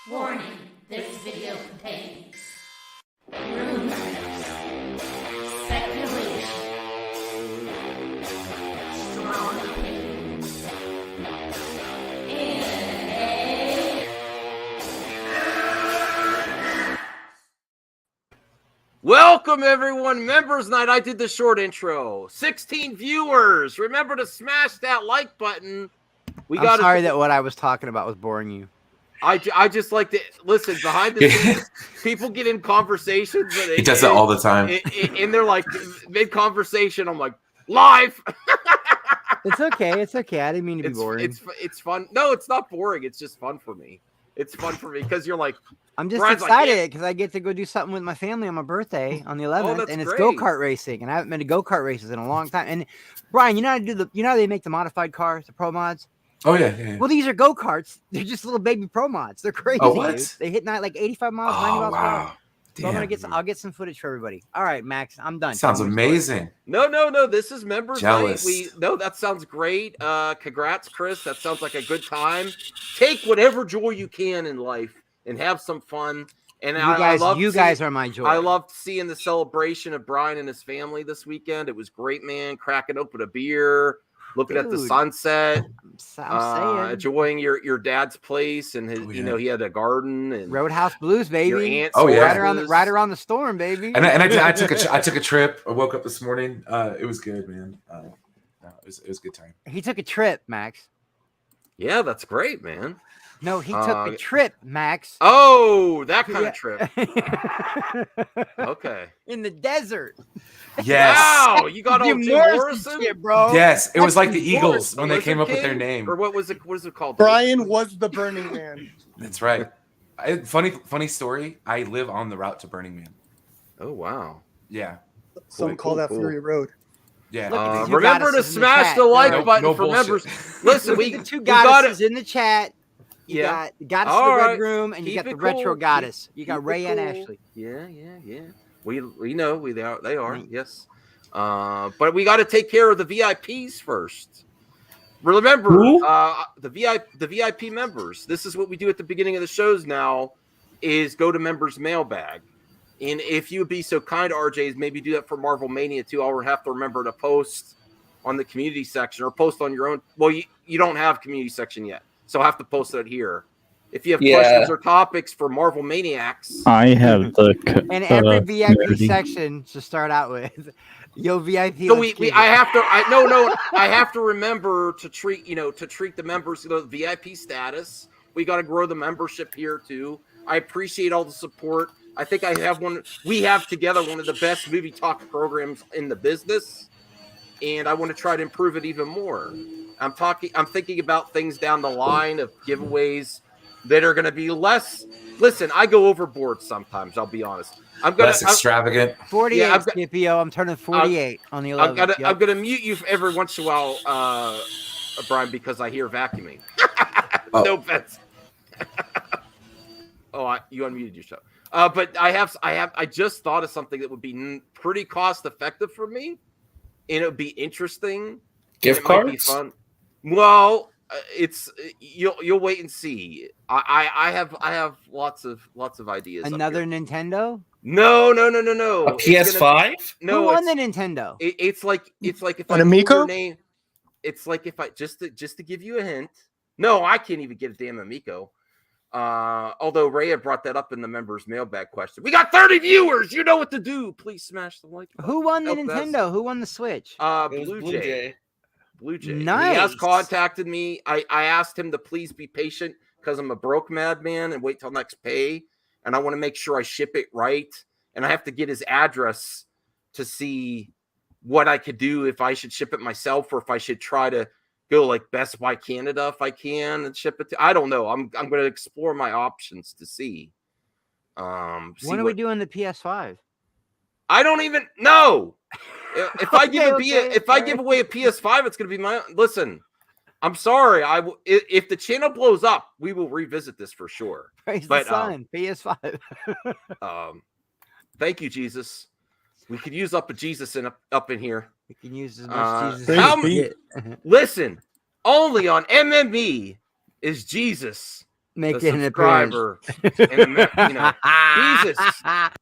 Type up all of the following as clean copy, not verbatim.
Warning, this video contains rumors, speculation, strong opinions, and welcome everyone, Members Night. I did the short intro. 16 viewers. Remember to smash that like button. I'm sorry that what I was talking about was boring you. I just like to listen behind the scenes. People get in conversations. He does it all the time. And they're like mid conversation. I'm like live. It's okay. It's okay. I didn't mean to be boring. It's fun. No, it's not boring. It's just fun for me. It's fun for me because you're like. I'm just Brian's excited because I get to go do something with my family on my birthday on the 11th, and it's go-kart racing, and I haven't been to go-kart races in a long time. And Brian, you know how to do how they make the modified cars, the pro mods? Oh yeah. Well, these are go-karts. They're just little baby pro mods. They're crazy. Oh, what? Dude. They hit like 85 miles, 90 miles per hour. So Damn, I'll get some footage for everybody. All right, Max, I'm done. Sounds amazing. No. This is Members Jealous. Night. That sounds great. Congrats, Chris. That sounds like a good time. Take whatever joy you can in life and have some fun. And you guys are my joy. I loved seeing the celebration of Brian and his family this weekend. It was great, man. Cracking open a beer, looking at the sunset, enjoying your dad's place and his. You know, he had a garden and Roadhouse Blues, baby. Your aunt's right around the storm, baby. And I took a trip. I woke up this morning. It was good, man. It was a good time. He took a trip, Max. Yeah, that's great, man. No, he took a trip, Max. Oh, that kind of trip. Okay. In the desert. Yes. Wow, you got all Jim Morrison, shit, bro. Yes, it was like the Eagles when they came up with their name. Or what was it? What is it called? Brian was the Burning Man. That's right. Funny story. I live on the route to Burning Man. Oh wow. Yeah. Some call that Fury Road. Yeah. Remember to smash the like button for members. Listen, we two goddesses in the chat. You got the goddess in the red room, and you got the retro goddess. You got Ray and Ashley. Yeah. We know they are. Yes. But we got to take care of the VIPs first. Remember, the VIP members. This is what we do at the beginning of the shows now. Is go to members mailbag, and if you would be so kind, RJs, maybe do that for Marvel Mania too. I'll have to remember to post on the community section or post on your own. Well, you don't have community section yet. So I have to post that here. If you have questions or topics for Marvel Maniacs, I have the and every VIP section to start out with. Yo, VIP. So I have to remember to treat the members to the VIP status. We got to grow the membership here too. I appreciate all the support. I think we have together one of the best movie talk programs in the business, and I want to try to improve it even more. I'm thinking about things down the line of giveaways that are going to be less. Listen, I go overboard sometimes. I'll be honest. Less extravagant. 48, yeah, Scipio. I'm turning 48 on the 11th. I'm going to mute you every once in a while, Brian, because I hear vacuuming. No offense. You unmuted yourself. But I just thought of something that would be pretty cost effective for me, and it would be interesting. Gift cards. Be fun. Well, you'll wait and see. I have lots of ideas. Another Nintendo? No. A PS5? Who won the Nintendo? It's like if an Amico name. It's like if I just to give you a hint. No, I can't even get a damn Amico. Although Rhea brought that up in the members mailbag question. We got 30 viewers. You know what to do. Please smash the like button. Who won the Nintendo? Who won the Switch? Blue Jay. Nice. He has contacted me. I asked him to please be patient because I'm a broke madman and wait till next pay. And I want to make sure I ship it right. And I have to get his address to see what I could do if I should ship it myself or if I should try to go like Best Buy Canada if I can and ship it to. I don't know. I'm going to explore my options to see. When are we doing the PS5? I don't even know. If I give away a PS5, it's going to be my own. Listen, I'm sorry. If the channel blows up, we will revisit this for sure. Praise the sun, PS5. Thank you, Jesus. We could use up a Jesus up in here. We can use as much Jesus. Listen, only on MME is Jesus Make the it an appearance. subscriber.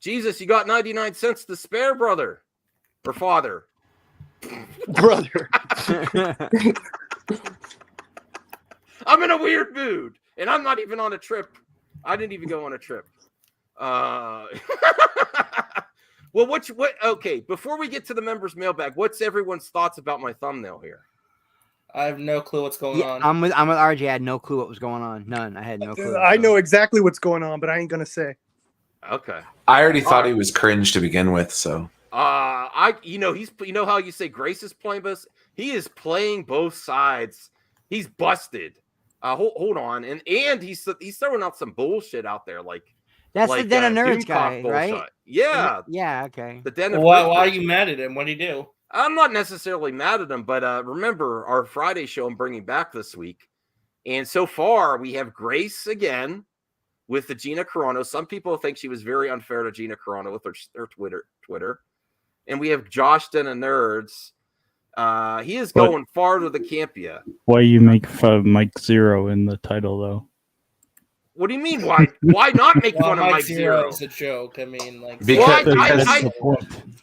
Jesus, you got 99 cents to spare, brother or father. Brother. I'm in a weird mood, and I'm not even on a trip. I didn't even go on a trip. Well, what? Okay, before we get to the members' mailbag, what's everyone's thoughts about my thumbnail here? I have no clue what's going on. I'm with RJ. I had no clue what was going on. None. I had no clue. I know exactly what's going on, but I ain't gonna say. Okay. I already thought he was cringe to begin with, so. You know how you say Grace is playing both? He is playing both sides. He's busted. Hold on, and he's throwing out some bullshit out there, like that's the Den of Nerds guy, bullshit. right? Yeah. Yeah. Okay. The Den of Why Nerds. are you mad at him? What did he do? I'm not necessarily mad at him, but remember our Friday show I'm bringing back this week, and so far we have Grace again with the Gina Carano. Some people think she was very unfair to Gina Carano with her Twitter. And we have Josh Den of Nerds. He is going farther than Campia. Why you make fun of Mike ZEROH in the title, though? What do you mean? Why not make fun of Mike ZEROH? It's a joke. I mean, like, because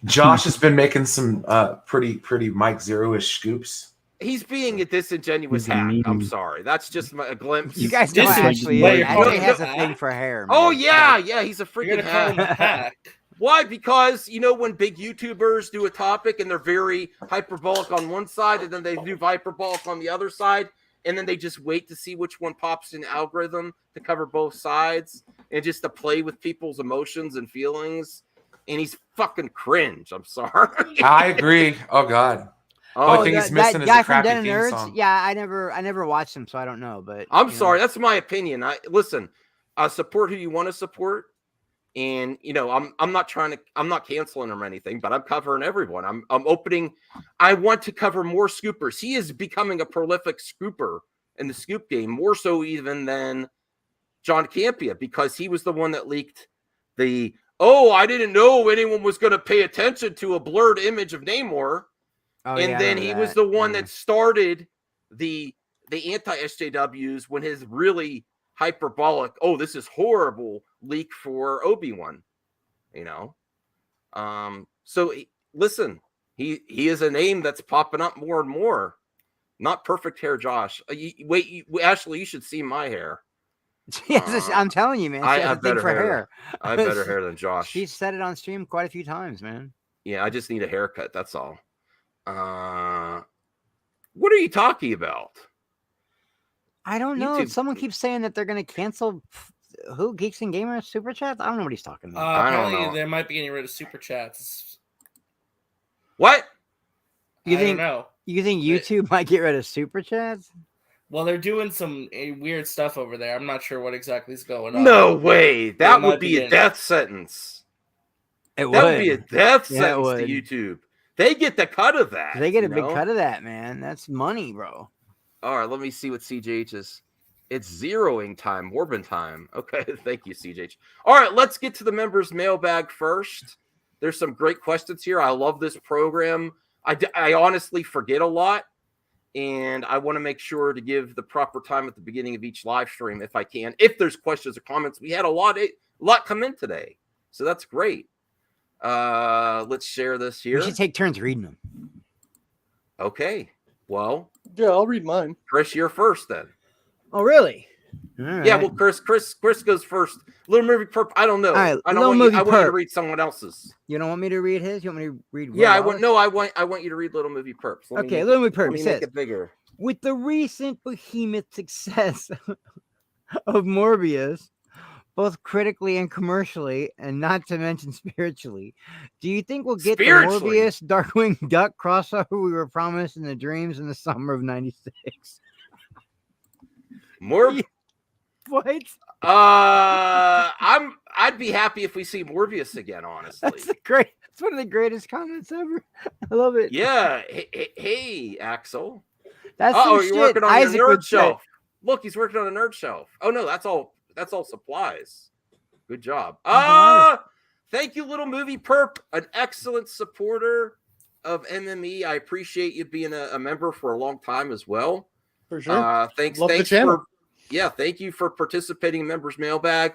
Josh has been making some pretty Mike ZEROH-ish scoops. He's being a disingenuous hack. I'm sorry. That's just a glimpse. You guys know Ashley has a thing for hair. Man. Oh yeah, he's a freaking hack. Why? Because, when big YouTubers do a topic and they're very hyperbolic on one side and then they do hyperbolic on the other side, and then they just wait to see which one pops in the algorithm to cover both sides and just to play with people's emotions and feelings. And he's fucking cringe. I'm sorry. I agree. Oh, God. Oh, thing he's missing is guy a crappy from Den of Nerds? song. Yeah, I never watched him, so I don't know. But I'm sorry. That's my opinion. Listen, support who you want to support. And I'm not canceling him or anything, but I'm covering everyone. I'm opening. I want to cover more scoopers. He is becoming a prolific scooper in the scoop game, more so even than John Campia, because he was the one that leaked the I didn't know anyone was going to pay attention to a blurred image of Namor. Then he was the one that started the anti-SJWs when his really hyperbolic, this is horrible leak for Obi-Wan, so listen, he is a name that's popping up more and more. Not perfect hair, Josh. Ashley, you should see my hair. Yes, I'm telling you, man. I have better hair. I have better hair than Josh. She said it on stream quite a few times, man. Yeah, I just need a haircut, that's all. What are you talking about? I don't know. YouTube. Someone keeps saying that they're going to cancel Geeks and Gamers Super Chats. I don't know what he's talking about. I don't know. They might be getting rid of Super Chats. What? You don't know. You think YouTube might get rid of Super Chats? Well, they're doing some weird stuff over there. I'm not sure what exactly is going on. No way. That would be a death sentence. That would be a death sentence to YouTube. They get the cut of that. They get a big cut of that, man. That's money, bro. All right, let me see what CJH is. It's zeroing time, Morbin time. Okay, thank you, CJH. All right, let's get to the members' mailbag first. There's some great questions here. I love this program. I honestly forget a lot, and I want to make sure to give the proper time at the beginning of each live stream if I can. If there's questions or comments, we had a lot come in today, so that's great. Let's share this here. We should take turns reading them. Okay. Well, yeah, I'll read mine. Chris, you're first then. Oh, really? Right. Yeah, well, Chris goes first. Little Movie Perp, I don't know. All right, I want you to read someone else's. You don't want me to read his? You want me to read? Yeah, I want you to read Little Movie Perps. Little Movie Perp. Let me make it bigger. With the recent behemoth success of Morbius, both critically and commercially, and not to mention spiritually, do you think we'll get the Morbius Darkwing Duck crossover we were promised in the dreams in the summer of '96? What? I'd be happy if we see Morbius again, honestly. That's one of the greatest comments ever. I love it. Yeah. Hey Axel. That's you're working on your nerd shelf. Look, he's working on a nerd shelf. Oh no, that's all supplies. Good job. Thank you, Little Movie Perp, an excellent supporter of MME. I appreciate you being a member for a long time as well. For sure. Thanks Yeah, thank you for participating in members mailbag.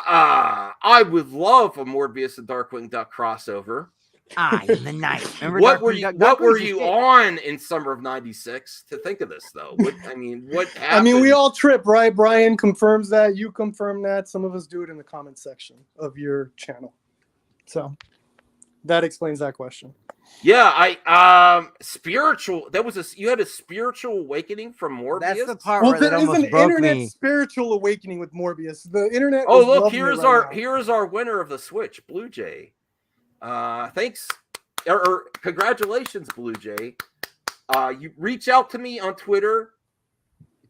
I would love a Morbius and Darkwing Duck crossover. In the night. Remember What were Darkwing you? Duck? What were Darkwing's the you shit. on in summer of '96 to think of this though? What happened? I mean, we all trip, right? Brian confirms that. You confirm that. Some of us do it in the comment section of your channel. So that explains that question. Yeah, spiritual. You had a spiritual awakening from Morbius. That's the part Well, where that there is almost an broke internet me. spiritual awakening with Morbius. The internet. Oh, is look, loving here's it right now. here's our winner of the Switch, Blue Jay. Thanks, or congratulations, Blue Jay. You reach out to me on Twitter.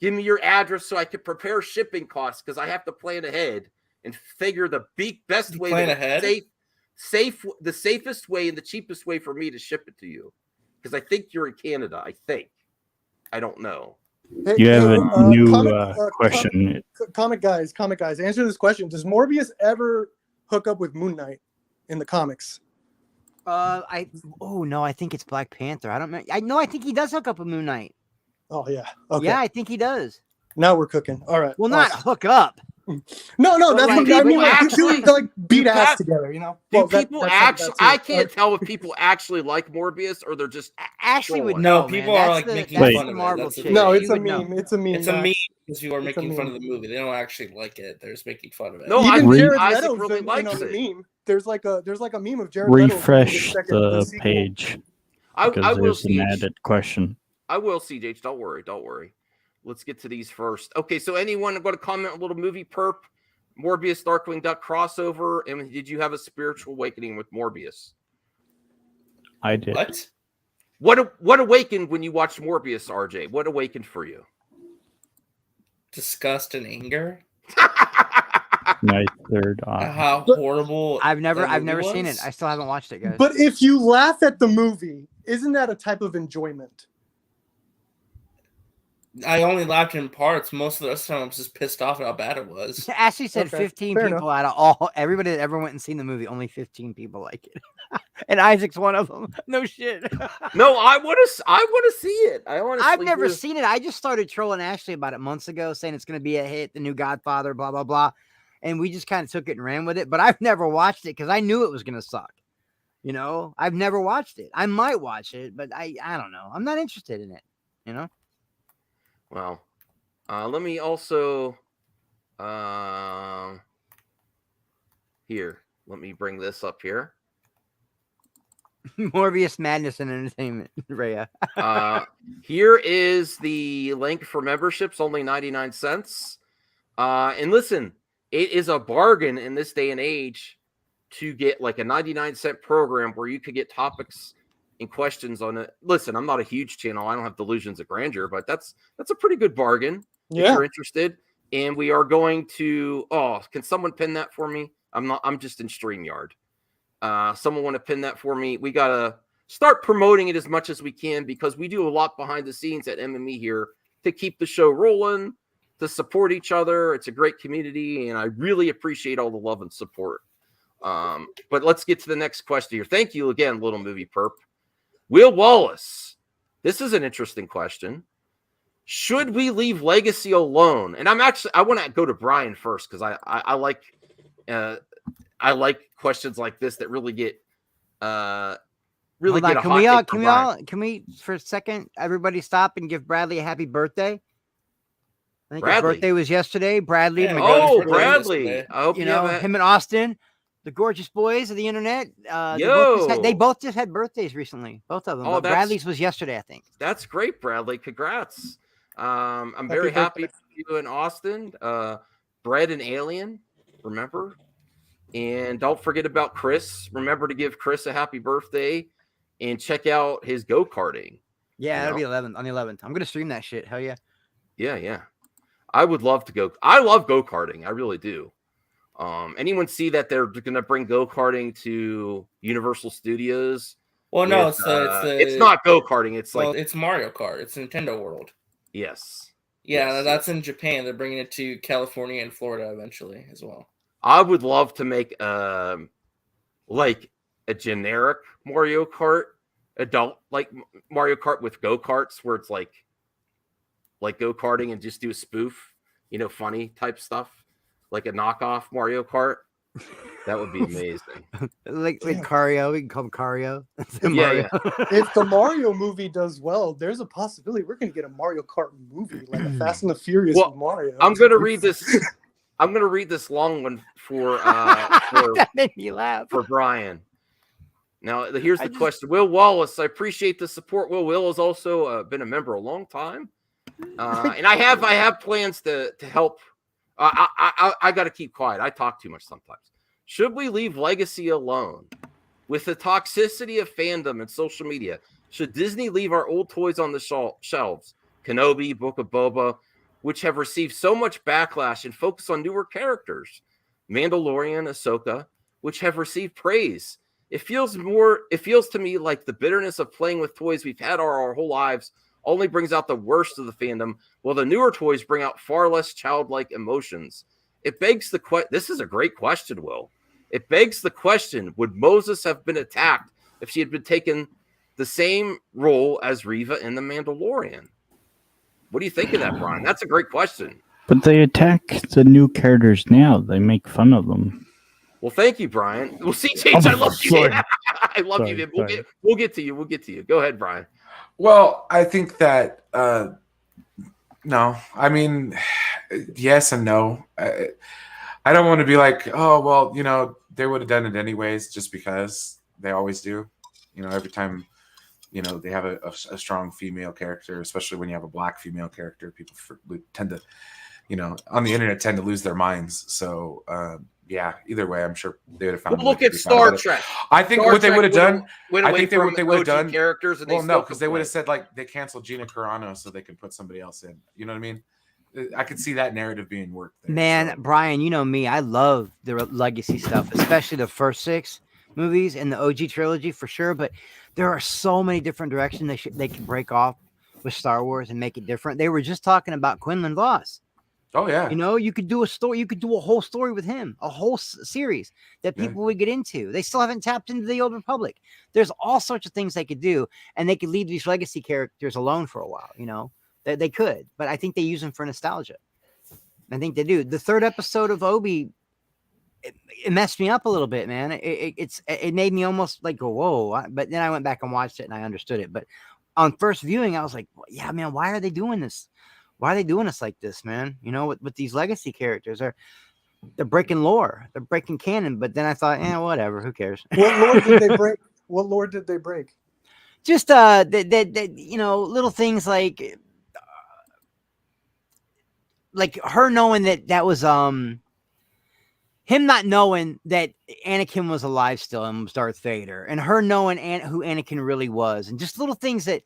Give me your address so I can prepare shipping costs because I have to plan ahead and figure the best way to the safest way and the cheapest way for me to ship it to you. Because I think you're in Canada. I don't know. Hey, You have a new question. Comic guys, answer this question. Does Morbius ever hook up with Moon Knight in the comics? I think it's Black Panther. I don't know. I think he does hook up with Moon Knight. Oh yeah. Okay. Yeah, I think he does. Now we're cooking. All right. Well, not hook up. No, that's like, what I mean. Like, actually- like beat ass together, you know. Do Well, people that's actually? it. I can't tell if people actually like Morbius or they're just Ashley would trolling. know. No, people man. are, That's like, making that's fun the of it. Marvel That's the chick. No, She it's a would know. meme. It's a meme. It's a Max. meme because people are It's a making fun of meme. the movie. They don't actually like it. They're just making fun of it. No, Even Re- Jared Isaac Leto's really in likes on the it. meme. There's like a meme of Jared Leto. Refresh the sequel. page I because will there's an see. added question. I will, CJ. Don't worry. Let's get to these first. Okay, so anyone going to comment a little movie perp? Morbius, Darkwing Duck crossover, and did you have a spiritual awakening with Morbius? I did. What awakened when you watched Morbius, RJ? What awakened for you? Disgust and anger. My third eye. How horrible! I've never that movie seen it. was. I still haven't watched it, guys. But if you laugh at the movie, isn't that a type of enjoyment? I only laughed in parts. Most of the rest of the time, I was just pissed off at how bad it was. Ashley said Okay, 15 fair people out of everybody that ever went and seen the movie. Only 15 people like it, and Isaac's one of them. No shit. No, I want to see it. I've never seen it. I just started trolling Ashley about it months ago, saying it's going to be a hit, the new Godfather, blah blah blah, and we just kind of took it and ran with it. But I've never watched it because I knew it was going to suck. You know, I've never watched it. I might watch it, but I don't know. I'm not interested in it. You know. Well, let me also here. Let me bring this up here. Morbius Madness and Entertainment, Rhea. Here is the link for memberships, only 99 cents. And listen, it is a bargain in this day and age to get like a 99-cent program where you could get topics and questions on it. Listen, I'm not a huge channel. I don't have delusions of grandeur, but that's a pretty good bargain if you're interested. And we are going to, can someone pin that for me? I'm just in StreamYard. Someone want to pin that for me? We got to start promoting it as much as we can because we do a lot behind the scenes at MME here to keep the show rolling, to support each other. It's a great community, and I really appreciate all the love and support. But let's get to the next question here. Thank you again, Little Movie Perp. Will Wallace, this is an interesting question. Should we leave Legacy alone? And I want to go to Brian first because I like questions like this that really get Hold on. Can we for a second everybody stop and give Bradley a happy birthday? I think his birthday was yesterday. Bradley. Yeah, Bradley. I hope him and Austin, the gorgeous boys of the internet. They both just had birthdays recently. Both of them. But Bradley's was yesterday, I think. That's great, Bradley. Congrats. I'm very happy for you and Austin. Bread and Alien, remember? And don't forget about Chris. Remember to give Chris a happy birthday and check out his go-karting. Yeah, that'll be on the 11th. I'm going to stream that shit. Hell yeah. Yeah. I would love to go. I love go-karting. I really do. Anyone see that they're going to bring go-karting to Universal Studios? Well, no, it's not go-karting. It's Mario Kart. It's Nintendo World. Yes. Yeah, that's in Japan. They're bringing it to California and Florida eventually as well. I would love to make like a generic Mario Kart, adult like Mario Kart with go-karts where it's like like go-karting and just do a spoof, funny type stuff, like a knockoff Mario Kart. That would be amazing. like Damn. Cario, we can call him Cario. Yeah. If the Mario movie does well, there's a possibility we're going to get a Mario Kart movie, like a Fast and the Furious with Mario. I'm going to read this. I'm going to read this long one for That made me laugh. for Brian. Now, here's the question. Will Wallace, I appreciate the support. Will has also been a member a long time. And I have plans to help. I got to keep quiet. I talk too much sometimes. Should we leave legacy alone? With the toxicity of fandom and social media, should Disney leave our old toys on the shelves? Kenobi, Book of Boba, which have received so much backlash, and focus on newer characters. Mandalorian, Ahsoka, which have received praise. It feels to me like the bitterness of playing with toys we've had our whole lives only brings out the worst of the fandom, while the newer toys bring out far less childlike emotions. It begs the question. This is a great question, Will. It begs the question, would Moses have been attacked if she had been taken the same role as Reva in The Mandalorian? What do you think of that, Brian? That's a great question. But they attack the new characters now. They make fun of them. Well, thank you, Brian. Well, CJ, I love you. Sorry. I love you. We'll get to you. We'll get to you. Go ahead, Brian. Well, I think that no. I mean, yes and no. I don't want to be like, oh, well, they would have done it anyways, just because they always do. Every time, they have a strong female character, especially when you have a black female character, people tend to, on the internet tend to lose their minds. So, yeah, either way, I'm sure they would have found. Well, look at Star Trek. I think what they would have done. I think what they would have done. Characters, and no, because they would have said like they canceled Gina Carano so they could put somebody else in. You know what I mean? I could see that narrative being worked there. Man, so. Brian, you know me. I love the legacy stuff, especially the first 6 movies and the OG trilogy for sure. But there are so many different directions they can break off with Star Wars and make it different. They were just talking about Quinlan Vos. Oh yeah, you could do a story. You could do a whole story with him, a whole series that people would get into. They still haven't tapped into the Old Republic. There's all sorts of things they could do, and they could leave these legacy characters alone for a while. They could, but I think they use them for nostalgia. I think they do. The 3rd episode of Obi, it messed me up a little bit, man. It made me almost like go, whoa. But then I went back and watched it and I understood it. But on first viewing, I was like, well, yeah, man, why are they doing this? Why are they doing us like this, man? With these legacy characters, they're breaking lore, they're breaking canon. But then I thought, whatever, who cares? What lore did they break? What lore did they break? Just little things like her knowing that was him not knowing that Anakin was alive still and was Darth Vader, and her knowing who Anakin really was, and just little things that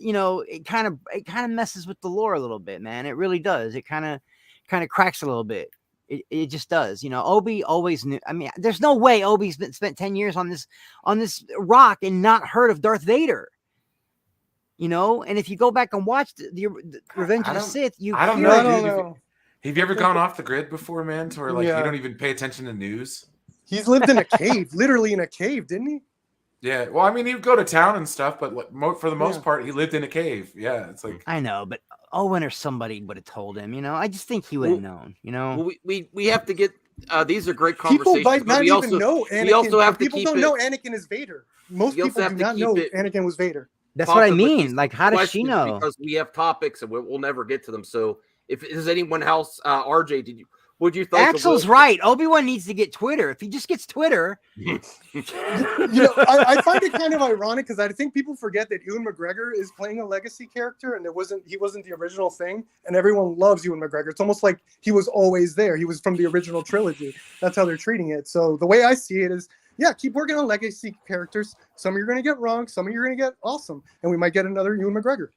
it kind of messes with the lore a little bit, man. It really does. It kind of cracks a little bit. It just does. Obi always knew. I mean, there's no way Obi's spent 10 years on this rock and not heard of Darth Vader. And if you go back and watch the Revenge of the Sith, I don't know. Have you ever gone off the grid before, man? To where you don't even pay attention to news? He's lived in a cave, literally in a cave, didn't he? Yeah. Well, I mean, he'd go to town and stuff, but for the most part, he lived in a cave. Yeah, it's like I know, but Owen or somebody would have told him. I just think he would have known. Well, we have to get. These are great conversations. People might not even know Anakin. We also have to people don't know Anakin is Vader. Most people do not know Anakin was Vader. That's what I mean. Like, how does she know? Because we have topics and we'll never get to them. So, if does anyone else, RJ, would you think? Axel's right. Obi-Wan needs to get Twitter. If he just gets Twitter, I find it kind of ironic because I think people forget that Ewan McGregor is playing a legacy character, and he wasn't the original thing, and everyone loves Ewan McGregor. It's almost like he was always there. He was from the original trilogy. That's how they're treating it. So the way I see it is, keep working on legacy characters. Some you're going to get wrong. Some you're going to get awesome. And we might get another Ewan McGregor.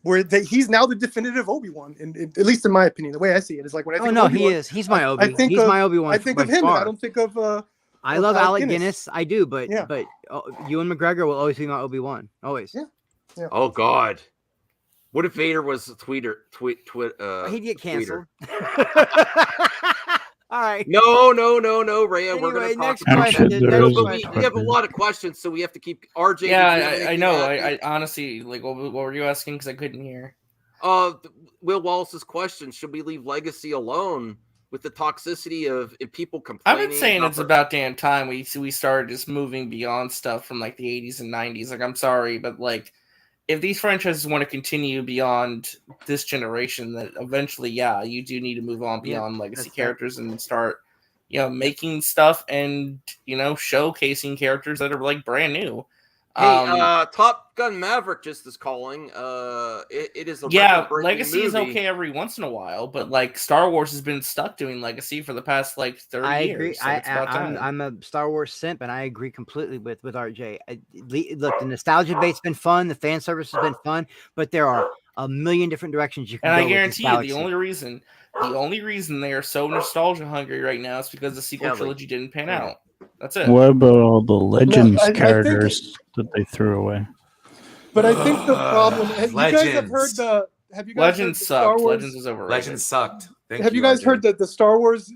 Where he's now the definitive Obi-Wan. And at least in my opinion, the way I see it is like when I think he is. He's my Obi. He's my Obi-Wan. I think of him. Far. I don't think of I love Alec Guinness. I do, but Ewan McGregor will always be my Obi-Wan. Always. Yeah. Oh God. What if Vader was a tweeter? He'd get canceled. All right. No, Rhea. Anyway, we're going to next talk question. We have a lot of questions, so we have to keep RJ. Yeah, I know. I honestly, like, what were you asking? Because I couldn't hear. Will Wallace's question: should we leave legacy alone with the toxicity of people I've complaining? been saying it's about damn time we started just moving beyond stuff from like the 80s and 90s. Like, I'm sorry, but like, if these franchises want to continue beyond this generation, that eventually, yeah, you do need to move on beyond legacy characters and start, making stuff and, showcasing characters that are like brand new. Hey, Top Gun Maverick just is calling. It is a legacy is movie. okay every once in a while, but like Star Wars has been stuck doing legacy for the past like 30 I years. agree. So it's about time. I'm a Star Wars simp, and I agree completely with RJ. Look, the nostalgia bait's been fun, the fan service has been fun, but there are a million different directions you can go. And I guarantee you, the only reason they are so nostalgia hungry right now is because the sequel trilogy didn't pan out. That's it. What about all the Legends characters that they threw away? But I think the problem. Have you guys have heard the? Have you guys Legends heard the sucked. Star Wars? Legends is overrated. Legends sucked. Have you guys heard that the Star Wars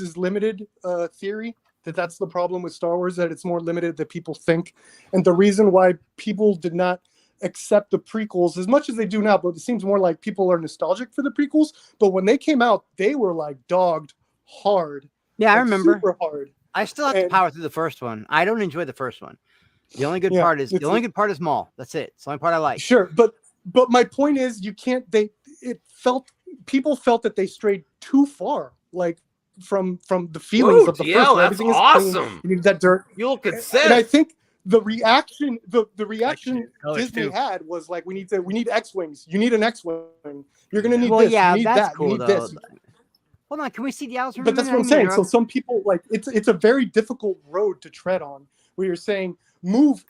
is limited theory? That's the problem with Star Wars, that it's more limited than people think, and the reason why people did not accept the prequels as much as they do now. But it seems more like people are nostalgic for the prequels. But when they came out, they were like dogged hard. Yeah, I remember. Super hard. I still have to power through the first one. I don't enjoy the first one. The only good part is Maul. That's it. It's the only part I like. Sure, but my point is, you can't. People felt that they strayed too far, like from the feelings of the first one. That's awesome. You need that dirt. You look at Seth. And I think the reaction Disney had was like, we need X-wings. You need an X-wing. You're gonna need this. Yeah, you need that's that. cool You need though. this. Hold on, can we see the Alice? But that's what I'm saying. So some people, like, it's a very difficult road to tread on, where you're saying move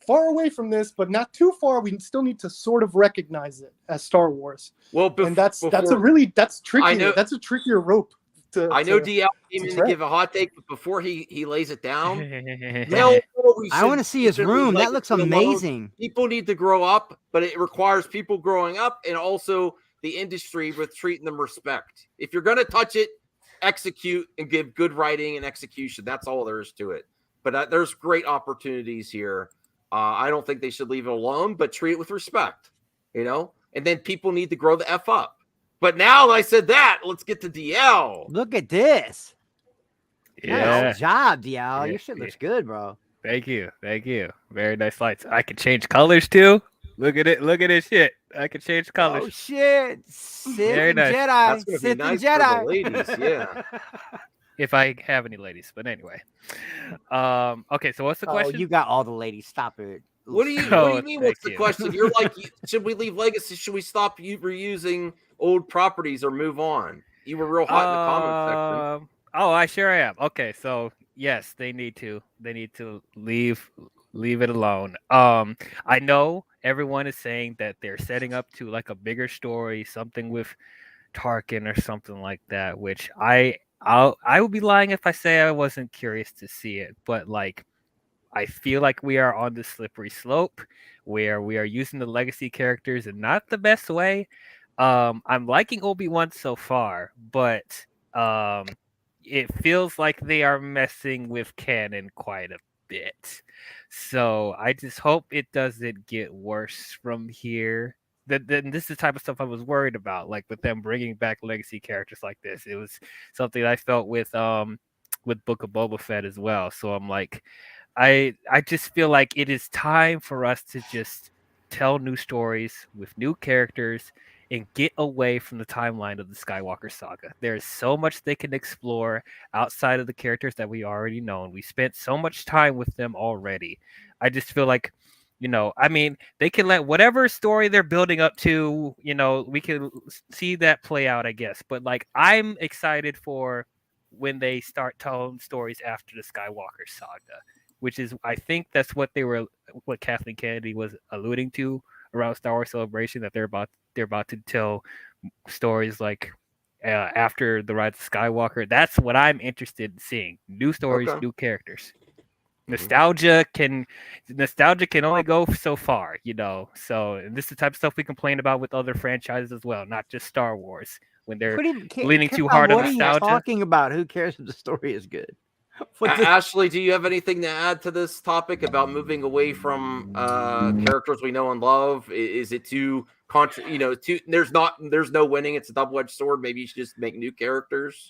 far away from this, but not too far. We still need to sort of recognize it as Star Wars. Well, and that's tricky. That's a trickier rope. I know DL came in to give a hot take, but before he lays it down, I want to see his room. That looks amazing. People need to grow up, but it requires people growing up and also the industry with treating them respect. If you're going to touch it, execute and give good writing and execution. That's all there is to it. But there's great opportunities here. I don't think they should leave it alone, but treat it with respect, and then people need to grow the F up. But now that I said that, let's get to DL. Look at this. Yeah. Nice job, DL. Your shit looks good, bro. Thank you. Very nice lights. I can change colors too. Look at it. Look at this shit. I can change colors. Oh shit! Sith Very and nice. Jedi. That's gonna Sith be nice and Jedi. for the ladies, yeah. If I have any ladies, but anyway. Okay, so what's the question? Oh, you got all the ladies. Stop it. What do you mean? What's the question? You're like, should we leave legacy? Should we stop reusing old properties or move on? You were real hot in the comment section. Oh, I sure am. Okay, so yes, they need to leave it alone. I know everyone is saying that they're setting up to like a bigger story, something with Tarkin or something like that, which I would be lying if I say I wasn't curious to see it, but like I feel like we are on the slippery slope where we are using the legacy characters in not the best way. I'm liking Obi-Wan so far, but it feels like they are messing with canon quite a bit. So I just hope it doesn't get worse from here. Then this is the type of stuff I was worried about, like with them bringing back legacy characters like this. It was something I felt with Book of Boba Fett as well. So I'm like, I just feel like it is time for us to just tell new stories with new characters and get away from the timeline of the Skywalker saga. There's so much they can explore outside of the characters that we already know. We spent so much time with them already. I just feel like, I mean, they can let whatever story they're building up to, we can see that play out, I guess. But like, I'm excited for when they start telling stories after the Skywalker saga, which is, I think that's what Kathleen Kennedy was alluding to around Star Wars Celebration, that they're about to tell stories like after the Rise of Skywalker. That's what I'm interested in seeing. New stories, new characters. Nostalgia can only go so far, So, and this is the type of stuff we complain about with other franchises as well, not just Star Wars. When they're leaning too hard on nostalgia. What are you talking about? Who cares if the story is good? Ashley, do you have anything to add to this topic about moving away from characters we know and love? Is it too there's no winning, it's a double-edged sword, maybe you should just make new characters?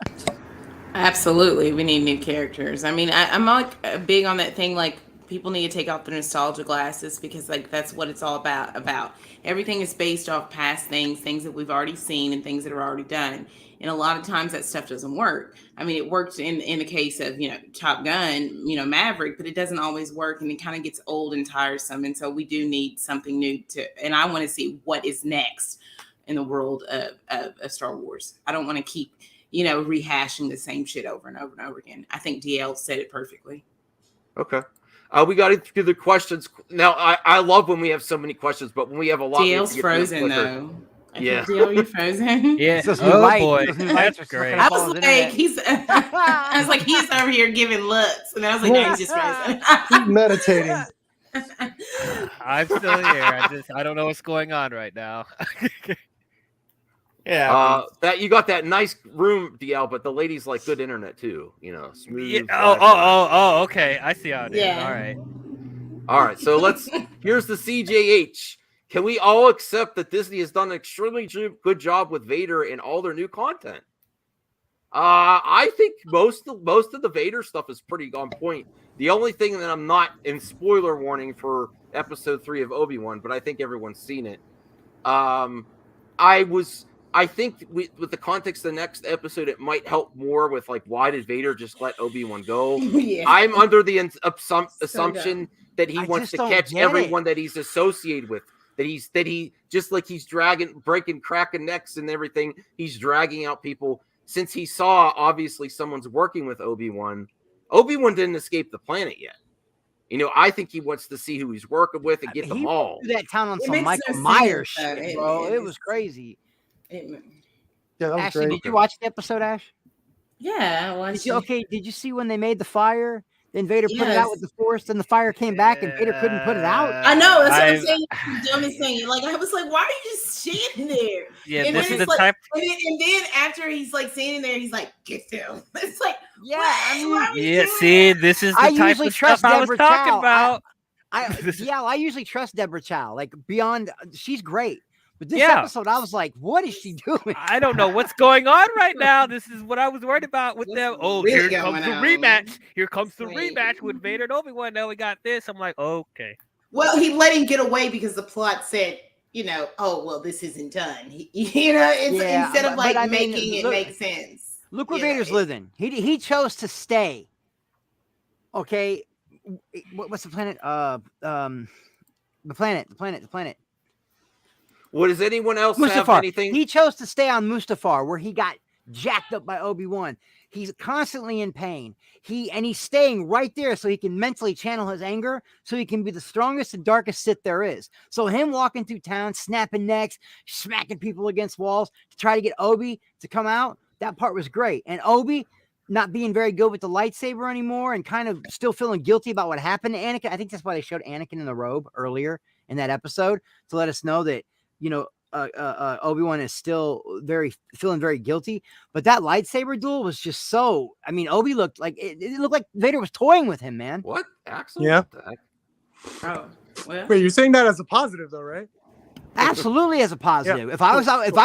Absolutely, we need new characters. I mean, I'm like big on that thing, like people need to take off the nostalgia glasses, because like that's what it's all about. Everything is based off past things that we've already seen and things that are already done. And a lot of times that stuff doesn't work. I mean, it works in the case of, Top Gun, Maverick, but it doesn't always work, and it kind of gets old and tiresome. And so we do need something new and I want to see what is next in the world of Star Wars. I don't want to keep, rehashing the same shit over and over and over again. I think DL said it perfectly. Okay. We got to do the questions. Now, I love when we have so many questions, but when we have a lot... DL's frozen, though. Yeah. DL, you're frozen? Yeah. Boy. That's great. I was like, he's over here giving looks. And I was like, no, he's just frozen. He's meditating. I'm still here. I don't know what's going on right now. Yeah. That you got that nice room, DL, but the ladies like good internet too. Smooth. Yeah. Oh, okay. I see how it is. Yeah. All right. So here's the CJH. Can we all accept that Disney has done an extremely good job with Vader in all their new content? I think most of the Vader stuff is pretty on point. The only thing that I'm not in spoiler warning for episode 3 of Obi-Wan, but I think everyone's seen it. I think with the context of the next episode, it might help more with like, why did Vader just let Obi-Wan go? Yeah. I'm under the assumption that he wants to catch everyone that he's associated with. That he just like he's breaking, cracking necks and everything. He's dragging out people since he saw obviously someone's working with Obi-Wan. Obi-Wan didn't escape the planet yet. I think he wants to see who he's working with and get them all. That town on It some makes Michael no Myers sense, shit, though. bro. It It was crazy. Yeah, that was Ashley, great. did you watch the episode, Ash? Yeah. Well, Did you see when they made the fire? Then Vader put it Yes. out with the Force, and the fire came back, and Vader couldn't put it out. I know. That's what I'm saying. The dumbest thing. Like, I was like, why are you just standing there? Yeah, And this then is it's the type. And then after he's like standing there, he's like, get down. It's like, Yeah, what? I mean, Why are we Yeah, doing see, that? this is the I type usually of trust stuff I was Deborah talking Chow. about. I usually trust Deborah Chow. Like beyond, she's great. But this Yeah. episode, I was like, what is she doing? I don't know what's going on right now. This is what I was worried about with What's them. Oh, really here comes going the on? rematch. Here comes the Right. rematch with Vader and Obi-Wan. Now we got this. I'm like, okay. Well, he let him get away because the plot said, oh, well, this isn't done. Instead of like I mean, making it look- make sense. Look where You know, Vader's it- living. He chose to stay. Okay, what's the planet? The planet. What does anyone else have Mustafar. anything? He chose to stay on Mustafar, where he got jacked up by Obi-Wan. He's constantly in pain. He's staying right there so he can mentally channel his anger, so he can be the strongest and darkest Sith there is. So him walking through town, snapping necks, smacking people against walls to try to get Obi to come out, that part was great. And Obi not being very good with the lightsaber anymore and kind of still feeling guilty about what happened to Anakin. I think that's why they showed Anakin in the robe earlier in that episode, to let us know that, Obi-Wan is still feeling very guilty. But that lightsaber duel was just so, Obi looked like it looked like Vader was toying with him, man. What? Axel? Yeah. What the heck? Oh, well. Wait, you're saying that as a positive, though, right? Absolutely as a positive. If I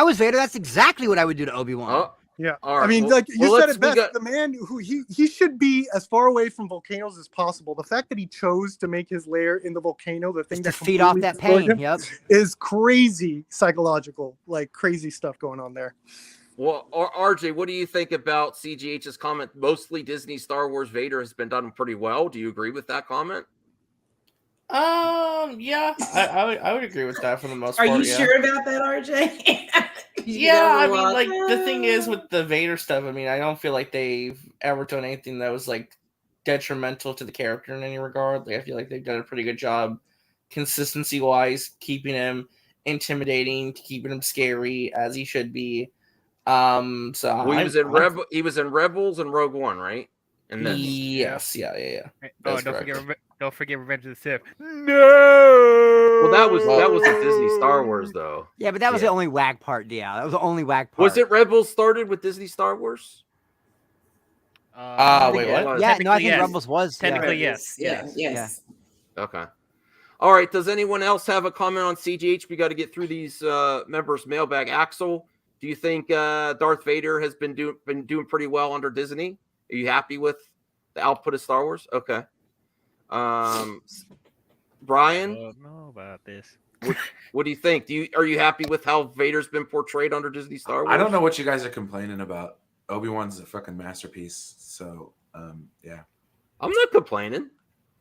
was Vader, that's exactly what I would do to Obi-Wan. Oh, Yeah. all right. I mean, Well- like you well, said let's- it we best. got- The man who he should be as far away from volcanoes as possible. The fact that he chose to make his lair in the volcano, the thing Just that to feed off completely that destroyed pain. him, Yep. is crazy psychological, like crazy stuff going on there. Well, RJ, what do you think about CGH's comment? Mostly Disney Star Wars Vader has been done pretty well. Do you agree with that comment? Yeah, I would agree with that for the most Are part. you yeah. sure about that, RJ? Yeah, I mean, like the thing is with the Vader stuff. I mean, I don't feel like they've ever done anything that was like detrimental to the character in any regard. Like, I feel like they've done a pretty good job, consistency wise, keeping him intimidating, keeping him scary as he should be. So Well, he was in Rebels and Rogue One, right? And then yes, yeah. Oh, That's don't forget Revenge of the Sith. No. Well, that was a Disney Star Wars though. Yeah, but that was Yeah. the only whack part, yeah. That was the only whack part. Was it Rebels started with Disney Star Wars? Wait, Yeah, what? no, I Technically, think yes. Rebels was. Technically, yeah. yes. Yes. Okay. All right. Does anyone else have a comment on CGH? We got to get through these members' mailbag. Axel, do you think Darth Vader has been doing pretty well under Disney? Are you happy with the output of Star Wars? Okay. Brian, I don't know about this. what do you think? Are you happy with how Vader's been portrayed under Disney Star Wars? I don't know what you guys are complaining about. Obi-Wan's a fucking masterpiece. So, yeah. I'm not complaining.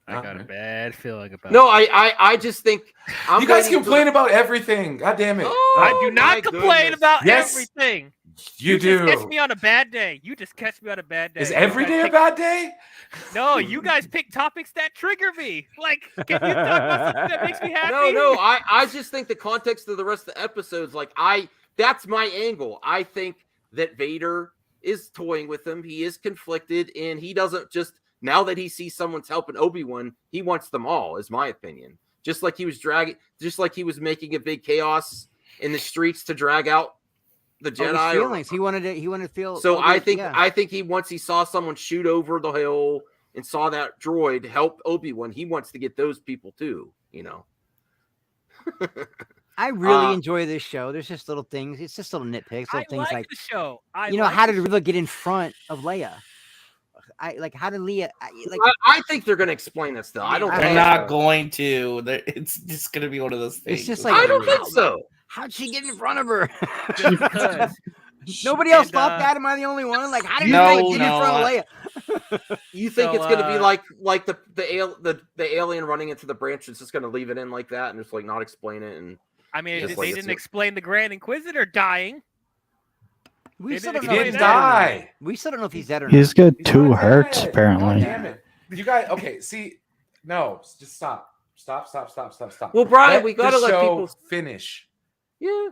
I got a bad feeling about No, I just think you guys complain about everything. God damn it. Oh, I do not complain goodness. about Yes, everything. You do. Just catch me on a bad day. You just catch me on a bad day. Is every day a bad day? No, you guys pick topics that trigger me. Like, can you talk about something that makes me happy? No, I just think the context of the rest of the episodes, that's my angle. I think that Vader is toying with him. He is conflicted, and he doesn't just, now that he sees someone's helping Obi-Wan, he wants them all, is my opinion. Just like he was making a big chaos in the streets to drag out the Jedi. Feelings. He wanted to feel. So I think once he saw someone shoot over the hill and saw that droid help Obi-Wan, he wants to get those people too, you know. I really enjoy this show. There's just little things. It's just little nitpicks. Little things like the show. How did Riva get in front of Leia? How did Leia? I think they're going to explain that still. I don't. They're not going to. It's just going to be one of those things. It's just like I don't think so. How'd she get in front of her? Because Nobody else thought that. Am I the only one? Like, how did you get in front of Leia? You think it's going to be like the alien running into the branch? It's just going to leave it in like that and just like not explain it. And I mean, they didn't explain the Grand Inquisitor dying. We still He didn't die. We still don't know if he's dead or not. He's got 2 hearts, apparently. Damn it. You guys, okay, see, no, just stop. Stop. Well, Brian, Let we got to the let show people finish. Yeah.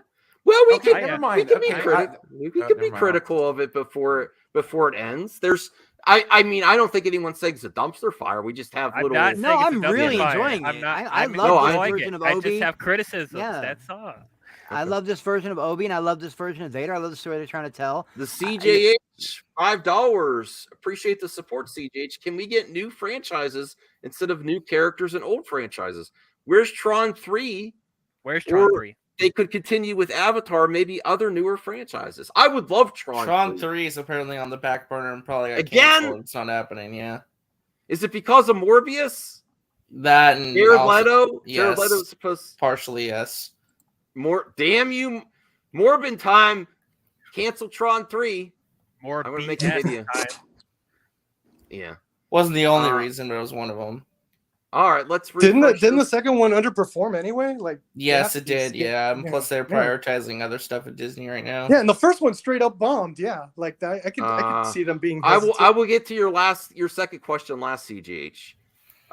Well, we Okay, can. never We mind. can be Okay, critical. We can never be mind. critical of it before it ends. I mean, I don't think anyone's saying it's a dumpster fire. We just have little. No, I'm really enjoying it. I love this version of Obi. I just have criticisms. Yeah. That's all. I love this version of Obi, and I love this version of Vader. I love the story they're trying to tell. The CJH, $5. Appreciate the support, CJH. Can we get new franchises instead of new characters and old franchises? Where's Tron 3? Where's Tron 3? They could continue with Avatar, maybe other newer franchises. I would love Tron 3. Tron 3 is apparently on the back burner and probably got Again? canceled. It's not happening, yeah. Is it because of Morbius? That and Jared also- Leto? Yes. Jared Leto was supposed Partially, yes. Damn you, Morbin time. Cancel Tron 3. More I'm gonna make a video. Yeah. Wasn't the only reason, but it was one of them. All right, let's didn't the second one underperform anyway? Like yes, it did. Yeah, and Yeah. plus they're prioritizing other stuff at Disney right now. Yeah, and the first one straight up bombed. Yeah, like I could see them being. I hesitant. will get to your second question last, CGH.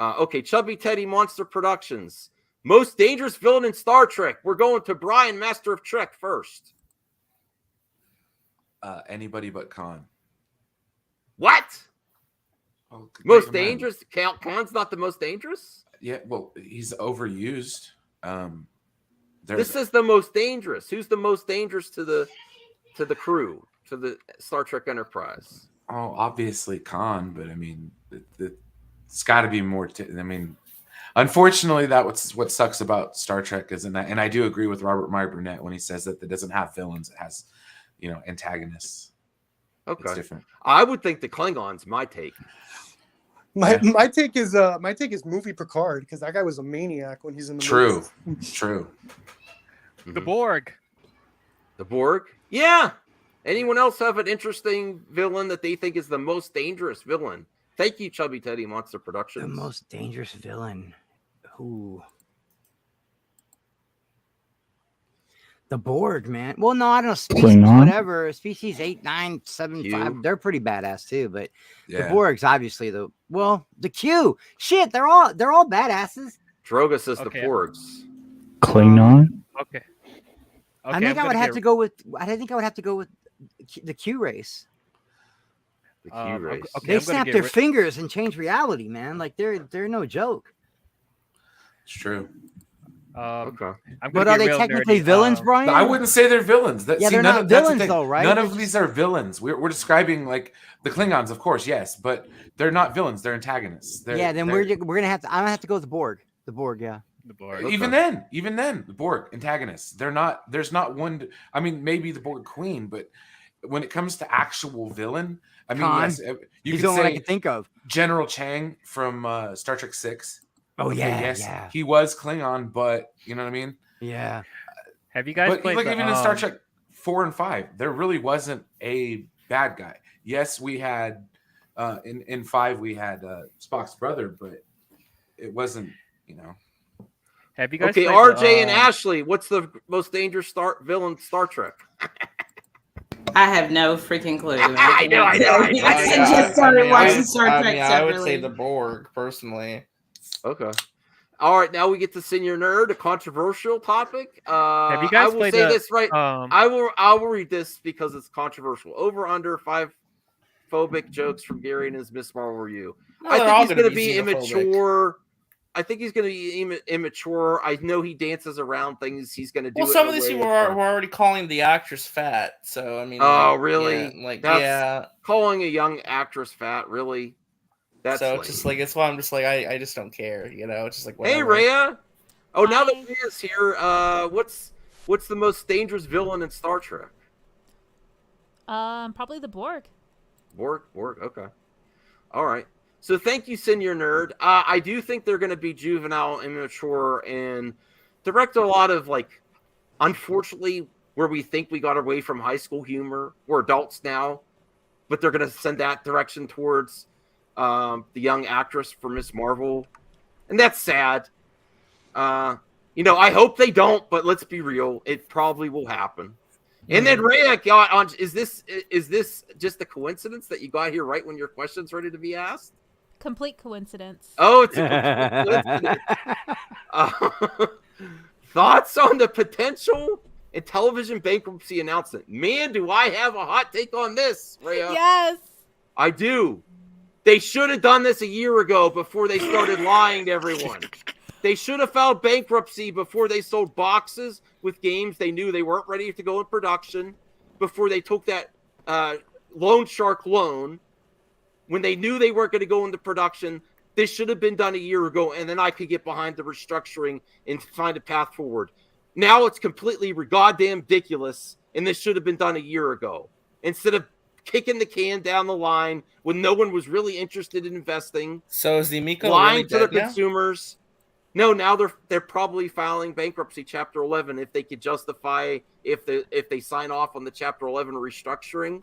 Okay, Chubby Teddy Monster Productions. Most dangerous villain in Star Trek. We're going to Brian, Master of Trek, first. Anybody but Khan. What? Oh, Most dangerous? Khan's not the most dangerous? Yeah, well, he's overused. This is the most dangerous. Who's the most dangerous to the crew, to the Star Trek Enterprise? Oh, obviously Khan, but I mean, it's got to be more. I mean, unfortunately, that's what sucks about Star Trek, and I do agree with Robert Meyer Burnett when he says that it doesn't have villains; it has, antagonists. Okay, it's different. I would think the Klingons. My take. My take is movie Picard, because that guy was a maniac when he's in the movie. True. The Borg. The Borg? Yeah. Anyone else have an interesting villain that they think is the most dangerous villain? Thank you, Chubby Teddy Monster Productions. The most dangerous villain. Who? The Borg, man. Well, no, I don't know. Species, Klingon? whatever. Species 8, 9, 7, 5. They're pretty badass too. But the Borg's obviously the Q. Shit, they're all badasses. Droga says the Porgs. Klingon? Okay. I think I would have to go with. I think I would have to go with the Q race. The Q race. Okay, They snap their fingers and change reality, man. Like they're no joke. It's true. Okay. I'm But gonna are be they real technically nerdy. villains, Brian? I wouldn't say they're villains. Yeah, they're not that's the villains thing. though, right? None They're of these are villains. We're describing like the Klingons, of course, yes, but they're not villains. They're antagonists. Yeah, then we're gonna have to. I'm gonna have to go with the Borg. The Borg, yeah. The Borg. Even then, the Borg antagonists. They're not. There's not one. I mean, maybe the Borg Queen, but when it comes to actual villain, I mean, Khan. yes, you He's could the only one I say can think of. General Chang from Star Trek 6. Oh Okay, yeah, yes, yeah, he was Klingon, but you know what I mean. yeah. Have you guys But played like the, even in Star Trek 4 and 5, there really wasn't a bad guy. Yes, we had in 5 we had Spock's brother, but it wasn't, you know. Have you guys Okay, played RJ and Ashley, what's the most dangerous villain Star Trek? I have no freaking clue. I know. I just started watching Star Trek I would say separately. the Borg, personally. Okay. All right, now we get to Senior Nerd, a controversial topic. Have you guys I will played say this right. um, I will read this because it's controversial. Over under 5 phobic jokes from Gary and his Miss Marvel review. No, I they're think all he's gonna going to be be xenophobic. immature. I think he's going to be immature. I know he dances around things. He's going to do. Well, it some in of a these way people that's were already calling the actress fat. So I mean, Oh, like, really? Yeah, like, That's- yeah. calling a young actress fat, really? That's So lame. it's just like it's why I'm just like I just don't care. You know, it's just like Hey, whatever. Rhea. Oh, now that Hi. Rhea's here, what's the most dangerous villain in Star Trek? Probably the Borg. Borg. Okay. All right. So thank you, Senior Nerd. I do think they're going to be juvenile, immature, and direct a lot of like, unfortunately, where we think we got away from high school humor. We're adults now, but they're going to send that direction towards the young actress for Miss Marvel, and that's sad. I hope they don't, but let's be real, it probably will happen. And then Rhea got on. Is this just a coincidence that you got here right when your question's ready to be asked? Complete coincidence. Oh, it's a complete coincidence. Thoughts on the potential Intellivision bankruptcy announcement? Man, do I have a hot take on this, Rhea? Yes. I do. They should have done this a year ago before they started lying to everyone. They should have filed bankruptcy before they sold boxes with games they knew they weren't ready to go in production, before they took that loan shark loan, when they knew they weren't going to go into production. This should have been done a year ago, and then I could get behind the restructuring and find a path forward. Now it's completely goddamn ridiculous, and this should have been done a year ago. Instead of kicking the can down the line when no one was really interested in investing. So is the Amico lying really to the dead now? consumers? No, now they're probably filing bankruptcy Chapter 11 if they could justify if they sign off on the Chapter 11 restructuring.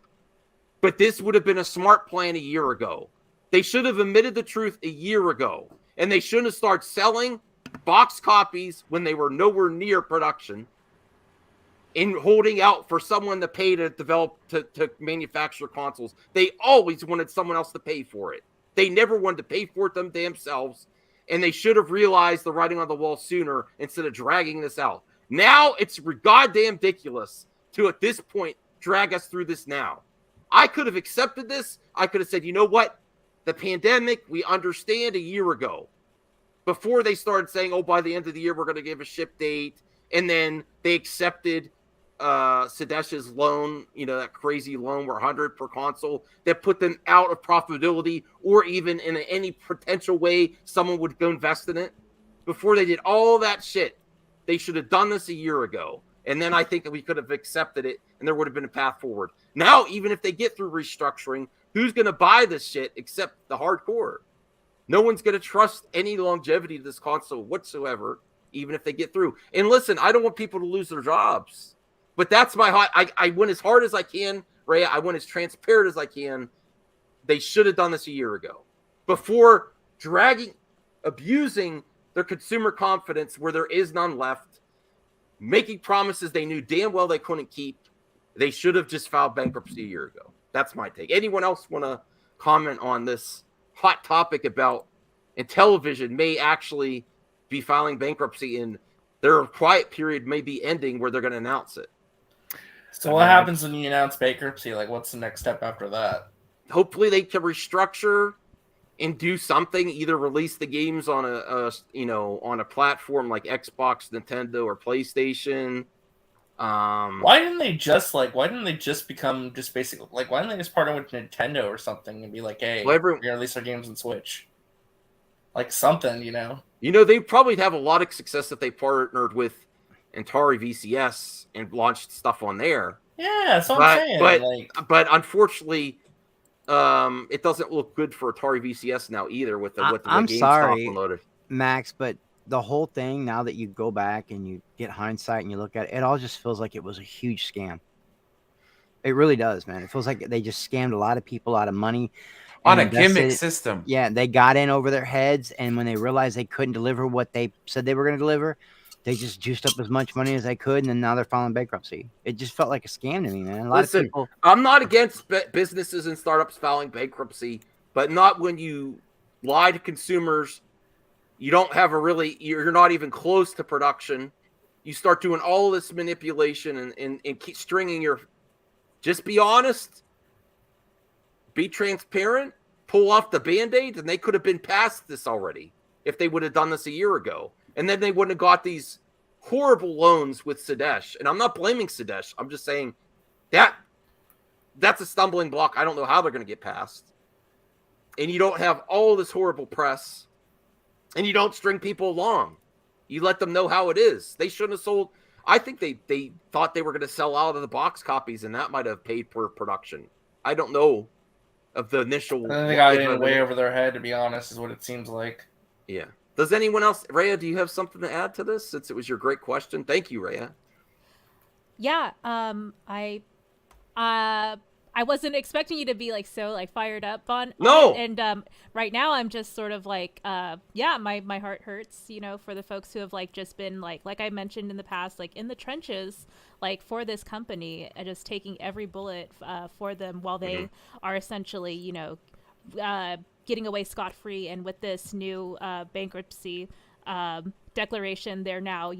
But this would have been a smart plan a year ago. They should have admitted the truth a year ago, and they shouldn't have started selling box copies when they were nowhere near production and holding out for someone to pay to develop to manufacture consoles. They always wanted someone else to pay for it. They never wanted to pay for it themselves. And they should have realized the writing on the wall sooner instead of dragging this out. Now it's goddamn ridiculous to, at this point, drag us through this now. I could have accepted this. I could have said, you know what? The pandemic, we understand a year ago. Before they started saying, oh, by the end of the year, we're going to give a ship date. And then they accepted Sadesh's loan, that crazy loan where 100 per console that put them out of profitability or even in any potential way someone would go invest in it. Before they did all that shit, they should have done this a year ago. And then I think that we could have accepted it and there would have been a path forward. Now, even if they get through restructuring, who's going to buy this shit except the hardcore? No one's going to trust any longevity to this console whatsoever, even if they get through. And listen, I don't want people to lose their jobs. But that's my hot. I went as hard as I can, Ray. I went as transparent as I can. They should have done this a year ago, before abusing their consumer confidence where there is none left, making promises they knew damn well they couldn't keep. They should have just filed bankruptcy a year ago. That's my take. Anyone else want to comment on this hot topic about Intellivision may actually be filing bankruptcy and their quiet period may be ending where they're going to announce it? So what happens when you announce bankruptcy? Like, what's the next step after that? Hopefully they can restructure and do something, either release the games on on a platform like Xbox, Nintendo, or PlayStation. Why didn't they just become just basically like, why didn't they just partner with Nintendo or something and be like, hey, we're gonna release our games on Switch? Like something, they probably have a lot of success if they partnered with Atari VCS and launched stuff on there. Yeah, that's what I'm saying. But unfortunately, it doesn't look good for Atari VCS now either with the I'm GameStop sorry, promoted. Max, but the whole thing, now that you go back and you get hindsight and you look at it, it all just feels like it was a huge scam. It really does, man. It feels like they just scammed a lot of people out of money on a gimmick system. Yeah, they got in over their heads, and when they realized they couldn't deliver what they said they were going to deliver, they just juiced up as much money as they could, and then now they're filing bankruptcy. It just felt like a scam to me, man. A lot of people. I'm not against businesses and startups filing bankruptcy, but not when you lie to consumers. You don't have you're not even close to production. You start doing all of this manipulation and keep stringing just be honest, be transparent, pull off the Band-Aid, and they could have been past this already if they would have done this a year ago. And then they wouldn't have got these horrible loans with Sadesh. And I'm not blaming Sadesh. I'm just saying that's a stumbling block. I don't know how they're going to get past. And you don't have all this horrible press. And you don't string people along. You let them know how it is. They shouldn't have sold. I think they thought they were going to sell out of the box copies, and that might have paid per production. I don't know of the initial. I think they got it way over their head, to be honest, is what it seems like. Yeah. Does anyone else, Rhea, do you have something to add to this, since it was your great question? Thank you, Rhea. Yeah. I wasn't expecting you to be so fired up on no. It. And right now I'm just sort of my heart hurts, for the folks who have just been like I mentioned in the past, in the trenches, for this company, and just taking every bullet for them while they are essentially, getting away scot-free. And with this new bankruptcy declaration, they're now,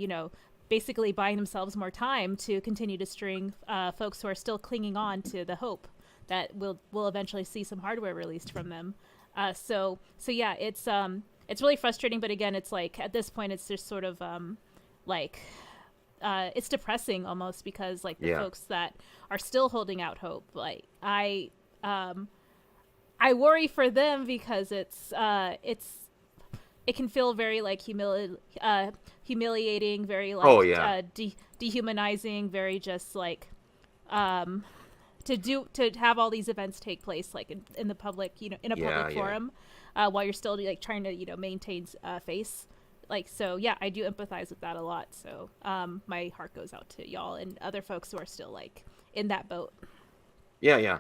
basically buying themselves more time to continue to string folks who are still clinging on to the hope that we'll eventually see some hardware released from them. So yeah, it's really frustrating. But again, it's at this point, it's just sort of it's depressing almost, because the folks that are still holding out hope, I worry for them, because it can feel very humiliating, very dehumanizing, very just to have all these events take place in the public, in a public forum, while you're still trying to maintain face. So yeah, I do empathize with that a lot. So my heart goes out to y'all and other folks who are still in that boat. Yeah.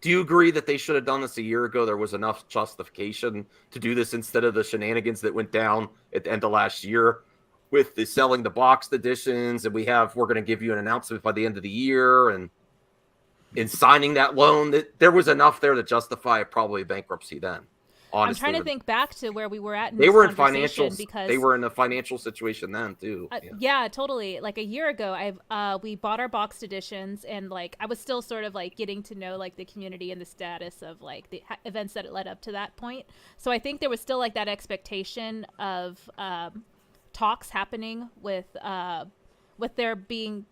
Do you agree that they should have done this a year ago? There was enough justification to do this instead of the shenanigans that went down at the end of last year with the selling the boxed editions, and we're going to give you an announcement by the end of the year, and in signing that loan, that there was enough there to justify probably bankruptcy then. Honestly, I'm trying to think back to where we were at. They were in a financial situation then too. Yeah, totally. A year ago, we bought our boxed editions, and I was still sort of getting to know the community and the status of the events that led up to that point. So I think there was still that expectation of talks happening with there being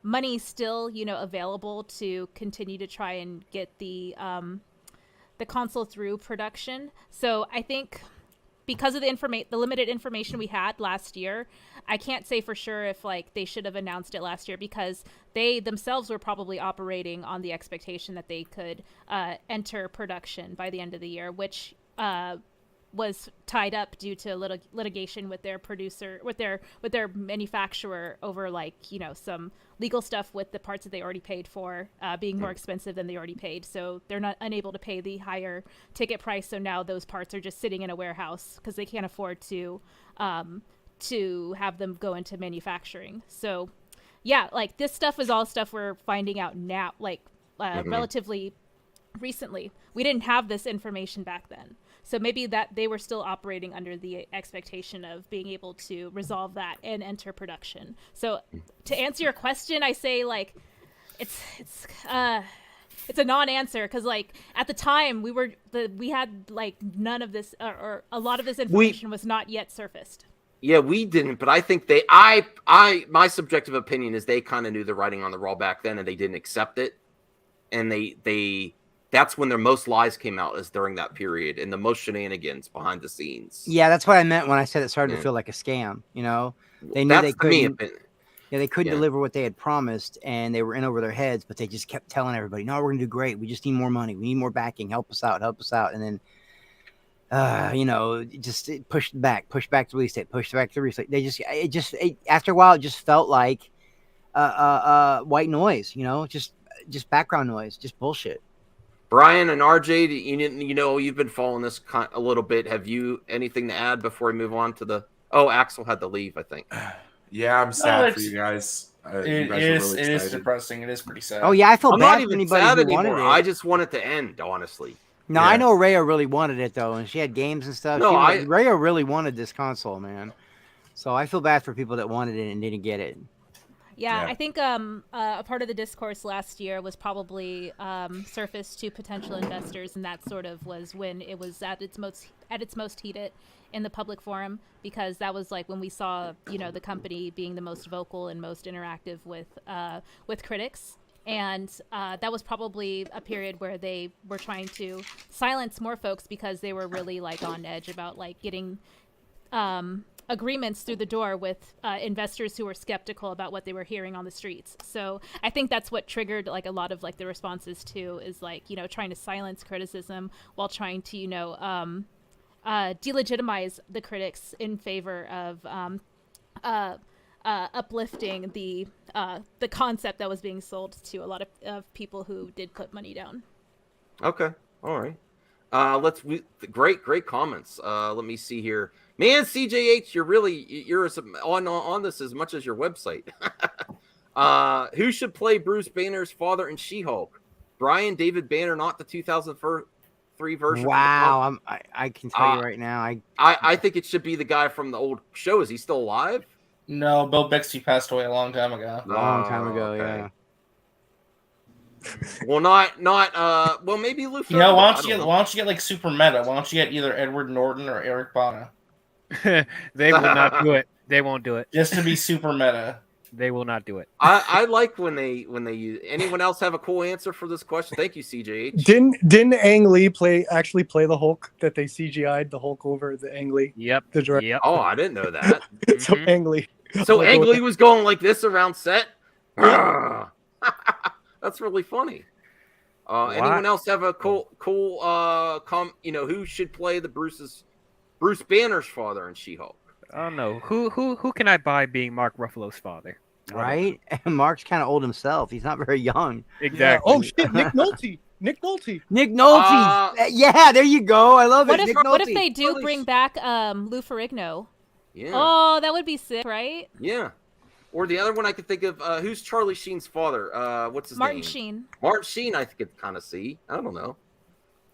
money still available to continue to try and get the console through production. So I think because of the limited information we had last year, I can't say for sure if they should have announced it last year, because they themselves were probably operating on the expectation that they could enter production by the end of the year, which was tied up due to litigation with their producer, with their manufacturer over some legal stuff with the parts that they already paid for being more expensive than they already paid. So they're not unable to pay the higher ticket price. So now those parts are just sitting in a warehouse because they can't afford to have them go into manufacturing. So yeah, this stuff is all stuff we're finding out now, relatively recently. We didn't have this information back then. So maybe that they were still operating under the expectation of being able to resolve that and enter production. So to answer your question, I say it's a non-answer because like at the time we had like none of this or a lot of this information was not yet surfaced. Yeah, we didn't, but I think my subjective opinion is they kind of knew the writing on the wall back then, and they didn't accept it, and that's when their most lies came out, is during that period, and the most shenanigans behind the scenes. Yeah, that's what I meant when I said it started to feel like a scam. You know, they knew they couldn't. Yeah, they couldn't deliver what they had promised, and they were in over their heads, but they just kept telling everybody, "No, we're gonna do great. We just need more money. We need more backing. Help us out. And then. Just pushed back the release date, after a while, it just felt like white noise, just background noise, just bullshit. Brian and RJ, you've been following this a little bit. Have you anything to add before we move on to the? Oh, Axel had to leave, I think. Yeah, I'm sad for you guys. It is depressing. It is pretty sad. Oh yeah, I feel I'm bad not for even anybody sad who anymore. wanted it. I just want it to end, honestly. No, I know Rhea really wanted it though, and she had games and stuff. No, Rhea really wanted this console, man. So I feel bad for people that wanted it and didn't get it. Yeah, I think a part of the discourse last year was probably surfaced to potential investors, and that sort of was when it was at its most heated in the public forum, because that was like when we saw the company being the most vocal and most interactive with critics. And that was probably a period where they were trying to silence more folks because they were really like on edge about like getting agreements through the door with investors who were skeptical about what they were hearing on the streets. So I think that's what triggered like a lot of like the responses too, is like trying to silence criticism while trying to delegitimize the critics in favor of uplifting the concept that was being sold to a lot of people who did put money down. Okay, all right. Great comments. Let me see here, man. CJH, you're on this as much as your website. Who should play Bruce Banner's father in She-Hulk? Brian David Banner, not the 2003 version. Wow, I can tell you right now, I think it should be the guy from the old show. Is he still alive? No, Bill Bixby passed away a long time ago. Yeah. Well, well, maybe Lou. Why don't you get like super meta? Why don't you get either Edward Norton or Eric Bana? They will not do it. They won't do it. Just to be super meta. They will not do it. I like when they use. Anyone else have a cool answer for this question? Thank you, CJH. Didn't Ang Lee actually play the Hulk that they CGI'd the Hulk over the Ang Lee? Yep. The director. Yep. Oh, I didn't know that. So Ang Lee. So Ang Lee was going like this around set. That's really funny. Anyone else have a cool who should play the Bruce Banner's father in She-Hulk? I don't know. Who can I buy being Mark Ruffalo's father? Right? And Mark's kind of old himself. He's not very young. Exactly. Yeah. Oh shit, Nick Nolte. Nick Nolte. Yeah, there you go. I love it. What if they do bring back Lou Ferrigno? Yeah. Oh, that would be sick, right? Yeah. Or the other one I could think of, who's Charlie Sheen's father? What's his name? Martin Sheen. Martin Sheen, I could kind of see. I don't know.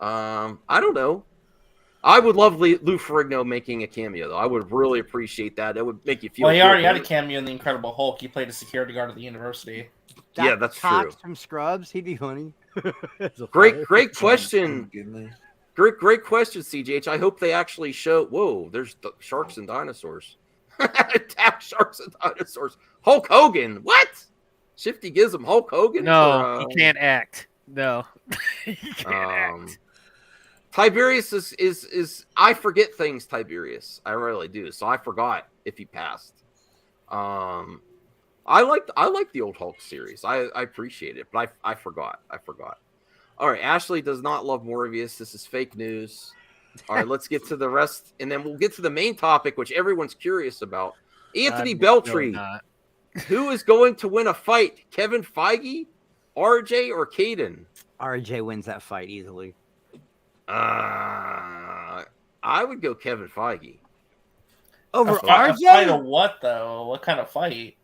I don't know. I would love Lou Ferrigno making a cameo, though. I would really appreciate that. That would make you feel. Well, he already had a cameo in The Incredible Hulk. He played a security guard at the university. Yeah, that's true. From Scrubs, he'd be funny. Great question. Great question, CGH. I hope they actually show. Whoa, there's sharks and dinosaurs. Attack sharks and dinosaurs. Hulk Hogan. What? Shifty gives him Hulk Hogan? No, he can't act. No, he can't act. Tiberius is I forget things, Tiberius. I really do. So I forgot if he passed. I like the old Hulk series. I appreciate it, but I forgot. All right, Ashley does not love Morbius. This is fake news. All right, let's get to the rest, and then we'll get to the main topic, which everyone's curious about. Anthony Beltry. Who is going to win a fight? Kevin Feige, RJ, or Caden? RJ wins that fight easily. I would go Kevin Feige. Over RJ? RJ? A fight of what, though? What kind of fight?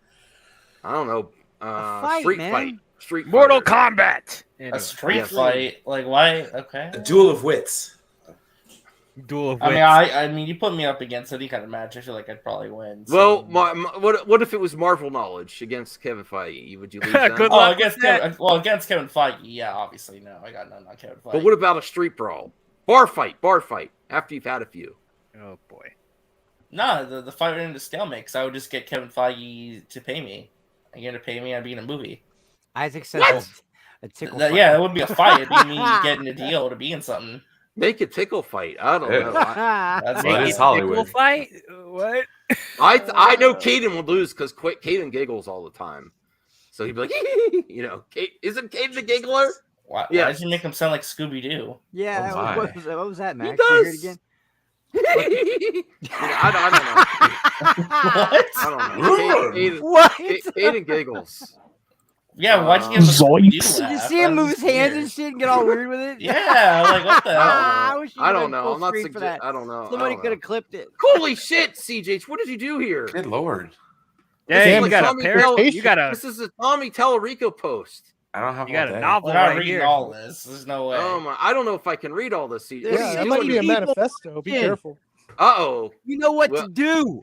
I don't know. Street fight. Street Mortal fighter. Kombat. A street fight? Like, why? Okay. A duel of wits. Duel of I wits. mean, I mean, you put me up against any kind of match, I feel like I'd probably win. Well, what if it was Marvel knowledge against Kevin Feige? Would you lose then? Good Oh, luck against with that. Kevin. Well, against Kevin Feige, yeah, obviously no. I got none on Kevin Feige. But what about a street brawl? Bar fight. After you've had a few. Oh boy. Nah, the fight went into stalemate because I would just get Kevin Feige to pay me. And you're to pay me, I'd be in a movie. Isaac says What? a tickle. Yeah, it wouldn't be a fight. It'd be me getting a deal to be in something. Make a tickle fight. I don't know. That's Well, it fine. is Hollywood. Tickle fight? What? I know Caden would lose because Caden giggles all the time. So he'd be like, isn't Caden the giggler? Why Yeah. does he make him sound like Scooby Doo? Yeah, Oh my. what was that, Max? He Can you hear does. it again? I don't know. Caden, What? Caden giggles. Yeah, why'd you give him a Scooby Doo Zoinks. Did you laugh? see him That move was his hands weird. and shit and get all weird with it? Yeah, like what the hell? I wish you I could don't have know. full I'm not screen for that. I don't know. Somebody I don't could know. have clipped it. Holy shit, CJ! What did you do here? Good lord. Dang, Damn, you like got a Tommy pair. Bell- You got a. This is a Tommy Tallarico post. I don't have You got all a day. novel We're not right reading here. all this. There's no way. Oh my! I don't know if I can read all this. CJ. There's Yeah, so that might many be a people manifesto. Be in. careful. Uh-oh. You know what Well- to do.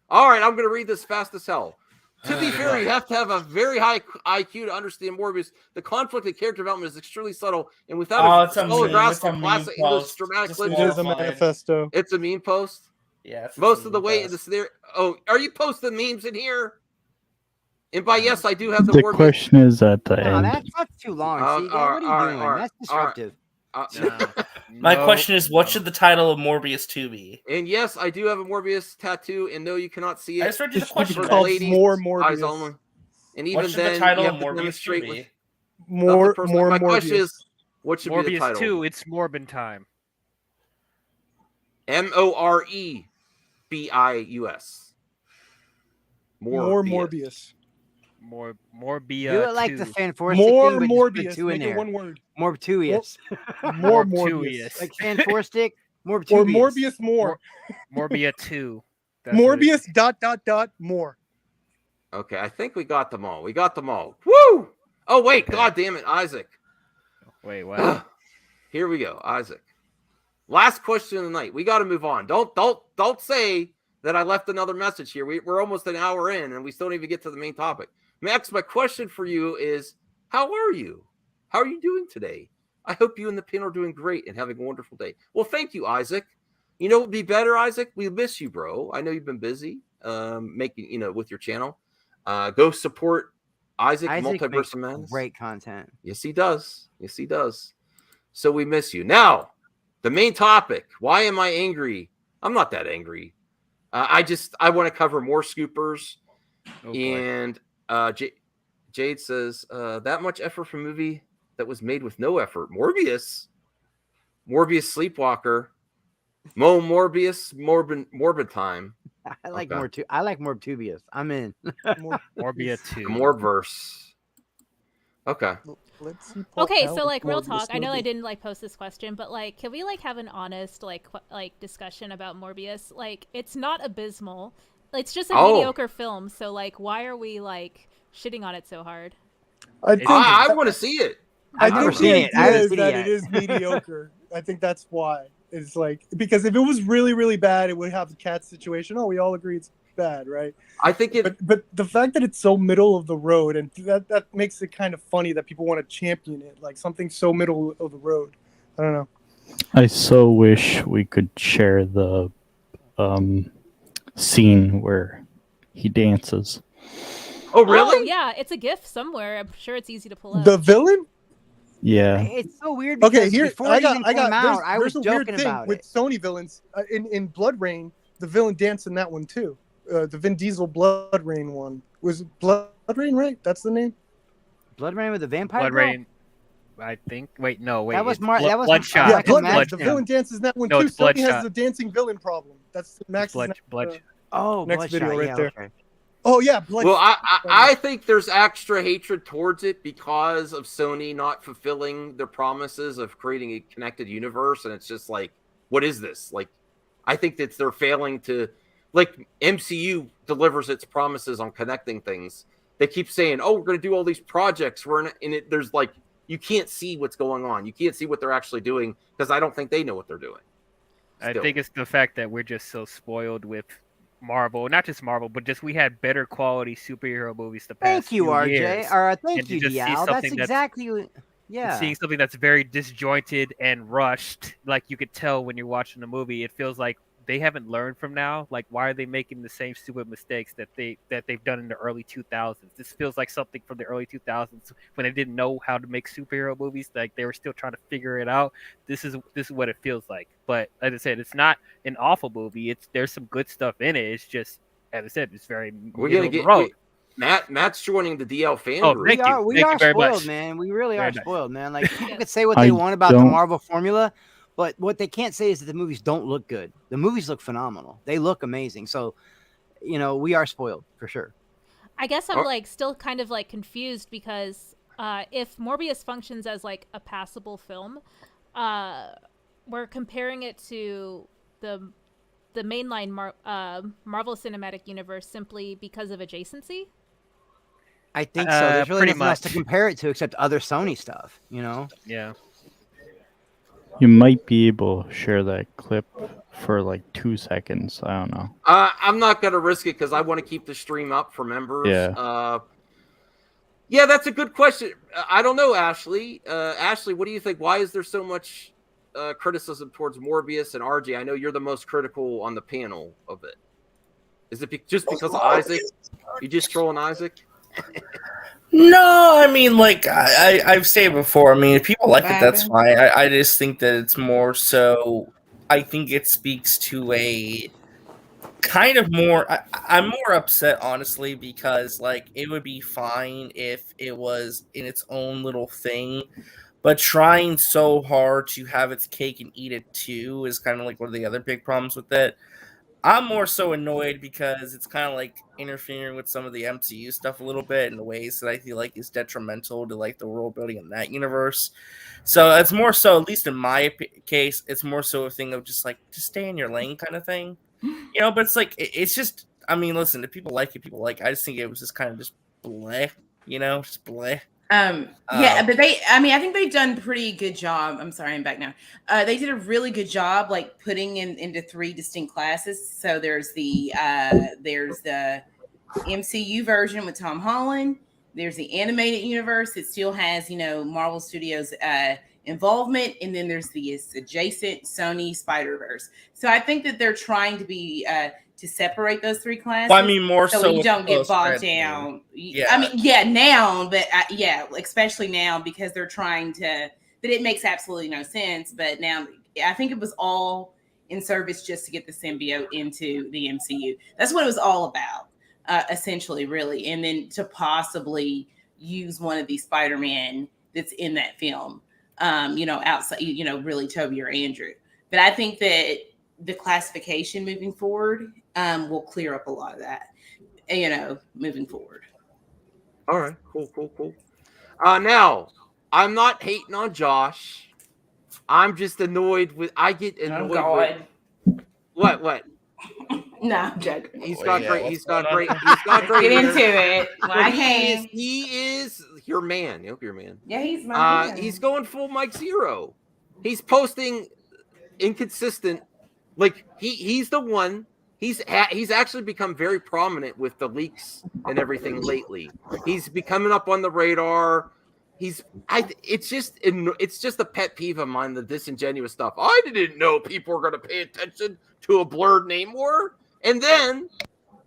All right, I'm going to read this fast as hell. To be fair, you have to have a very high IQ to understand Morbius. The conflict and character development is extremely subtle, and without it's a solid meme. grasp It's a of meme classic English post. dramatic Just clips, It is a Horrifying. manifesto. it's a meme post. Yeah, it's Most just of the a way meme in the post. scenario. Oh, are you posting memes in here? And by yes, I do have the The Morbius. question is at the No, end. that's too long. Uh, CJ. all What right, are you all doing? right, all right, That's all right. disruptive. My No, question is, what no. should the title of Morbius 2 be? And yes, I do have a Morbius tattoo, and no, you cannot see I it. just read you the It should be question. For the called Max. ladies' More eyes Morbius. only. And even What should then, the title you of have to Morbius 2 demonstrate be? with More my question Morbius. is, what should be the Morbius title? 2. It's Morbin time. Morebius. More Morbius. Morbia. Do it like 2. the Fanforstic More thing, but just put Morbius. two in Make it there. one word. Morbius. More Morbius. Morbius. Like Fanforstic. Or Morbius. Morbius more. Morbia 2. That's what it Morbius is. more. Okay, I think we got them all. Woo! Oh wait, Okay. god damn it, Isaac. Wait, what? Here we go, Isaac. Last question of the night. We got to move on. Don't say that I left another message here. We're almost an hour in, and we still don't even get to the main topic. Max, my question for you is, how are you? How are you doing today? I hope you and the panel are doing great and having a wonderful day. Well, thank you, Isaac. You know what would be better, Isaac? We miss you, bro. I know you've been busy making, with your channel. Go support Isaac Isaac Multiverse makes of Madness. great content. Yes, he does. So we miss you. Now, the main topic. Why am I angry? I'm not that angry. I want to cover more scoopers. Oh, boy. And Jade says, that much effort for a movie that was made with no effort. Morbius Sleepwalker. Morbius, Morbid Time. I like Okay. I like Morbius. I'm in. Morbia 2. Morbiverse. Okay. Let's see. Okay, how so like real Morbius talk. I know will I be. didn't like post this question, but like, can we like have an honest like discussion about Morbius? Like, it's not abysmal. It's just a mediocre film. So like, why are we like shitting on it so hard? I think I want to see it. I I've never think seen the it. I idea haven't is seen it that yet. it is mediocre. I think that's why. It's like, because if it was really, really bad, it would have the cat situation. Oh, we all agree it's bad, right? I think it. But the fact that it's so middle of the road, and that makes it kind of funny that people want to champion it, like something so middle of the road. I don't know. I so wish we could share the scene where he dances. Oh, really? Oh, yeah, it's a GIF somewhere. I'm sure it's easy to pull up. The villain? Yeah. It's so weird. Okay, Because here before I it got. even came out, I was There's a weird joking thing about with it. Sony villains. In Blood Rain, the villain danced in that one too. The Vin Diesel Blood Rain one was it Blood Rain, right? That's the name. Blood Rain with the vampire. Blood girl? Rain. I think. Wait, no, wait. That was it's Mar- that was- Bloodshot. Yeah, like Blood Max Rain. The now. villain dances in that one No, too. it's Sony Bloodshot. has a dancing villain problem. That's Max's Blood. next, Oh, next Bloodshot, video right yeah, there. okay. Oh yeah, Blood. Well, I think there's extra hatred towards it because of Sony not fulfilling their promises of creating a connected universe, and it's just like, what is this? Like, I think that they're failing to, like, MCU delivers its promises on connecting things. They keep saying, "Oh, we're going to do all these projects." There's like, you can't see what's going on. You can't see what they're actually doing because I don't think they know what they're doing. I Still. think it's the fact that we're just so spoiled with Marvel, not just Marvel, but just we had better quality superhero movies the past Thank you, few RJ. years. Thank And you, to just see Dial. That's something that's exactly. Yeah. seeing something that's very disjointed and rushed, like you could tell when you're watching the movie, it feels like they haven't learned from now. Like, why are they making the same stupid mistakes that they've done in the early 2000s? This feels like something from the early 2000s when they didn't know how to make superhero movies. Like they were still trying to figure it out. This is what it feels like. But as I said, it's not an awful movie. There's some good stuff in it. It's just, as I said, it's very We're middle gonna of the get road. Matt's joining the DL fan Oh, group. thank you. We Thank are you very spoiled, much. man. We really Very are nice. spoiled, man. Like people could say what they want about the Marvel formula, but what they can't say is that the movies don't look good. The movies look phenomenal. They look amazing. So, we are spoiled for sure. I guess I'm like still kind of like confused because if Morbius functions as like a passable film, we're comparing it to the mainline Marvel Cinematic Universe simply because of adjacency. I think so. There's really pretty nothing else to much. compare it to except other Sony stuff, Yeah. You might be able to share that clip for like 2 seconds. I don't know. I'm not gonna risk it because I want to keep the stream up for members. Yeah. Yeah, that's a good question. I don't know, Ashley. Ashley, what do you think? Why is there so much criticism towards Morbius and RJ? I know you're the most critical on the panel of it. Is it just because of Isaac? You just trolling Isaac? No, I mean, like I've said before. I mean, if people like it, that's fine. I just think that it's more so. I think it speaks to a kind of more. I'm more upset, honestly, because like it would be fine if it was in its own little thing, but trying so hard to have its cake and eat it too is kind of like one of the other big problems with it. I'm more so annoyed because it's kind of like interfering with some of the MCU stuff a little bit in ways that I feel like is detrimental to like the world building in that universe. So it's more so, at least in my case, it's more so a thing of just stay in your lane kind of thing, But it's like it's just. I mean, listen, if people like it, people like it. I just think it was just kind of just bleh, just bleh. But I think they've done a pretty good job. I'm sorry, I'm back now. They did a really good job, like putting into three distinct classes. So there's the MCU version with Tom Holland. There's the animated universe. It still has, Marvel Studios involvement, and then there's the adjacent Sony Spider-Verse. So I think that they're trying to be to separate those three classes. Well, I mean, more so you don't get bogged down. Yeah. I mean, now, but especially now because they're trying to. But it makes absolutely no sense. But now, I think it was all in service just to get the symbiote into the MCU. That's what it was all about, essentially, really. And then to possibly use one of these Spider-Man that's in that film, outside, really Toby or Andrew. But I think that the classification moving forward will clear up a lot of that, moving forward. All right, cool. Now, I'm not hating on Josh. I'm just annoyed with. I get annoyed with. What? No, I'm joking. He's got great. He's got great. Get into it. He is your man. Yep, your man. Yeah, he's my man. He's going full Mike Zero. He's posting inconsistent. Like he's the one. He's actually become very prominent with the leaks and everything lately. He's becoming up on the radar. It's just a pet peeve of mine, the disingenuous stuff. I didn't know people were going to pay attention to a blurred Namor. And then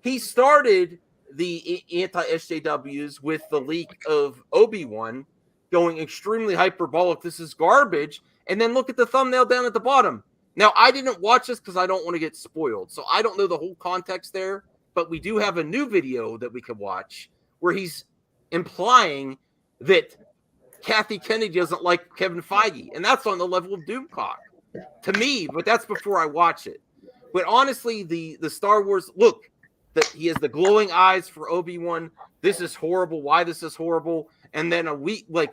he started the anti-SJWs with the leak of Obi-Wan going extremely hyperbolic. This is garbage. And then look at the thumbnail down at the bottom. Now, I didn't watch this because I don't want to get spoiled. So I don't know the whole context there. But we do have a new video that we could watch where he's implying that Kathy Kennedy doesn't like Kevin Feige. And that's on the level of Doomcock to me. But that's before I watch it. But honestly, the Star Wars, look, that he has the glowing eyes for Obi-Wan. This is horrible. Why this is horrible. And then a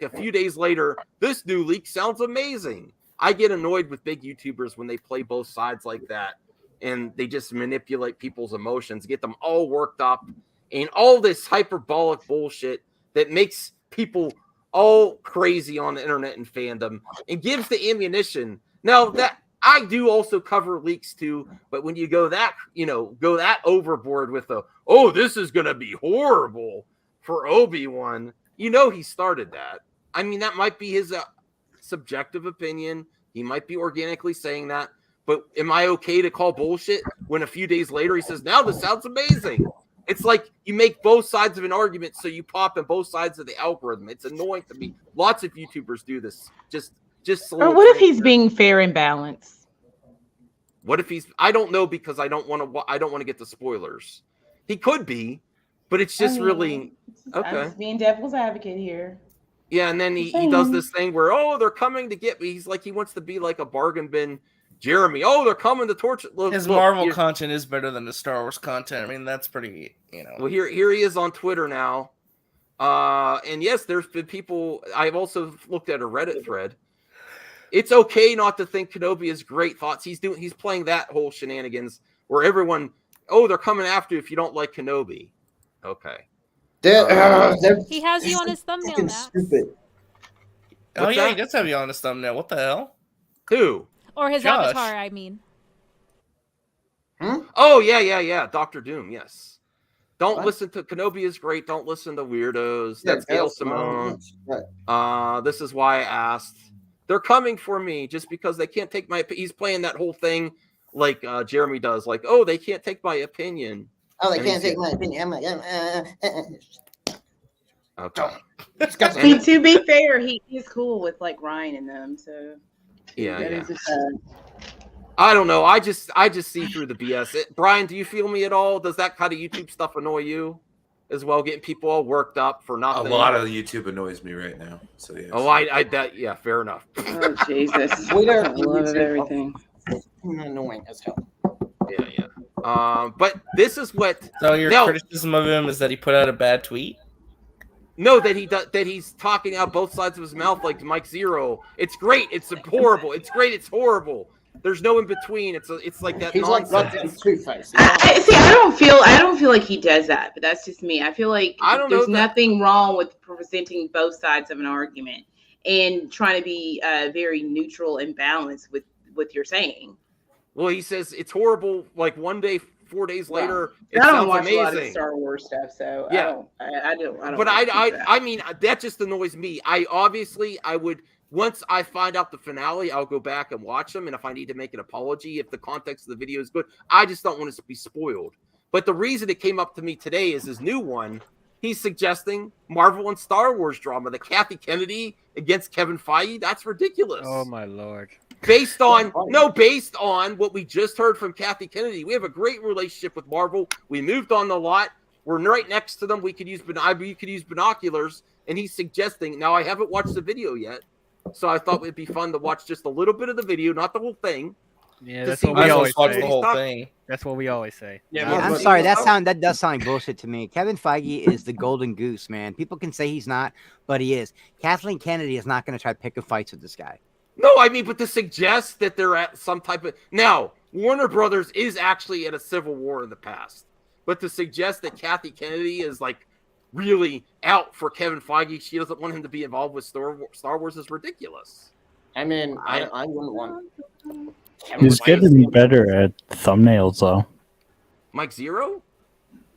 few days later, this new leak sounds amazing. I get annoyed with big YouTubers when they play both sides like that. And they just manipulate people's emotions, get them all worked up. And all this hyperbolic bullshit that makes people all crazy on the internet and fandom and gives the ammunition. Now that I do also cover leaks too, but when you go that overboard with this is gonna be horrible for Obi-Wan, he started that. I mean, that might be his subjective opinion. He might be organically saying that, but am I okay to call bullshit when a few days later he says, now this sounds amazing? It's like you make both sides of an argument, so you pop in both sides of the algorithm. It's annoying to me. Lots of YouTubers do this. Just or what if he's being fair and balanced? What if he's? I don't know, because I don't want to get the spoilers. He could be, but it's just really okay. I'm just being devil's advocate here. Yeah, and then he does this thing where they're coming to get me. He's like, he wants to be like a bargain bin Jeremy. They're coming to torture. His Marvel content is better than the Star Wars content. I mean, that's pretty, Well, here he is on Twitter now. And yes, there's been people. I've also looked at a Reddit thread. It's okay not to think Kenobi is great thoughts. He's playing that whole shenanigans where everyone, they're coming after you if you don't like Kenobi. Okay. He has you on his thumbnail, Max. Stupid. Oh yeah, he does have you on his thumbnail. What the hell? Who? Or his Josh. avatar, I mean. Oh, yeah. Dr. Doom, yes. Don't listen to Kenobi is great. Don't listen to weirdos. That's Gail Simone. This is why I asked. They're coming for me just because they can't take my opinion. He's playing that whole thing like Jeremy does. Like, they can't take my opinion. They can't take my opinion. Okay. See, to be fair, he's cool with like Ryan and them, so yeah. I don't know. I just see through the BS. Brian, do you feel me at all? Does that kind of YouTube stuff annoy you as well? Getting people all worked up for nothing. A lot of YouTube annoys me right now. So yeah. Fair enough. Oh Jesus, we don't love everything. Annoying as hell. Yeah. But this is what. So your criticism of him is that he put out a bad tweet? No, that he's talking out both sides of his mouth like Mike ZEROH. It's great. It's horrible. It's great. It's horrible. There's no in between. It's like that. He's nonsense. like Two-Face. I don't feel like he does that, but that's just me. I feel like there's nothing wrong with presenting both sides of an argument and trying to be very neutral and balanced with what you're saying. Well, he says it's horrible. Like one day, 4 days later, it I don't sounds watch amazing. a lot of Star Wars stuff, so yeah, I don't. But I mean, that just annoys me. I would. Once I find out the finale, I'll go back and watch them. And if I need to make an apology, if the context of the video is good, I just don't want it to be spoiled. But the reason it came up to me today is his new one. He's suggesting Marvel and Star Wars drama, the Kathy Kennedy against Kevin Feige. That's ridiculous. Oh my Lord. Based on what we just heard from Kathy Kennedy. We have a great relationship with Marvel. We moved on a lot. We're right next to them. We could use binoculars. And he's suggesting, now I haven't watched the video yet. So I thought it'd be fun to watch just a little bit of the video, not the whole thing. Yeah, that's what we always say. The whole thing. That's what we always say. Yeah, I'm sorry. That does sound like bullshit to me. Kevin Feige is the golden goose, man. People can say he's not, but he is. Kathleen Kennedy is not going to try picking fights with this guy. No, I mean, but to suggest that they're at some type of... Now, Warner Brothers is actually at a civil war in the past. But to suggest that Kathy Kennedy is like really out for Kevin Feige, she doesn't want him to be involved with Star Wars is ridiculous. I mean, I wouldn't want... He's getting better at thumbnails, though. Mike ZEROH?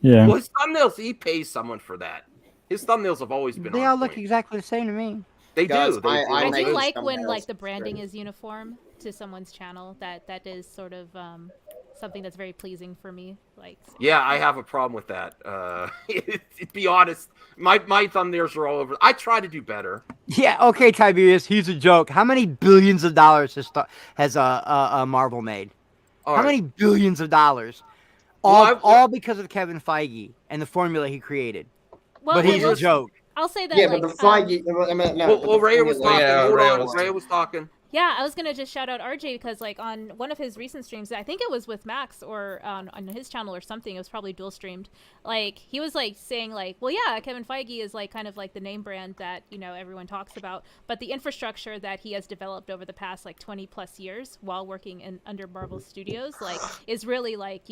Yeah. Well, his thumbnails, he pays someone for that. His thumbnails have always been They all look exactly the same to me. They do. I do like when like the branding is uniform to someone's channel. That is sort of something that's very pleasing for me. Like, yeah, I have a problem with that. To be honest, my thumbnails are all over. I try to do better. Yeah, okay, Tiberius, he's a joke. How many billions of dollars has Marvel made? How many billions of dollars? All because of Kevin Feige and the formula he created. Well, but he's a joke. I'll say that. Yeah, but the Feige. Ray was talking. Hold on, Ray was talking. Yeah, I was gonna just shout out RJ because like on one of his recent streams, I think it was with Max or on his channel or something. It was probably dual streamed. Like he was like saying like, well, yeah, Kevin Feige is like kind of like the name brand that everyone talks about, but the infrastructure that he has developed over the past like 20 plus years while working under Marvel Studios like is really like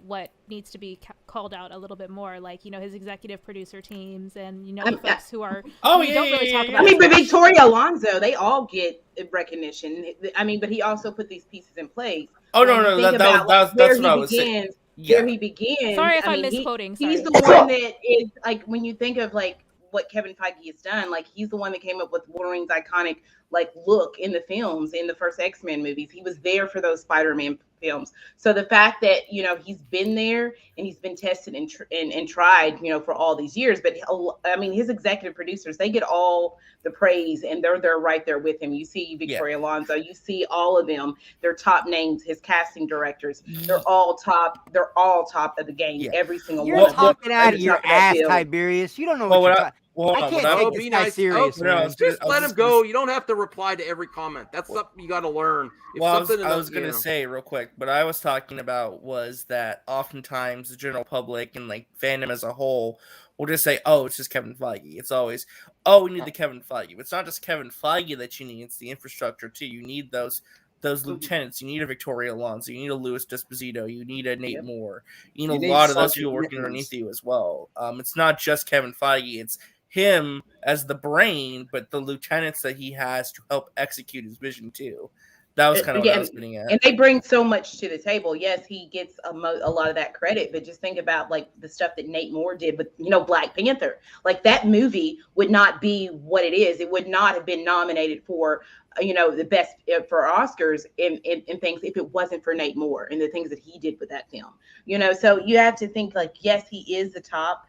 what needs to be called out a little bit more. Like his executive producer teams and the folks who are don't really talk about. I mean, but Victoria Alonso, they all get recognition. I mean, but he also put these pieces in place. Oh no, When you no, think that, about, that's where what I he was saying. begins, Yeah. where he begins. Sorry if I I'm mean, misquoting. he's Sorry. the one that is like, when you think of like what Kevin Feige has done, like he's the one that came up with Wolverine's iconic like look in the films, in the first X-Men movies. He was there for those Spider-Man films. So the fact that, you know, he's been there and he's been tested and tried, you know, for all these years. But I mean, his executive producers, they get all the praise, and they're right there with him. You see Victoria Alonso, you see all of them. They're top names. His casting directors, they're all top. They're all top of the game. Every single You're one. talking out of your ass, Tiberius. You don't know what you're talking. I can't take this guy serious. Just let him go. You don't have to reply to every comment. That's something you got to learn. Well, I was going to say real quick, but I was talking about was that oftentimes the general public and like fandom as a whole will just say, "Oh, it's just Kevin Feige." It's always, "Oh, we need the Kevin Feige." But it's not just Kevin Feige that you need; it's the infrastructure too. You need those lieutenants. You need a Victoria Alonso. You need a Louis D'Esposito. You need a Nate Moore. You need a lot of those people working underneath you as well. It's not just Kevin Feige; it's him as the brain, but the lieutenants that he has to help execute his vision too. That was kind of what I was getting at. And they bring so much to the table. Yes, he gets a lot of that credit, but just think about like the stuff that Nate Moore did with, you know, Black Panther. Like that movie would not be what it is. It would not have been nominated for, you know, the best for Oscars and things if it wasn't for Nate Moore and the things that he did with that film. You know, so you have to think like, yes, he is the top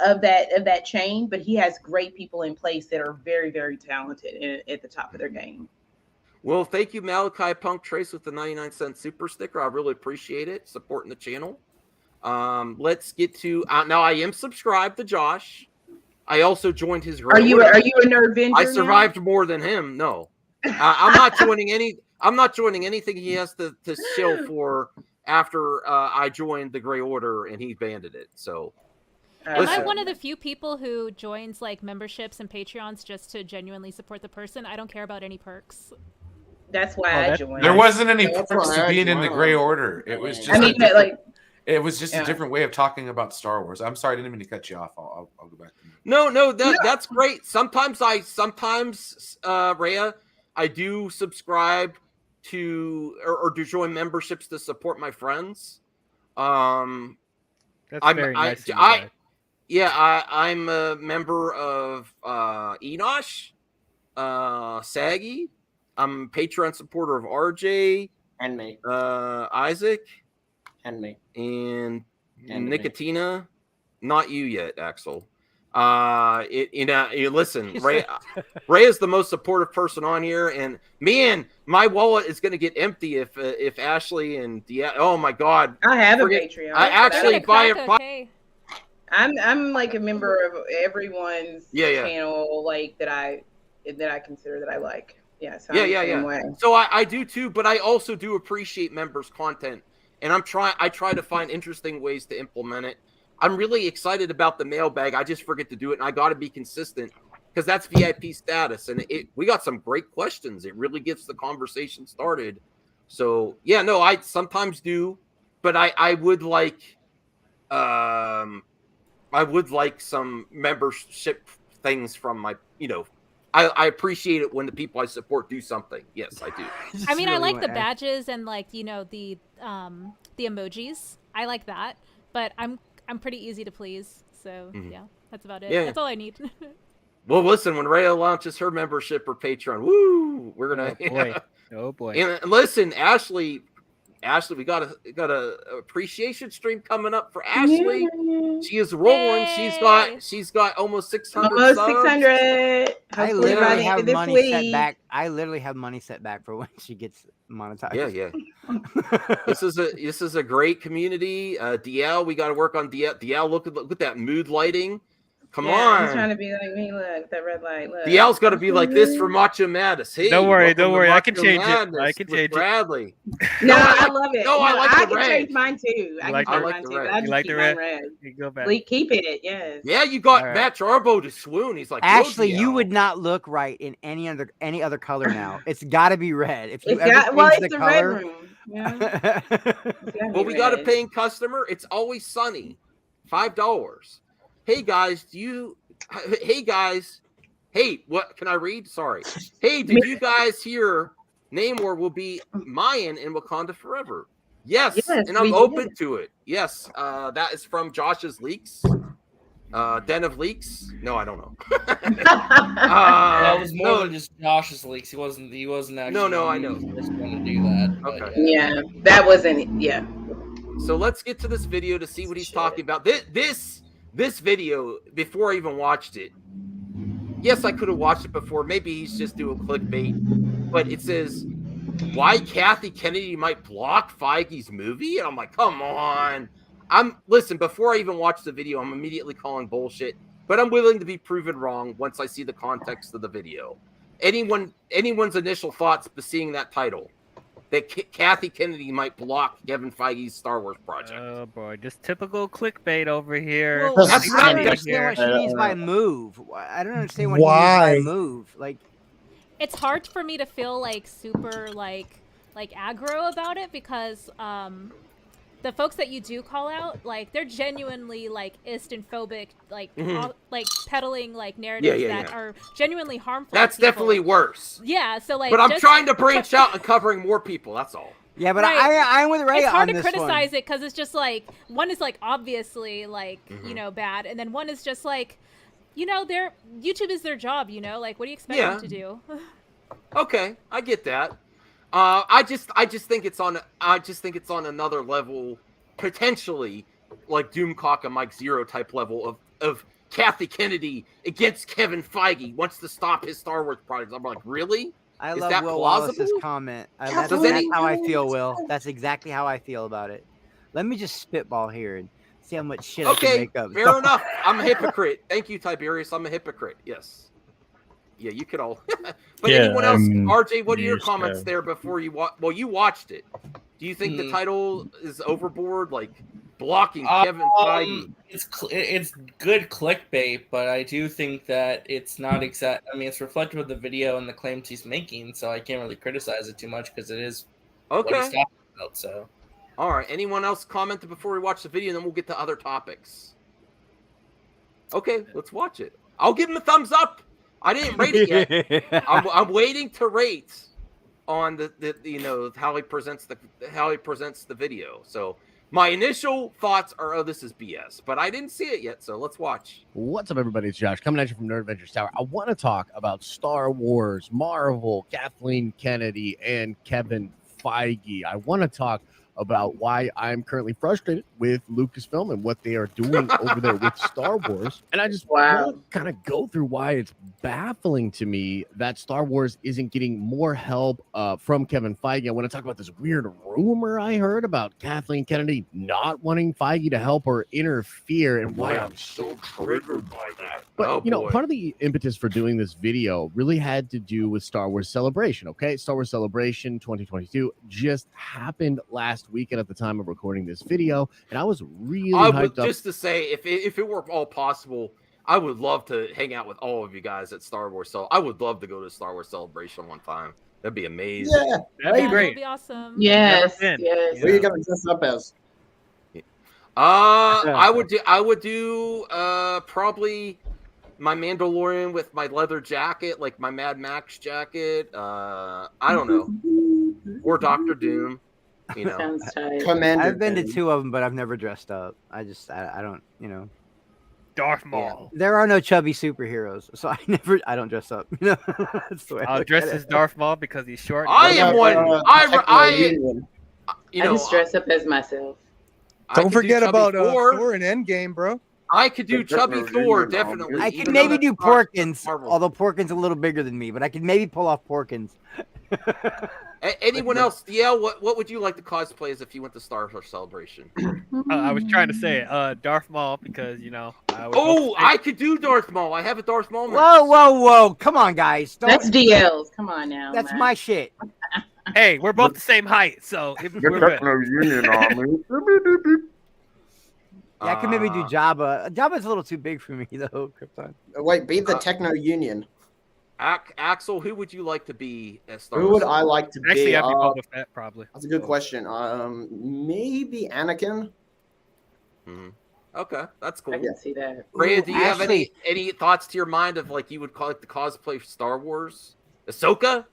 of that chain, but he has great people in place that are very, very talented at the top of their game. Well, thank you, Malachi Punk Trace, with the 99-cent super sticker. I really appreciate it, supporting the channel. Let's get to now. I am subscribed to Josh. I also joined his. Are you a Nerdvenger? I survived more than him. No, I'm not joining any. I'm not joining anything he has to shill for after I joined the Grey Order and he banded it. So. Am I one of the few people who joins like memberships and Patreons just to genuinely support the person? I don't care about any perks. That's why I joined. There wasn't any perks to being in the Grey Order. It was just. It was just a different way of talking about Star Wars. I'm sorry, I didn't mean to cut you off. I'll go back. No, that's great. Sometimes, Rhea, I do subscribe to or do join memberships to support my friends. That's very nice. I'm a member of Enosh, Saggy. I'm a Patreon supporter of RJ and me, Isaac, and me, and Nicotina. Me. Not you yet, Axel. Listen, Ray is the most supportive person on here, and man, my wallet is going to get empty if Ashley and oh my God, I have a Patreon. I actually buy it. I'm like a member of everyone's channel, like that I consider that I like. Yeah. So So I do too, but I also do appreciate members' content, and I try to find interesting ways to implement it. I'm really excited about the mailbag. I just forget to do it, and I got to be consistent because that's VIP status, and we got some great questions. It really gets the conversation started. So yeah, no, I sometimes do, but I would like some membership things from my, I appreciate it when the people I support do something. Yes, I do. I mean, I like the badges and like, the emojis. I like that, but I'm pretty easy to please. So yeah, that's about it. Yeah. That's all I need. Well, listen, when Rhea launches her membership or Patreon, woo, we're gonna. Oh boy. And listen, Ashley, we got a appreciation stream coming up for Ashley. Yeah. She is rolling. Yay. She's got almost 600. Almost subs. 600. I literally have money set back. I literally have money set back for when she gets monetized. Yeah. This is a great community. DL, we got to work on DL. DL, look at that mood lighting. Come on. He's trying to be like me. Look, that red light. Look. DL's got to be like this for Macho Madness. Hey, don't worry. I can change it. I can change Bradley. No, I love it. No, I like the red. I can change mine too. I like the red. You like the red? You go back. Keep it. Yes. Yeah, you got Matt Jarbo to swoon. He's like, Ashley, you would not look right in any other color now. It's got to be red. If you it's the color, red room. Yeah. Well, we got a paying customer. It's always sunny. $5. Hey guys, Hey, what can I read? Sorry. Hey, did you guys hear Namor will be Mayan in Wakanda forever? Yes, and I'm open to it. Yes, that is from Josh's Leaks. Den of Leaks? No, I don't know. It was more than just Josh's leaks. He wasn't actually. No, I know. The first one to do that. Okay. Yeah, that wasn't. Yeah. So let's get to this video to see what he's talking about. This video, before I even watched it. Yes, I could have watched it before. Maybe he's just doing clickbait, but it says why Kathy Kennedy might block Feige's movie, and I'm like, come on. Listen, before I even watch the video, I'm immediately calling bullshit, but I'm willing to be proven wrong once I see the context of the video. Anyone's initial thoughts seeing that title, that Kathy Kennedy might block Kevin Feige's Star Wars project. Oh boy, just typical clickbait over here. Well, I don't understand what she means by move. I don't understand what she means by move. Like, it's hard for me to feel like super like aggro about it because the folks that you do call out, like, they're genuinely like Islamophobic, like like peddling like narratives that are genuinely harmful. That's definitely worse. Yeah, so like, but I'm trying to branch out and covering more people. That's all. Yeah, but I'm with Ray on this one. It's hard to criticize it because it's just like one is like obviously like you know bad, and then one is just like, you know, YouTube is their job. You know, like what do you expect them to do? Okay, I get that. I just think it's on another level, potentially like Doomcock and Mike Zero type level of Kathy Kennedy against Kevin Feige wants to stop his Star Wars projects. I'm like, really? I Is love that Will plausible? Wallace's comment. That's how I feel, Will. That's exactly how I feel about it. Let me just spitball here and see how much shit I can make up. Fair enough. I'm a hypocrite. Thank you, Tiberius. I'm a hypocrite. Yes. Yeah, you could all. But anyone else? RJ, what are your comments there before you watch? Well, you watched it. Do you think the title is overboard? Like blocking Kevin Feige? It's good clickbait, but I do think that it's not exact. I mean, it's reflective of the video and the claims he's making, so I can't really criticize it too much because it is what he's talking about. So, all right. Anyone else comment before we watch the video, and then we'll get to other topics. Okay, let's watch it. I'll give him a thumbs up. I didn't rate it yet. I'm waiting to rate on the you know how he presents the video. So my initial thoughts are, oh, this is BS, but I didn't see it yet. So let's watch. What's up, everybody? It's Josh coming at you from Nerdvengers Tower. I want to talk about Star Wars, Marvel, Kathleen Kennedy, and Kevin Feige. I want to talk about why I'm currently frustrated with Lucasfilm and what they are doing over there with Star Wars. And I just want to kind of go through why it's baffling to me that Star Wars isn't getting more help from Kevin Feige. I want to talk about this weird rumor I heard about Kathleen Kennedy not wanting Feige to help or interfere, and why I'm so triggered by that. But, you know, part of the impetus for doing this video really had to do with Star Wars Celebration, okay? Star Wars Celebration 2022 just happened last weekend at the time of recording this video, and I was really hyped up. Just to say, if it were all possible, I would love to hang out with all of you guys at Star Wars. So I would love to go to Star Wars Celebration one time. That'd be amazing. Yeah, that'd be great. That'd be awesome. Yes. What are you gonna dress up as? I would do probably my Mandalorian with my leather jacket, like my Mad Max jacket. I don't know, or Doctor Doom. You know, I've been to 2 of them, but I've never dressed up. I don't, you know. Darth Maul. There are no chubby superheroes, so I don't dress up. You know, that's the way I'll dress as Darth Maul because he's short. I am one. I just dress up as myself. Don't forget about Thor and Endgame, bro. I could do chubby Thor, definitely. I could maybe do Porkins, although Porkins a little bigger than me, but I could maybe pull off Porkins. Anyone else? Yeah, what would you like to cosplay as if you went to Star Wars Celebration? I was trying to say Darth Maul because, you know. I could do Darth Maul. I have a Darth Maul. Whoa! Come on, guys. That's DL's. Come on now. That's my shit. Hey, we're both the same height, so we're good. Yeah, I can maybe do Jabba. Jabba's a little too big for me, though, Krypton. Wait, be the Techno Union. Axel, who would you like to be as Star Who Wars? would I like to be? Actually, I'd be Boba Fett, probably. That's a good question. Maybe Anakin. Okay, that's cool. I can see that. Rhea, do you have Ashley- any thoughts to your mind of like you would call it the cosplay for Star Wars? Ahsoka?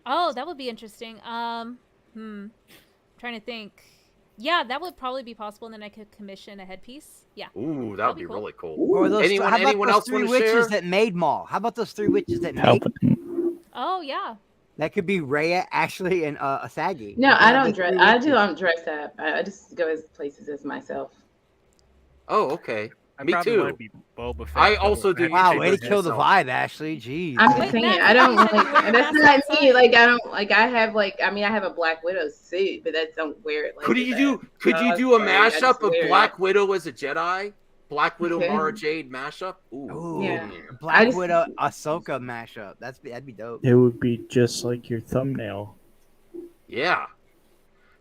Oh, that would be interesting. Trying to think. Yeah, that would probably be possible, and then I could commission a headpiece. Yeah. Ooh, that would be cool. really cool. Or those, Anyone how about anyone those else three want to witches share? that made Maul? How about those three witches that made? Palpatine. Oh yeah. That could be Rhea, Ashley, and Asagi. No, I don't dress. dress. I'm dressed up. I just go as places as myself. Oh, okay. I Me probably too. want to be Boba Fett. I also do. Wow, way to usually kill the myself. vibe, Ashley. Jeez. I'm Wait, just saying, Max, I don't you said you like. wear your That's mask not me. outside. Like I don't like. I have like. I mean, I have a Black Widow suit, but that's don't wear it. Like Could you do? Could you do a mashup of Black Widow as a Jedi? Black Widow Okay. Mara Jade mashup? Ooh. Yeah. Black Widow Ahsoka mashup. That'd be dope. It would be just like your thumbnail. Yeah.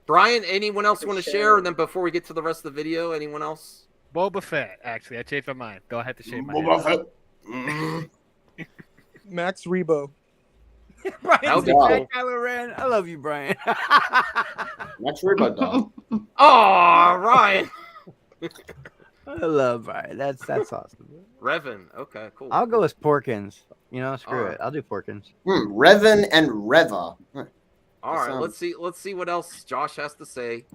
Brian, anyone else want to sure. share? And then before we get to the rest of the video, anyone else? Boba Fett. Actually, I changed my mind. Don't have to shave my Boba head. Fett. Max Rebo. That would be Brian cool. Kylo Ren. I love you, Brian. Max Rebo, dog. Oh, Ryan. I love Brian. That's awesome. Revan. Okay, cool. I'll go with Porkins. You know, screw Alright. it. I'll do Porkins. Revan and Reva. All right, sounds- let's see what else Josh has to say.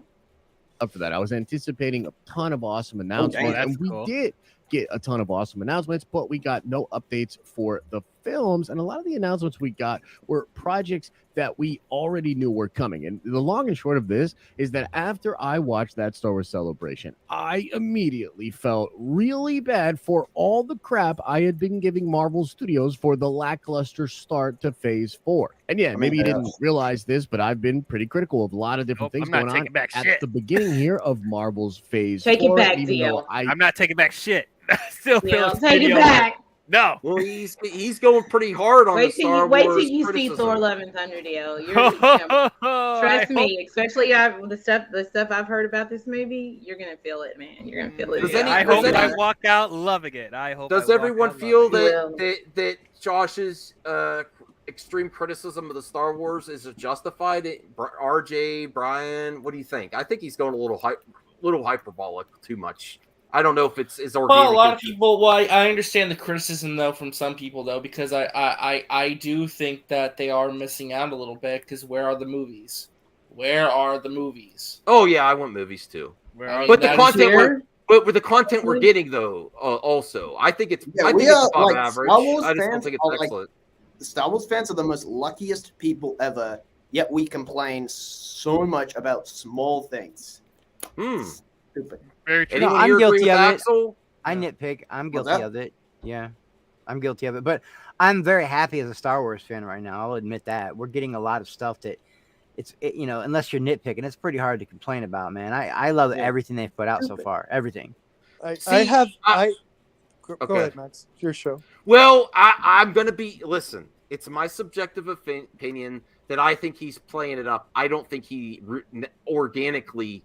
Up for that. I was anticipating a ton of awesome announcements, that's and we cool. did get a ton of awesome announcements, but we got no updates for the films, and a lot of the announcements we got were projects that we already knew were coming. And the long and short of this is that after I watched that Star Wars Celebration, I immediately felt really bad for all the crap I had been giving Marvel Studios for the lackluster start to Phase 4. And yeah, maybe you didn't realize this, but I've been pretty critical of a lot of different Nope, things I'm not going on taking back at shit. the beginning here of Marvel's Phase Take it 4. back, even though Dio. I'm not taking back shit. I still feel Yeah, it's take it mediocre. back. No. Well, he's going pretty hard on the Wait till Star you wait Wars till you see criticism. Thor: Love and Thunder, Dio. Trust me, especially the stuff I've heard about this movie. You're gonna feel it, man. You're gonna feel it. Does any- I does hope any- I walk out loving it. I hope. Does I walk everyone out feel loving it. that Josh's extreme criticism of the Star Wars is justified? RJ, Brian, what do you think? I think he's going a little hyperbolic too much. I don't know if it's organic. Well, a lot of people. Well, I understand the criticism though from some people though, because I do think that they are missing out a little bit. Because where are the movies? Where are the movies? Oh yeah, I want movies too. I mean, But the that is content, here. but with the content we're getting though, also, I think it's Yeah, I think we it's are above like average. Star Wars I just don't fans think are it's like excellent. the Star Wars fans are the most luckiest people ever. Yet we complain so much about small things. Stupid. Very true. Anyone I'm here agree guilty with of it. Axel? I nitpick. I'm What's guilty that? of it. Yeah, I'm guilty of it. But I'm very happy as a Star Wars fan right now. I'll admit that we're getting a lot of stuff that you know, unless you're nitpicking, it's pretty hard to complain about, man. I love everything they've put out so far. Everything. Go Okay. ahead, Max. It's your show. Well, I'm gonna be. Listen, it's my subjective opinion that I think he's playing it up. I don't think he organically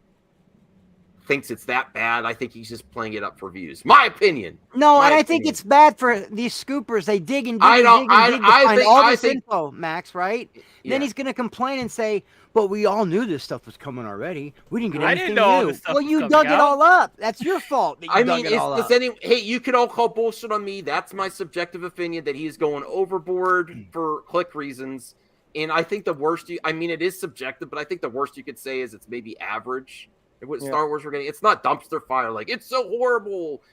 thinks it's that bad. I think he's just playing it up for views. My opinion. No, My and I think opinion. it's bad for these scoopers. They dig and dig I and don't- dig and dig to I find think- all I this think- info, Max, right? Yeah. Then he's going to complain and say, but we all knew this stuff was coming already. We didn't get I anything didn't know all new. this stuff Well, was you coming dug it out. all up. That's your fault that you I dug mean, it all up. hey, you could all call bullshit on me. That's my subjective opinion that he's going overboard for click reasons. And I think the worst I mean, it is subjective, but I think the worst you could say is it's maybe average. What Star Wars we're getting, it's not dumpster fire like it's so horrible.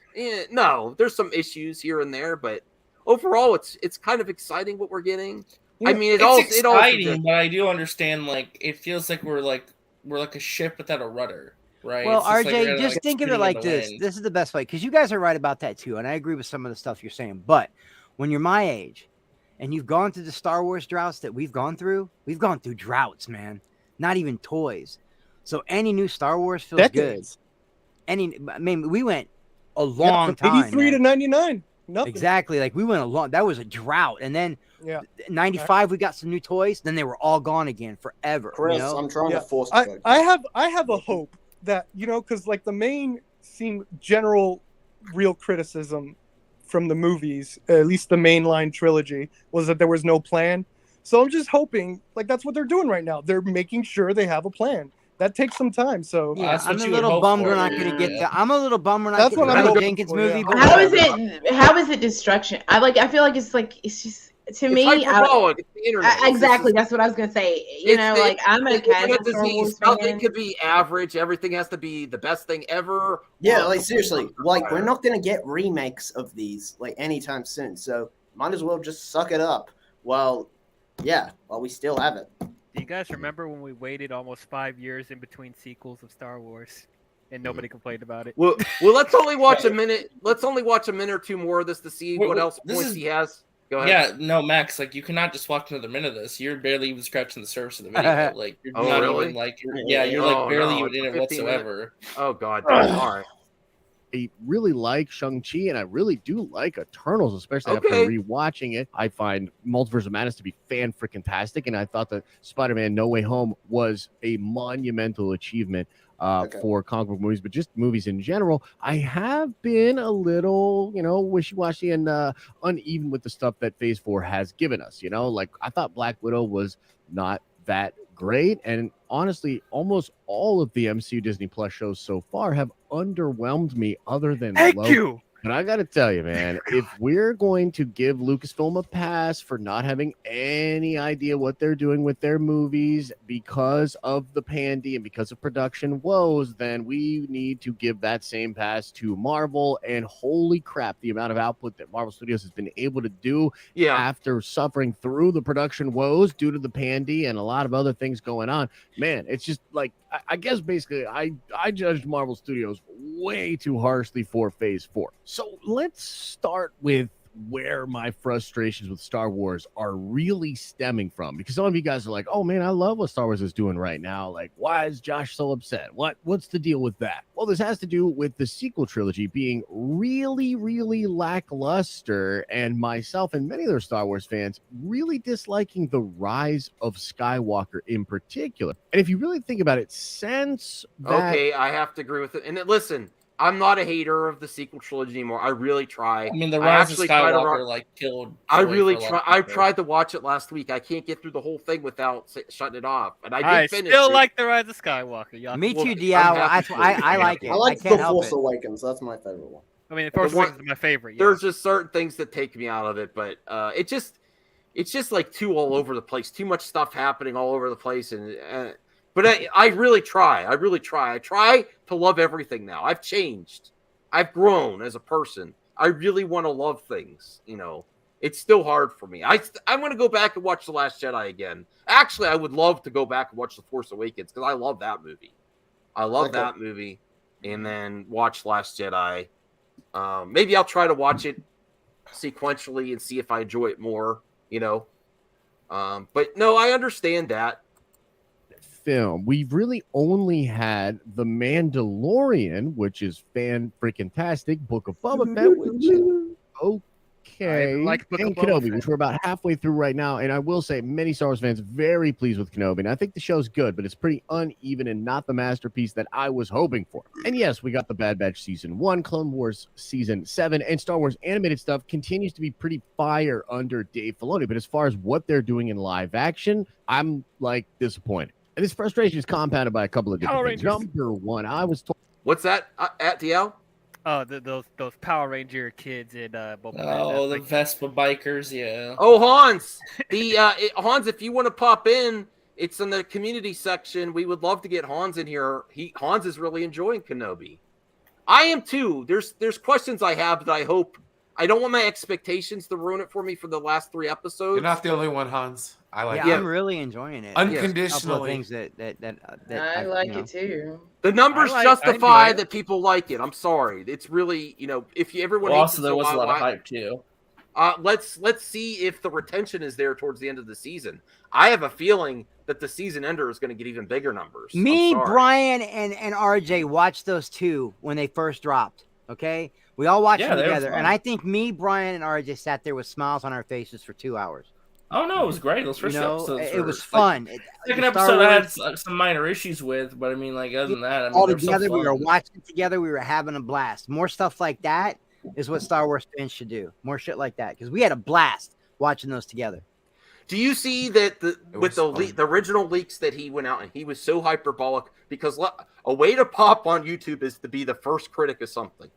No, there's some issues here and there, but overall, it's kind of exciting what we're getting. I mean, It's it all exciting, but I do understand. Like, it feels like we're like a ship without a rudder, right? Well, It's just like RJ, we're, just like, think of spinning it in like the this. wind. This is the best way, because you guys are right about that too, and I agree with some of the stuff you're saying. But when you're my age and you've gone through the Star Wars droughts that we've gone through droughts, man. Not even toys. So any new Star Wars feels Decades. good. I mean, we went a long from time. 83 man. to 99. Nothing. Exactly. Like we went a long. That was a drought, and then 95 we got some new toys. Then they were all gone again forever. Chris, you know? I'm trying to force I have a hope that, you know, because like the main general real criticism from the movies, at least the mainline trilogy, was that there was no plan. So I'm just hoping, like, that's what they're doing right now. They're making sure they have a plan. that takes some time. So yeah, I'm a little bummed we're not going to get that. I'm a little bummed we're not That's getting what the I'm Patty looking Jenkins for, movie. yeah. But How whatever. is it destruction? I feel like it's just to It's me. hyperbolic. It's the internet. It's Exactly, just- that's what I was gonna say. You know, like I'm a it's like casual Star disease. Wars Nothing fan. could be average. Everything has to be the best thing ever. Yeah, like seriously, like we're not gonna get remakes of these like anytime soon. So might as well just suck it up while we still have it. Do you guys remember when we waited almost 5 years in between sequels of Star Wars, and nobody complained about it? Well, let's only watch a minute. Let's only watch a minute or two more of this to see what else points he has. Go ahead. Yeah, no, Max, like you cannot just watch another minute of this. You're barely even scratching the surface of the video. Like you're not really? even like you're like barely even in it 15 whatsoever. minutes. Oh god, all right. I really like Shang-Chi, and I really do like Eternals, especially after rewatching it. I find Multiverse of Madness to be fan-freaking-tastic, and I thought that Spider-Man No Way Home was a monumental achievement for comic book movies, but just movies in general. I have been a little, wishy-washy and uneven with the stuff that Phase 4 has given us. Like I thought Black Widow was not that great, and honestly, almost all of the MCU Disney Plus shows so far have underwhelmed me, other than Loki. But I gotta tell you, man, if we're going to give Lucasfilm a pass for not having any idea what they're doing with their movies because of the pandy and because of production woes, then we need to give that same pass to Marvel. And holy crap, the amount of output that Marvel Studios has been able to do after suffering through the production woes due to the pandy and a lot of other things going on, man, it's just like, I guess basically I judged Marvel Studios way too harshly for Phase 4. So let's start with where my frustrations with Star Wars are really stemming from, because some of you guys are like, oh man, I love what Star Wars is doing right now. Like, why is Josh so upset? What's the deal with that? Well, this has to do with the sequel trilogy being really, really lackluster, and myself and many other Star Wars fans really disliking the rise of Skywalker in particular. And if you really think about it, since that... Okay, I have to agree with it. And listen, I'm not a hater of the sequel trilogy anymore. I really try. I mean, the Rise of Skywalker killed. I really try. I tried to watch it last week. I can't get through the whole thing without shutting it off. And I did finish. Still like the Rise of Skywalker. Y'all. Me too, Diao. I like it. I like The Force Awakens. That's my favorite one. I mean, The Force Awakens is my favorite. There's just certain things that take me out of it, but it's just like too all over the place. Too much stuff happening all over the place, and. But I really try. I try to love everything now. I've changed. I've grown as a person. I really want to love things. It's still hard for me. I'm going to go back and watch The Last Jedi again. Actually, I would love to go back and watch The Force Awakens because I love that movie. That movie. And then watch Last Jedi. Maybe I'll try to watch it sequentially and see if I enjoy it more. But no, I understand that. Film, we've really only had The Mandalorian, which is fan-freaking-tastic, Book of Boba Fett, which is okay, like Book and of Boba Kenobi, Fett. which we're about halfway through right now, and I will say many Star Wars fans very pleased with Kenobi, and I think the show's good, but it's pretty uneven and not the masterpiece that I was hoping for. And yes, we got the Bad Batch Season 1, Clone Wars Season 7, and Star Wars animated stuff continues to be pretty fire under Dave Filoni, but as far as what they're doing in live action, I'm, disappointed. And this frustration is compounded by a couple of different things. Number one, I was told... What's that at DL? Oh, those Power Ranger kids in Boba Fett. Oh, the Vespa bikers, yeah. Oh, Hans, Hans, if you want to pop in, it's in the community section. We would love to get Hans in here. Hans is really enjoying Kenobi. I am too. There's questions I have that I hope. I don't want my expectations to ruin it for me for the last 3 episodes. You're not the only one, Hans. I like it. I'm really enjoying it. Unconditionally. Things that I like it too. The numbers justify that people like it. I'm sorry. It's really, if everyone also there was a lot of hype too. Let's see if the retention is there towards the end of the season. I have a feeling that the season ender is going to get even bigger numbers. Me, Brian, and RJ watched those 2 when they first dropped. Okay, we all watched them together, and I think me, Brian, and RJ sat there with smiles on our faces for 2 hours. Oh no, it was great. Those first episodes. It was fun. Second episode I had some minor issues with, but I mean, other than that, all together we were watching it together. We were having a blast. More stuff like that is what Star Wars fans should do. More shit like that, because we had a blast watching those together. Do you see that the original leaks that he went out and he was so hyperbolic because a way to pop on YouTube is to be the first critic of something.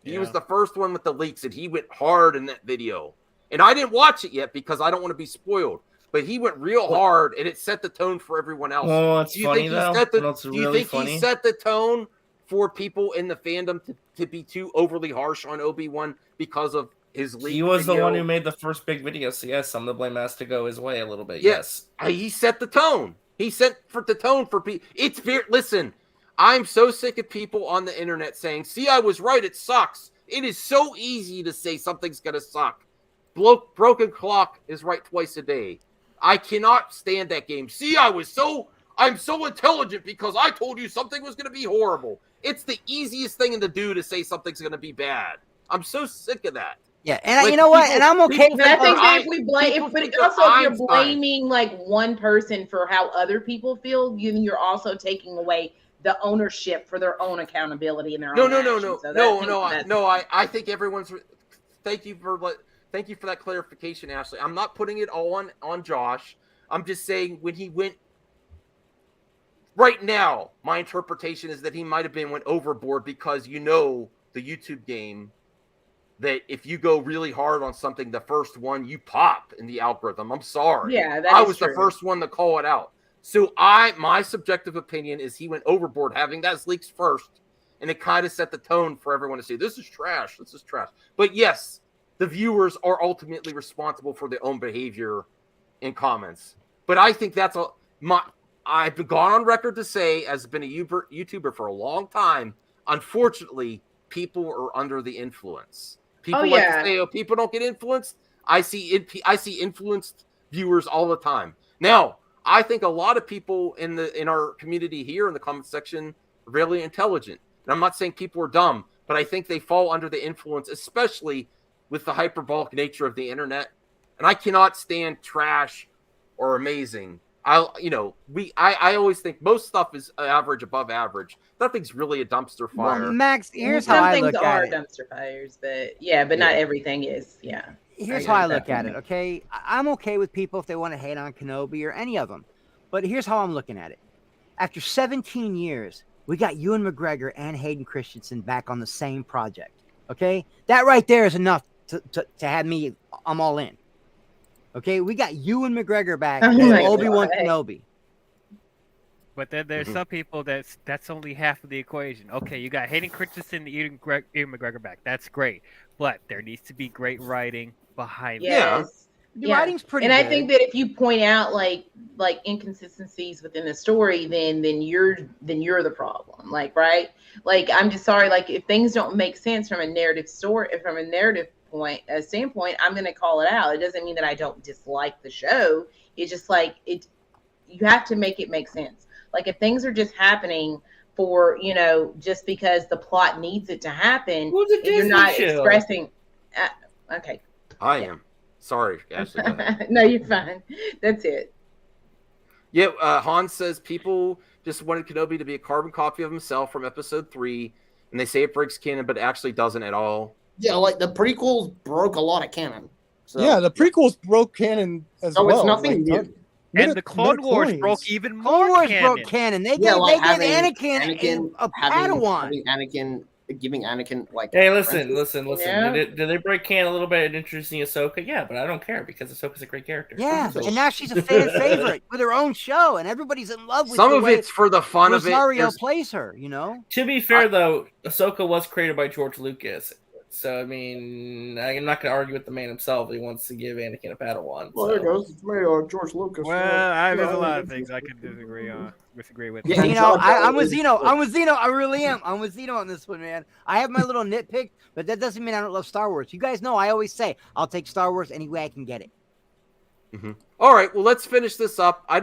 He was the first one with the leaks and he went hard in that video. And I didn't watch it yet because I don't want to be spoiled. But he went real hard and it set the tone for everyone else. Oh, it's funny though. Do you think he set the tone for people in the fandom to be too overly harsh on Obi-Wan because of his leak? He was the one who made the first big video, so yes, some of the blame has to go his way a little bit. Yes. He set the tone. He set the tone for people. It's fair. Listen, I'm so sick of people on the internet saying, "See, I was right. It sucks." It is so easy to say something's gonna suck. Broken clock is right twice a day. I cannot stand that game. See, I'm so intelligent because I told you something was going to be horrible. It's the easiest thing to do to say something's going to be bad. I'm so sick of that. Yeah, and you know what? And I'm okay with I think that. if we blame, but also if you're blaming like one person for how other people feel, you're also taking away the ownership for their own accountability and their own actions. No. I think everyone's. Thank you for that clarification, Ashley. I'm not putting it all on Josh. I'm just saying when he went. Right now, my interpretation is that he might have went overboard because the YouTube game, that if you go really hard on something, the first one, you pop in the algorithm. I'm sorry. Yeah, I was the first one to call it out. So my subjective opinion is he went overboard having those leaks first, and it kind of set the tone for everyone to say, this is trash. But yes, the viewers are ultimately responsible for their own behavior in comments. But I think that's I've gone on record to say, as been a YouTuber for a long time, unfortunately, people are under the influence. People like to say, people don't get influenced. I see influenced viewers all the time. Now, I think a lot of people in our community here in the comment section are really intelligent. And I'm not saying people are dumb, but I think they fall under the influence, especially with the hyperbolic nature of the internet. And I cannot stand trash or amazing. I always think most stuff is average, above average. Nothing's really a dumpster fire. Well, Max, here's how I look at it. Some things are dumpster fires, but not everything is. Yeah. Here's how I look at it, okay? I'm okay with people if they want to hate on Kenobi or any of them. But here's how I'm looking at it. After 17 years, we got Ewan McGregor and Hayden Christensen back on the same project, okay? That right there is enough to have me, I'm all in. Okay, we got Ewan McGregor back as Obi-Wan Kenobi. But then there's some people that's only half of the equation. Okay, you got Hayden Christensen and Ewan McGregor back. That's great. But there needs to be great writing behind it. Yes. The writing's pretty good. I think that if you point out like inconsistencies within the story, then you're the problem. Like, right? Like, I'm just sorry, like if things don't make sense from a narrative standpoint, I'm going to call it out. It doesn't mean that I don't dislike the show. It's just like you have to make it make sense. Like if things are just happening for, just because the plot needs it to happen, and you're not expressing. Okay. I am. Sorry, Ashley. No, you're fine. That's it. Yeah, Hans says people just wanted Kenobi to be a carbon copy of himself from episode 3, and they say it breaks canon, but it actually doesn't at all. Yeah, like the prequels broke a lot of canon. So, yeah, the prequels broke canon as well. So it's nothing new. And the Clone Wars broke even more canon. Broke canon. They gave Anakin a Padawan. Giving Anakin like. Hey, listen. Yeah. Did they break canon a little bit in introducing Ahsoka? Yeah, but I don't care because Ahsoka's a great character. Yeah, and now she's a fan favorite with her own show, and everybody's in love with some of it's for the fun of it. Rosario plays her, To be fair, though, Ahsoka was created by George Lucas. So, I mean, I'm not going to argue with the man himself. He wants to give Anakin a Padawan. Well, there goes. It's George Lucas. Well, there's a lot of things I could disagree with. Yeah, I'm with Zeno. I really am. I'm with Zeno on this one, man. I have my little nitpick, but that doesn't mean I don't love Star Wars. You guys know I always say I'll take Star Wars any way I can get it. Mm-hmm. All right, well, let's finish this up. I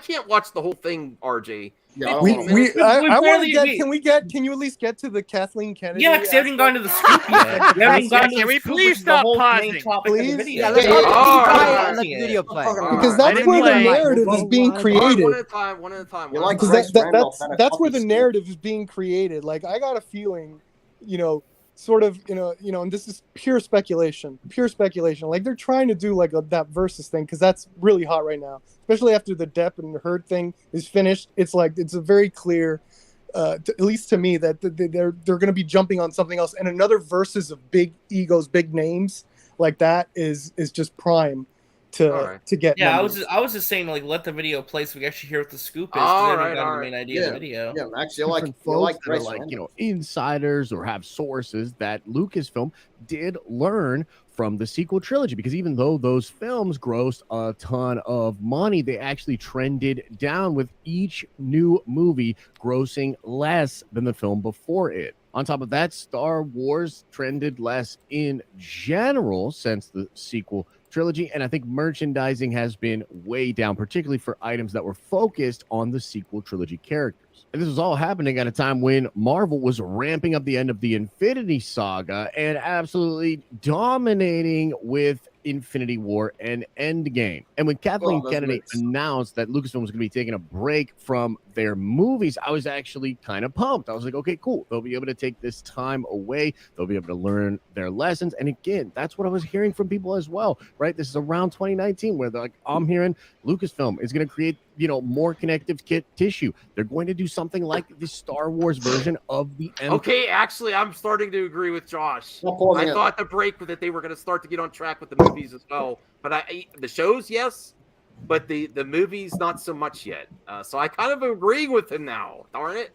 can't watch the whole thing, RJ. I want to get. Can you at least get to the Kathleen Kennedy? Yeah, because they haven't gone to the scoop yet. Can we please stop pausing? Please. Yeah, let's let the video play. Because that's where the narrative is being created. One at a time. Because that's where the narrative is being created. Like I got a feeling, sort of, and this is pure speculation. Like they're trying to do like that versus thing because that's really hot right now, especially after the Depp and Heard thing is finished. It's like it's a very clear, at least to me, that they're going to be jumping on something else, and another versus of big egos, big names like that is just prime to get. Yeah, numbers. I was just saying, like, let the video play so we actually hear what the scoop is. All Right, right. the main idea of the video. Yeah, Max, you like Folks that are like, insiders or have sources that Lucasfilm did learn from the sequel trilogy, because even though those films grossed a ton of money, they actually trended down, with each new movie grossing less than the film before it. On top of that, Star Wars trended less in general since the sequel trilogy, and I think merchandising has been way down, particularly for items that were focused on the sequel trilogy characters. And this was all happening at a time when Marvel was ramping up the end of the Infinity Saga and absolutely dominating with Infinity War and Endgame. And when Kathleen Kennedy announced that Lucasfilm was going to be taking a break from their movies, I was actually kind of pumped. I was like, okay, cool. They'll be able to take this time away. They'll be able to learn their lessons. And again, that's what I was hearing from people as well, right? This is around 2019 where they're like, I'm hearing Lucasfilm is going to create, more connective tissue. They're going to do something like the Star Wars version of the Empire. Okay, actually, I'm starting to agree with Josh. I thought the break that they were going to start to get on track with the movies as well. But the shows, yes, but the movies, not so much yet. So I kind of agree with him now. Darn it.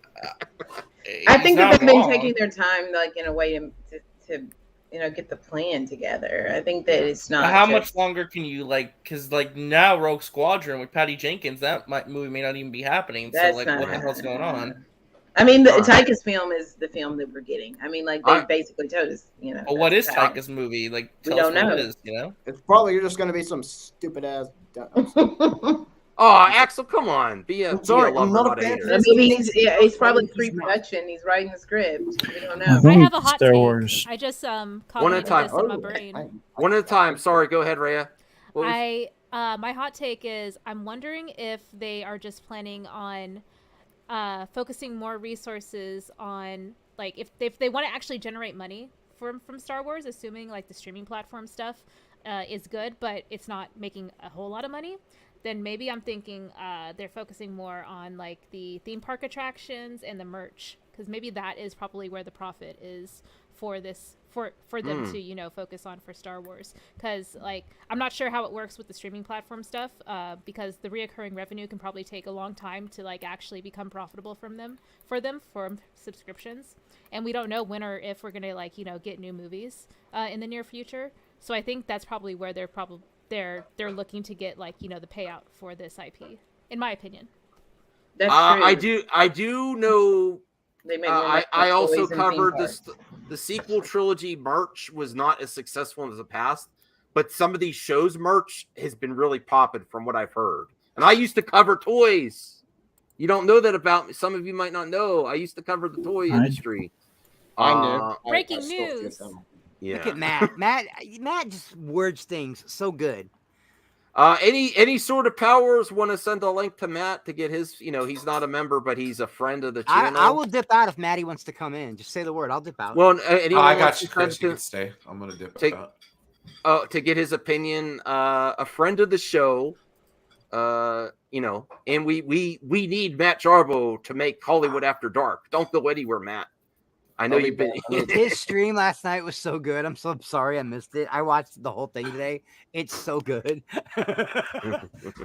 I think that they've been taking their time, like in a way to get the plan together. I think that it's not. How much longer can you because now Rogue Squadron with Patty Jenkins, that movie may not even be happening. So what the hell's going on? I mean, the Taika's film is the film that we're getting. I mean, they basically told us, Well, what is Taika's movie? We don't know. What it is, It's probably just going to be some stupid ass. Oh, Axel, come on. Be a lover, not a hater. Maybe he's probably pre-production. He's writing the script. We don't know. I have a hot Star take. Wars. I just One at a time. this in my brain. One at a time. Sorry, go ahead, Rhea. My hot take is I'm wondering if they are just planning on focusing more resources on if they want to actually generate money from Star Wars, assuming the streaming platform stuff is good, but it's not making a whole lot of money. Then maybe I'm thinking they're focusing more on the theme park attractions and the merch, because maybe that is probably where the profit is for this for them to focus on for Star Wars. Because I'm not sure how it works with the streaming platform stuff, because the reoccurring revenue can probably take a long time to actually become profitable for subscriptions, and we don't know when or if we're gonna get new movies in the near future. So I think that's probably where they're looking to get the payout for this IP, in my opinion. That's true. I do know. They made I also covered the sequel trilogy merch was not as successful as the past, but some of these shows merch has been really popping from what I've heard. And I used to cover toys. You don't know that about me. Some of you might not know. I used to cover the toy industry. I know. Breaking news. Yeah. Look at Matt. Matt just words things so good. Any sort of powers want to send a link to Matt to get his, he's not a member, but he's a friend of the channel. I will dip out if Maddie wants to come in. Just say the word. I'll dip out. Well, I got you, Chris. You can stay. I'm going to dip out. To get his opinion, a friend of the show, and we need Matt Jarbo to make Hollywood After Dark. Don't go anywhere, Matt. I know you've been. His stream last night was so good. I'm so sorry I missed it. I watched the whole thing today. It's so good.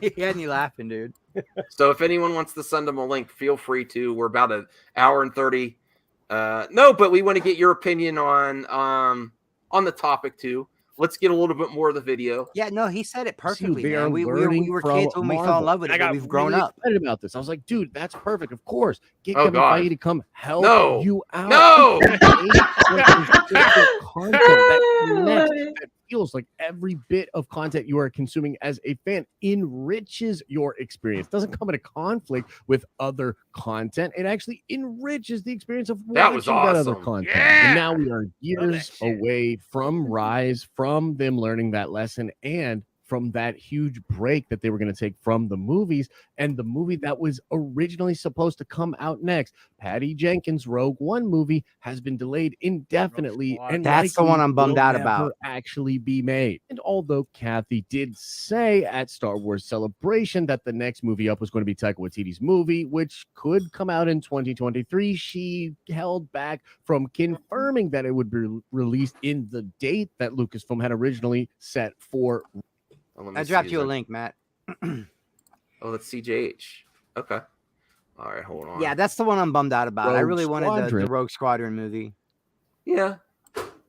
He had me laughing, dude. So if anyone wants to send him a link, feel free to. We're about an hour and 30. No, but we want to get your opinion on the topic too. Let's get a little bit more of the video. Yeah, no, he said it perfectly, Dude, man. We were kids when we fell in love with it. But we've grown up. Excited about this. I was like, dude, that's perfect. Of course, get Kevin Feige to come help you out. No, that feels like every bit of content you are consuming as a fan enriches your experience. Doesn't come in a conflict with other content. It actually enriches the experience of watching that other content. Yeah. And now we are years away from Rise, from them learning that lesson, and from that huge break that they were going to take from the movies, and the movie that was originally supposed to come out next, Patty Jenkins' Rogue One movie, has been delayed indefinitely, and that's the one I'm bummed out never about. actually be made. And although Kathy did say at Star Wars Celebration that the next movie up was going to be Taika Waititi's movie, which could come out in 2023, she held back from confirming that it would be released in the date that Lucasfilm had originally set for. I dropped you a link, Matt. Oh, that's CJH. Okay. All right, hold on. Yeah, that's the one I'm bummed out about. I Rogue really wanted the Squadron. Rogue Squadron movie. Yeah.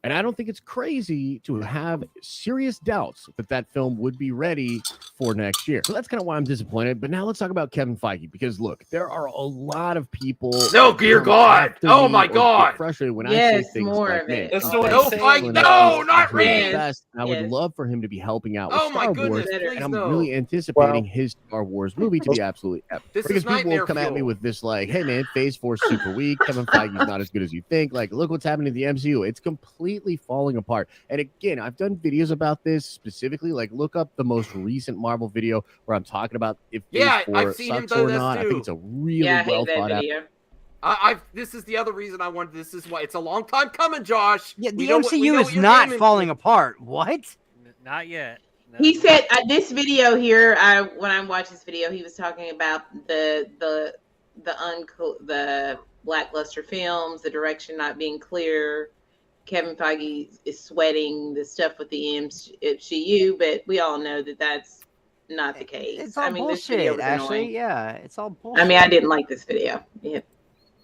And I don't think it's crazy to have serious doubts that that film would be ready for next year. So that's kind of why I'm disappointed. But now let's talk about Kevin Feige, because look, there are a lot of people. No, dear God. Oh my God. Frustrated when I Yes, say things more like, of man, it. That's he's the way No, to say Feige, it. no, not doing his Reed. best, and I would Yes. love for him to be helping out with Oh my Star goodness, Wars. please And I'm no. really anticipating his Star Wars movie to be absolutely epic. This Because is people will nightmare come at me fuel. with this, like, hey man, Phase 4 is super weak. Kevin Feige's not as good as you think. Like, look what's happening to the MCU. It's completely falling apart. And again, I've done videos about this specifically. Like, look up the most recent Marvel video where I'm talking about if Phase 4 I've seen him sucks do or this not. I too. think it's a really Yeah, I hate well that thought out. video. This is the other reason I wanted. This is why it's a long time coming, Josh. Yeah, We the know what- we MCU know is what you're not aiming falling for. apart. What? Not yet. No. He said this video here. When I watched this video, he was talking about the lackluster films, the direction not being clear. Kevin Feige is sweating the stuff with the MCU, but we all know that that's not the case. It's all this video bullshit, was Ashley. annoying. Yeah, it's all bullshit. I mean, I didn't like this video. Yeah,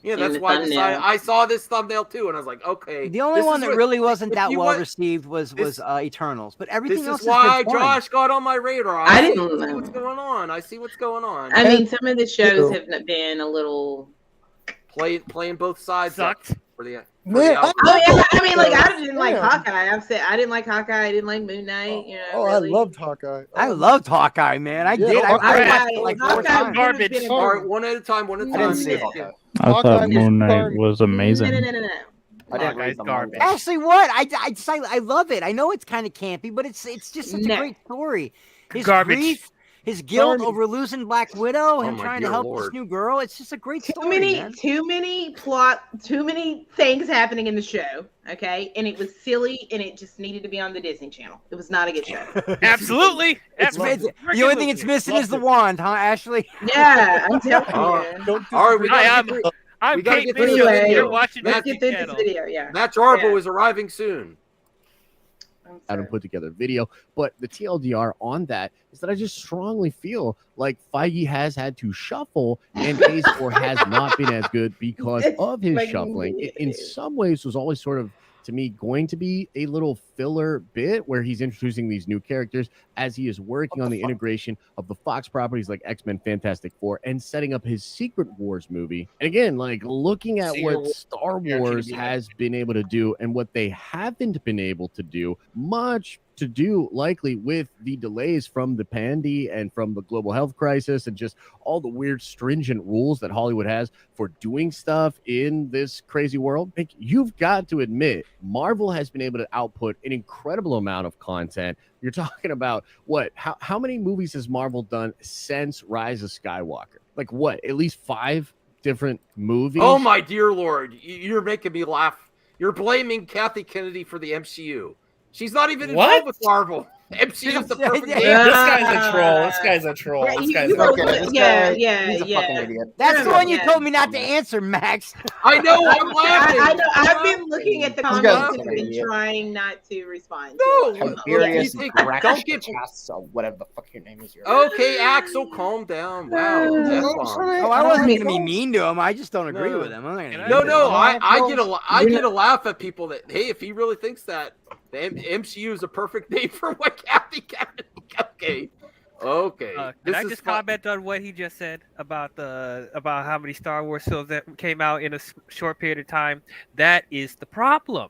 Yeah, in that's the why I thumbnail. decided. I saw this thumbnail too, and I was like, okay. The only this one is that what- really wasn't if that you well want- received was Eternals, but everything This else is why has been fun. Josh got on my radar. I see didn't what's going on. I see what's going on. I mean, some of the shows have not been a little. Playing both sides Sucked. for the. Man, Oh yeah, I mean, like I didn't like Damn. Hawkeye. I've said I didn't like Hawkeye. I didn't like Moon Knight. You know, Oh, really. I loved Hawkeye. I loved Hawkeye, man. I Yeah, did. I Hawkeye- watched it like four Hawkeye times. Garbage. has been a- All right, one at a time. One at a I time. didn't see Hawkeye. I Hawkeye thought is Moon Knight garbage. was amazing. No. I didn't Hawkeye's read the garbage. manga. Ashley, what? I love it. I know it's kind of campy, but it's just such a No. great story. His Garbage. grief, his guilt Garbage. over losing Black Widow, him my trying to dear help this Lord. new girl. It's just a great Too story, many, man. too many things happening in the show. Okay, and it was silly, and it just needed to be on the Disney Channel. It was not a good show. Absolutely. The only thing it's missing is the wand, huh, Ashley? Yeah, I'm telling Oh, you. Don't all right, we Hi, gotta I'm, get through- I'm we gotta Kate get through the Bishop. video. You're watching Let's Disney get through this Channel. video. Yeah. Matt Jarbo Yeah. is arriving soon. I'm out sorry. and put together a video. But the TLDR on that is that I just strongly feel like Feige has had to shuffle, and Phase 4 has not been as good because It's of his like- shuffling. In some ways, was always sort of, to me, going to be a little filler bit where he's introducing these new characters as he is working on the integration of the Fox properties like X-Men, Fantastic Four, and setting up his Secret Wars movie. And again, like looking at Secret what Wars Star guaranteed to Wars be has been able to do and what they haven't been able to do, much to do likely with the delays from the pandy and from the global health crisis and just all the weird stringent rules that Hollywood has for doing stuff in this crazy world. Like, you've got to admit, Marvel has been able to output an incredible amount of content. You're talking about what? How many movies has Marvel done since Rise of Skywalker? Like what? At least 5 different movies? Oh my dear Lord, you're making me laugh. You're blaming Kathy Kennedy for the MCU. She's not even What? involved with Marvel. MCU is the perfect Yeah. name. This guy's a troll. This guy's a troll. Yeah, This you- guy's you a were- troll. Okay, this yeah, guy, yeah, he's a yeah. fucking idiot. That's the one you Yeah. told me not to answer, Max. I know. I'm laughing. I know. I've been looking at the This comments guy's and a been idiot. trying not to respond. No, to it. Tiberius Yeah. Grax Don't get- Chassa, whatever the fuck your name is. Okay, Axel, calm down. Wow. F-bombs. Oh, I wasn't gonna be mean to him. I just don't agree No. with him. I'm not gonna No, be no, mean to him. I get a laugh at people that, hey, if he really thinks that, the MCU is a perfect name for what Kathy Kennedy. Okay. Can This I is just fun. comment on what he just said about how many Star Wars films that came out in a short period of time? That is the problem.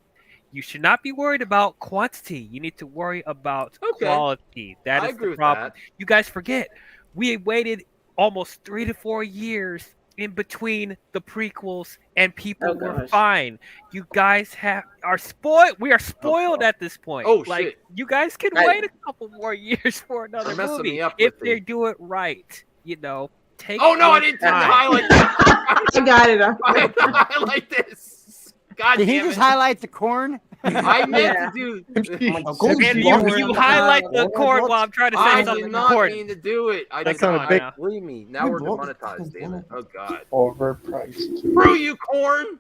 You should not be worried about quantity. You need to worry about Okay. quality. That I is agree the with problem. that. You guys forget we waited almost 3 to 4 years in between the prequels, and people were gosh. fine. You guys are spoiled. We are spoiled at this point. Oh, like shit. you guys can I- wait a couple more years for another You're messing movie me up if with they it. do it right. You know, take. Oh no, I your didn't time. highlight that. I got it. I highlight this. God Did he damn just it. highlight the corn? I meant Yeah. to do. And you highlight the cord while I'm trying to say I something did not important. mean to do it. I That did sounded not. big. Believe me. Now we're demonetized. Damn it. Oh god. Overpriced. Screw you, corn.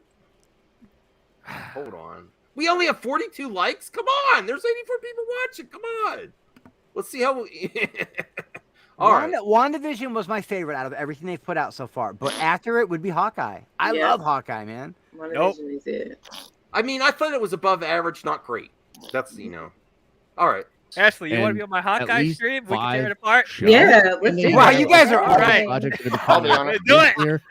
Hold on. We only have 42 likes. Come on. There's 84 people watching. Come on. Let's see how. All right. WandaVision was my favorite out of everything they've put out so far, but after it would be Hawkeye. I Yeah. love Hawkeye, man. Nope. WandaVision is it. I mean, I thought it was above average, not great. That's All right. Ashley, you want to And be on my at Hawkeye least stream? We can tear 5 it apart. shows. Yeah, let's do Wow, it. you guys are All right. Project are gonna I'll come be out honest. Do this it. year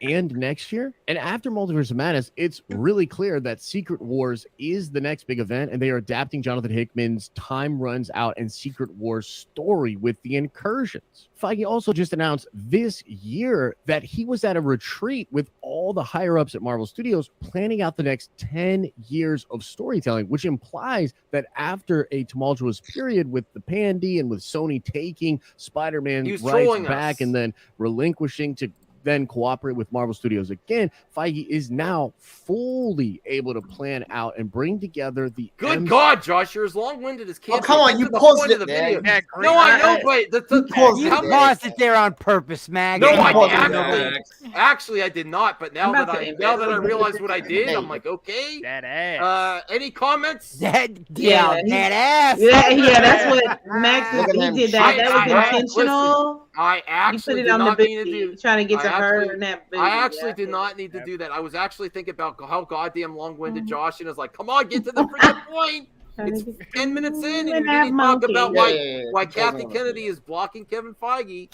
and next year. And after Multiverse of Madness, it's really clear that Secret Wars is the next big event, and they are adapting Jonathan Hickman's Time Runs Out and Secret Wars story with the incursions. Feige also just announced this year that he was at a retreat with all the higher-ups at Marvel Studios planning out the next 10 years of storytelling, which implies that after a tumultuous period with the Pandy and with Sony taking Spider-Man He was rights trolling back us. and then relinquishing to then cooperate with Marvel Studios again, Feige is now fully able to plan out and bring together the Good God, Josh, you're as long-winded as can't. Oh, come on, you paused it there. No, I know, but You how paused it there on purpose, Mag. No, You I paused it. actually I did not. But now I'm that about I to realized what I did, I'm like, okay. That ass. Any comments? That Yeah, ass. Yeah, that's what Max Look is. at He them. did that. That was I- intentional. I You put actually it did on the not mean to booty, do. trying to get to I her actually- and that booty. I actually Yeah. did not need to do that. I was actually thinking about how goddamn long-winded Josh, and I was like, "Come on, get to the freaking point." It's 10 minutes in, and you didn't talk about why Kathy Kennedy is blocking Kevin Feige.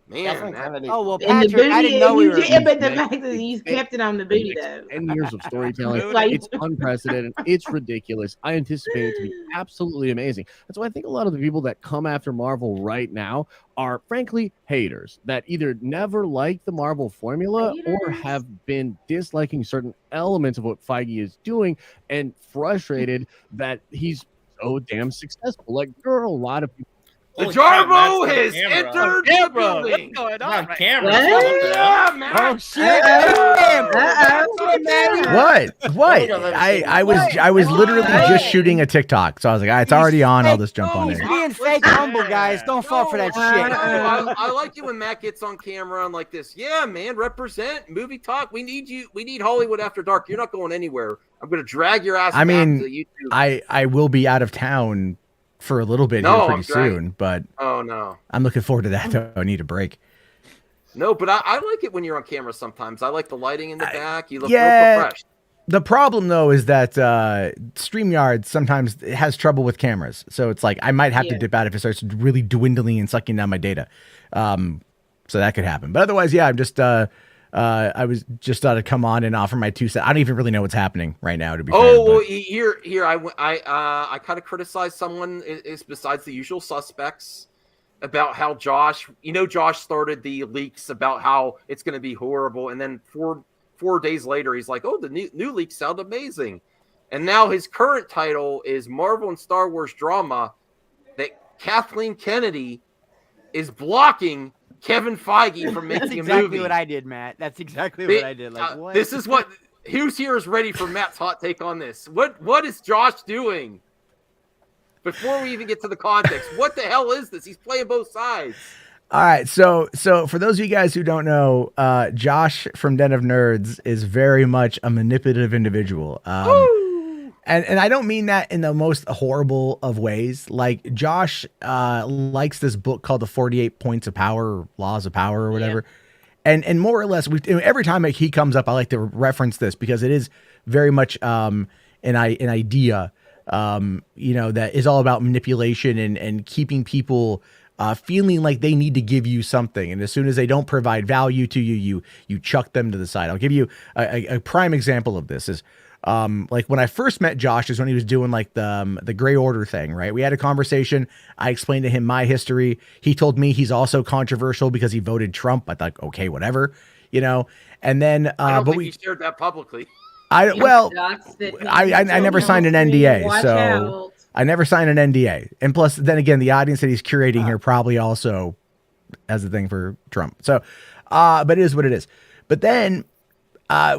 Man, that- Oh well, And the Patrick, booty, I didn't know we you were. did, but the fact that you kept it on the booty next though. 10 years of storytelling. Like- It's unprecedented. It's ridiculous. I anticipate it to be absolutely amazing. That's why I think a lot of the people that come after Marvel right now are frankly haters that either never liked the Marvel formula or Haters. have been disliking certain elements of what Feige is doing and frustrated that he's so damn successful. Like, there are a lot of people. the Holy crap, Jarbo Matt's has on camera. entered Yeah, the bro. building. What's going on? On right camera. What? What the hell? Yeah, Matt. Oh shit! What? I was literally just shooting a TikTok, so I was like, it's already on. I'll just jump on He's there. being fake humble, guys. Don't fall for that shit. I like it when Matt gets on camera and like this. Yeah, man, represent movie talk. We need you. We need Hollywood After Dark. You're not going anywhere. I'm going to drag your ass. I mean, back to YouTube. I will be out of town for a little bit No, here I'm pretty soon, but Oh no, I'm looking forward to that. Though I need a break. no, but I like it when you're on camera. Sometimes I like the lighting in the back. You look yeah. real fresh. The problem though is that StreamYard sometimes has trouble with cameras, so it's like I might have to Yeah. dip out if it starts really dwindling and sucking down my data. So that could happen. But otherwise, yeah, I'm just I was just thought to come on and offer my 2 cents. I don't even really know what's happening right now, to be fair. Oh, but- well, here I kind of criticized someone is besides the usual suspects about how Josh started the leaks about how it's going to be horrible, and then four days later he's like, oh, the new leaks sound amazing, and now his current title is Marvel and Star Wars drama that Kathleen Kennedy is blocking Kevin Feige from That's making a exactly movie. what I did, Matt. That's exactly what I did. Like, what? This is what who's here is ready for Matt's hot take on this. What is Josh doing? Before we even get to the context, what the hell is this? He's playing both sides. All right, so for those of you guys who don't know, Josh from Den of Nerds is very much a manipulative individual. And I don't mean that in the most horrible of ways. Like, Josh likes this book called The 48 Points of Power, or Laws of Power, or whatever. And more or less, every time he comes up, I like to reference this because it is very much an idea, that is all about manipulation and keeping people feeling like they need to give you something. And as soon as they don't provide value to you, you chuck them to the side. I'll give you a prime example of this is Like when I first met Josh is when he was doing like the Gray Order thing, right? We had a conversation. I explained to him my history. He told me he's also controversial because he voted Trump. I thought, okay, whatever, you know. And then, I don't but think we you shared that publicly. I I never signed an NDA, Watch so out. I never signed an NDA. And plus, then again, the audience that he's curating here probably also has a thing for Trump. So, but it is what it is. But then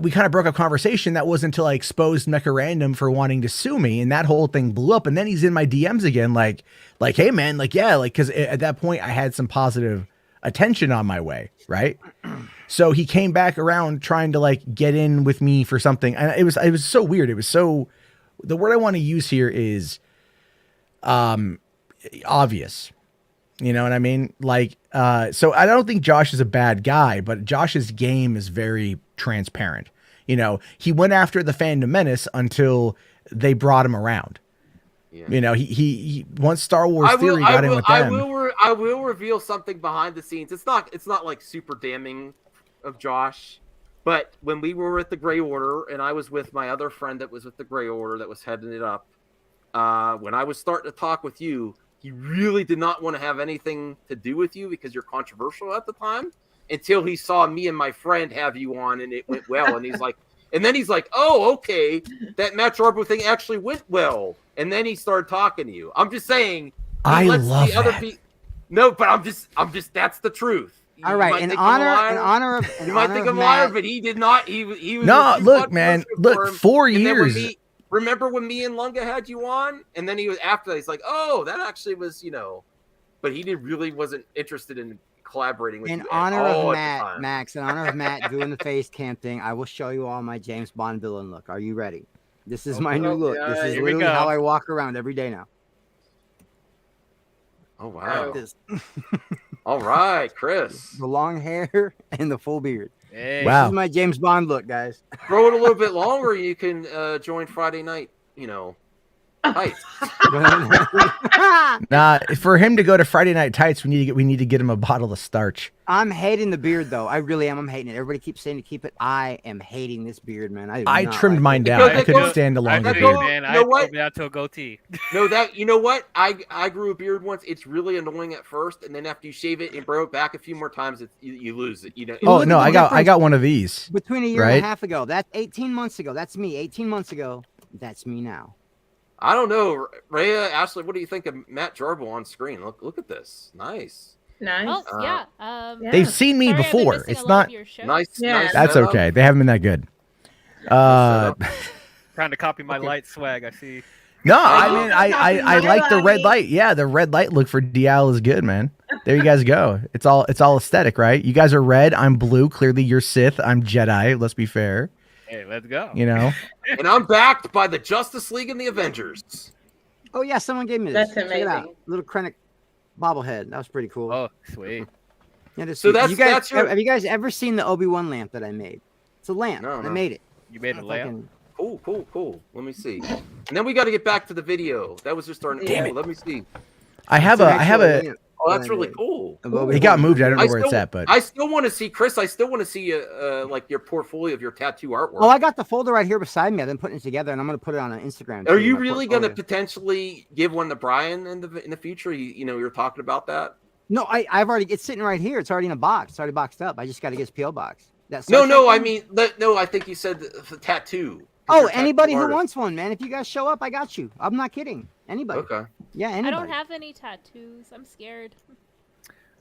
we kind of broke up conversation. That wasn't until I exposed Mecha Random for wanting to sue me, and that whole thing blew up. And then he's in my DMs again, like, hey man, like, yeah, like, because at that point I had some positive attention on my way, right? So he came back around trying to like get in with me for something, and it was so weird. It was so, the word I want to use here is obvious. You know what I mean? Like, so I don't think Josh is a bad guy, but Josh's game is very transparent. You know, he went after the Fandom Menace until they brought him around. Yeah. You know, he once Star Wars Theory got in with them. I will reveal something behind the scenes. It's not like super damning of Josh, but when we were with the Gray Order and I was with my other friend that was with the Gray Order that was heading it up, when I was starting to talk with you, he really did not want to have anything to do with you because you're controversial at the time, until he saw me and my friend have you on and it went well. And he's like, oh, okay, that Matt Jarbo thing actually went well. And then he started talking to you. I'm just saying. I love that. No, but I'm just, that's the truth. All right, in honor of you might think I'm a liar, but he did not. He was. No, look, man, look, 4 years. Remember when me and Lunga had you on, and then he was after that. He's like, "Oh, that actually was, but he wasn't interested in collaborating with you." In honor of Matt, Max, in honor of Matt doing the face cam thing, I will show you all my James Bond villain look. Are you ready? This is my new look. This is literally how I walk around every day now. Oh wow! All right, Chris. The long hair and the full beard. Hey. Wow. This is my James Bond look, guys. Grow it a little bit longer. You can join Friday night. Tights. Nah, for him to go to Friday Night Tights, we need to get him a bottle of starch. I'm hating the beard though. I really am. I'm hating it. Everybody keeps saying to keep it. I am hating this beard, man. I trimmed mine down. I couldn't stand a longer beard. Man, I trimmed out to a goatee. No, you know what? I grew a beard once. It's really annoying at first, and then after you shave it and grow it back a few more times, you lose it. Oh no, I got one of these. Between a year and a half ago. That's 18 months ago. That's me. 18 months ago. That's me now. I don't know, Rhea, Ashley. What do you think of Matt Jarbo on screen? Look at this. Nice. Nice. Oh, yeah. They've seen me before. It's not nice. Yeah. Nice. That's okay. They haven't been that good. Trying to copy my light swag. I see. No, I mean I like the red light. Yeah, the red light look for DL is good, man. There you guys go. It's all aesthetic, right? You guys are red. I'm blue. Clearly, you're Sith. I'm Jedi. Let's be fair. Hey, let's go. And I'm backed by the Justice League and the Avengers. Oh yeah, someone gave me this. That's amazing. Check it out. Little Krennic bobblehead. That was pretty cool. Oh, sweet. Yeah, So have you guys ever seen the Obi-Wan lamp that I made? It's a lamp. No. I made it. You made a lamp? Cool. Let me see. And then we got to get back to the video. That was just our. Damn it. Let me see. I have a. Oh, that's really cool. It got moved. I don't know where it's at, but I still want to see Chris. I still want to see like your portfolio of your tattoo artwork. Oh, I got the folder right here beside me. I've been putting it together, and I'm going to put it on Instagram. Are you really going to potentially give one to Brian in the future? You're talking about that. No, I've already. It's sitting right here. It's already in a box. It's already boxed up. I just got to get his PO box. No. I mean, no. I think you said the tattoo. Oh, anybody who wants one, man. If you guys show up, I got you. I'm not kidding. Anybody. Okay. Yeah, anybody. I don't have any tattoos. I'm scared.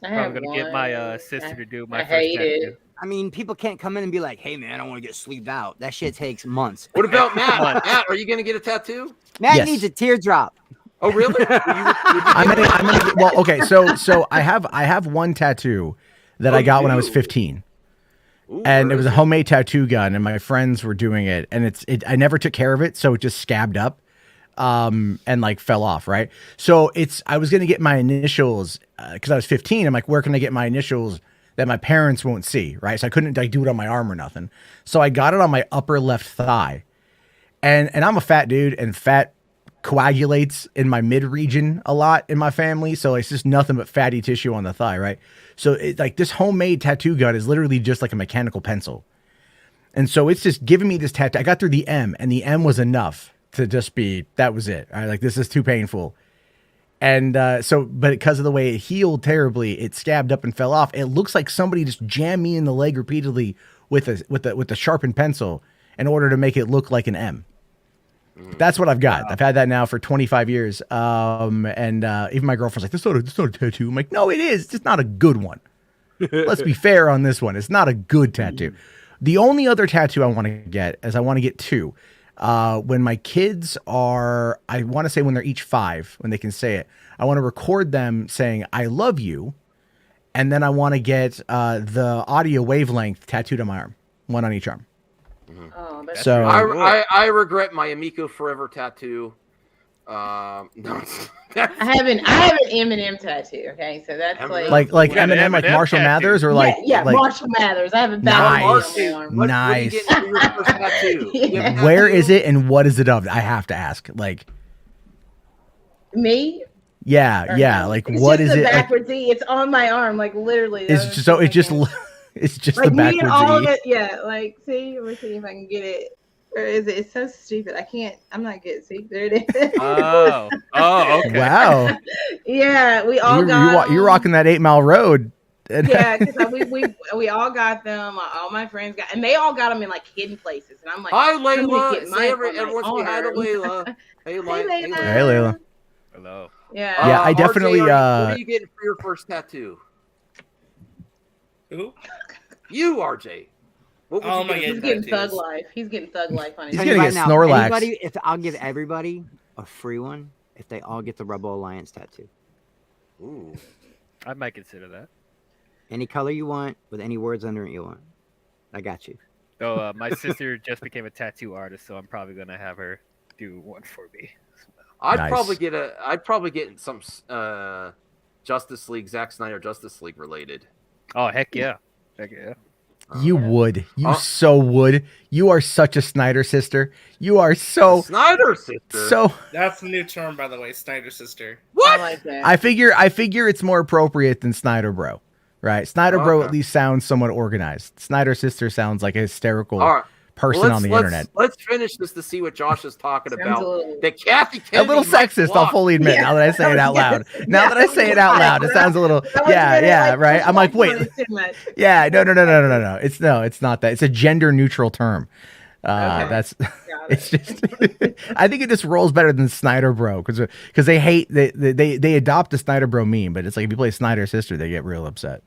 I'm gonna get my sister to do my first hate tattoo. it. I mean, people can't come in and be like, "Hey, man, I want to get sleeved out." That shit takes months. What about Matt? Matt, are you going to get a tattoo? Matt needs a teardrop. Oh, really? Well, okay. So I have one tattoo that I got when I was 15. Ooh, and it was a homemade tattoo gun, and my friends were doing it, and I never took care of it, so it just scabbed up, and like fell off, right? So I was gonna get my initials because I was 15. I'm like, where can I get my initials that my parents won't see, right? So I couldn't like do it on my arm or nothing. So I got it on my upper left thigh, and I'm a fat dude, and fat coagulates in my mid region a lot in my family, so it's just nothing but fatty tissue on the thigh, right? So it's like this homemade tattoo gun is literally just like a mechanical pencil. And so it's just giving me this tattoo. I got through the M, and the M was enough to just be, that was it. Like, this is too painful. And but because of the way it healed terribly, it scabbed up and fell off. It looks like somebody just jammed me in the leg repeatedly with a sharpened pencil in order to make it look like an M. That's what I've got. Wow. I've had that now for 25 years. And even my girlfriend's like, this is not a tattoo. I'm like, no, it is. It's just not a good one. Let's be fair on this one. It's not a good tattoo. The only other tattoo I want to get is I want to get two. When my kids are, I want to say when they're each 5, when they can say it, I want to record them saying, I love you. And then I want to get the audio wavelength tattooed on my arm, one on each arm. Oh, that's so I regret my Amico Forever tattoo. No, I have an Eminem tattoo. Okay, so that's like Eminem, like Marshall Mathers, or like like Marshall Mathers. I have a nice. Nice. Yeah. Where is it and what is it of? I have to ask. Like me. Yeah, yeah. Like it's what just is it? Backwards E. It's on my arm, like literally. It's just so it just it's just like the backwards me and all E. of it. Yeah, like see, let me see if I can get it. Or is it? It's so stupid. I can't. I'm not good. See, there it is. Oh, okay. Wow. Yeah, we all got. You're rocking that 8 Mile Road. Yeah, because we all got them. All my friends got, and they all got them in like hidden places. And I'm like, hi, Layla. Everyone's say hi to Layla. Hey, Layla. Hey, Layla. Hello. Yeah. Yeah, I definitely. RJ, what are you getting for your first tattoo? Who? You, RJ. What would you get? He's getting thug life. He's getting thug life on his. He's getting a Snorlax. If I'll give everybody a free one if they all get the Rebel Alliance tattoo. Ooh. I might consider that. Any color you want, with any words under it you want. I got you. So my sister just became a tattoo artist, so I'm probably gonna have her do one for me. I'd probably get some Justice League, Zack Snyder Justice League related. Oh heck yeah. Heck yeah. You would. You so would. You are such a Snyder sister. You are so Snyder sister. So that's the new term, by the way, Snyder sister. What? I like that. I figure it's more appropriate than Snyder Bro. Right? Snyder Bro at least sounds somewhat organized. Snyder sister sounds like a hysterical person on the internet. Let's finish this to see what Josh is talking about. The Kathy Kennedy a little sexist, I'll fully admit, now that I say it out loud. Now that I say it out loud, it sounds a little right? I'm like, wait. Yeah, no. It's not that. It's a gender neutral term. That's it's just I think it just rolls better than Snyder Bro because they hate they adopt the Snyder Bro meme, but it's like if you play Snyder sister, they get real upset.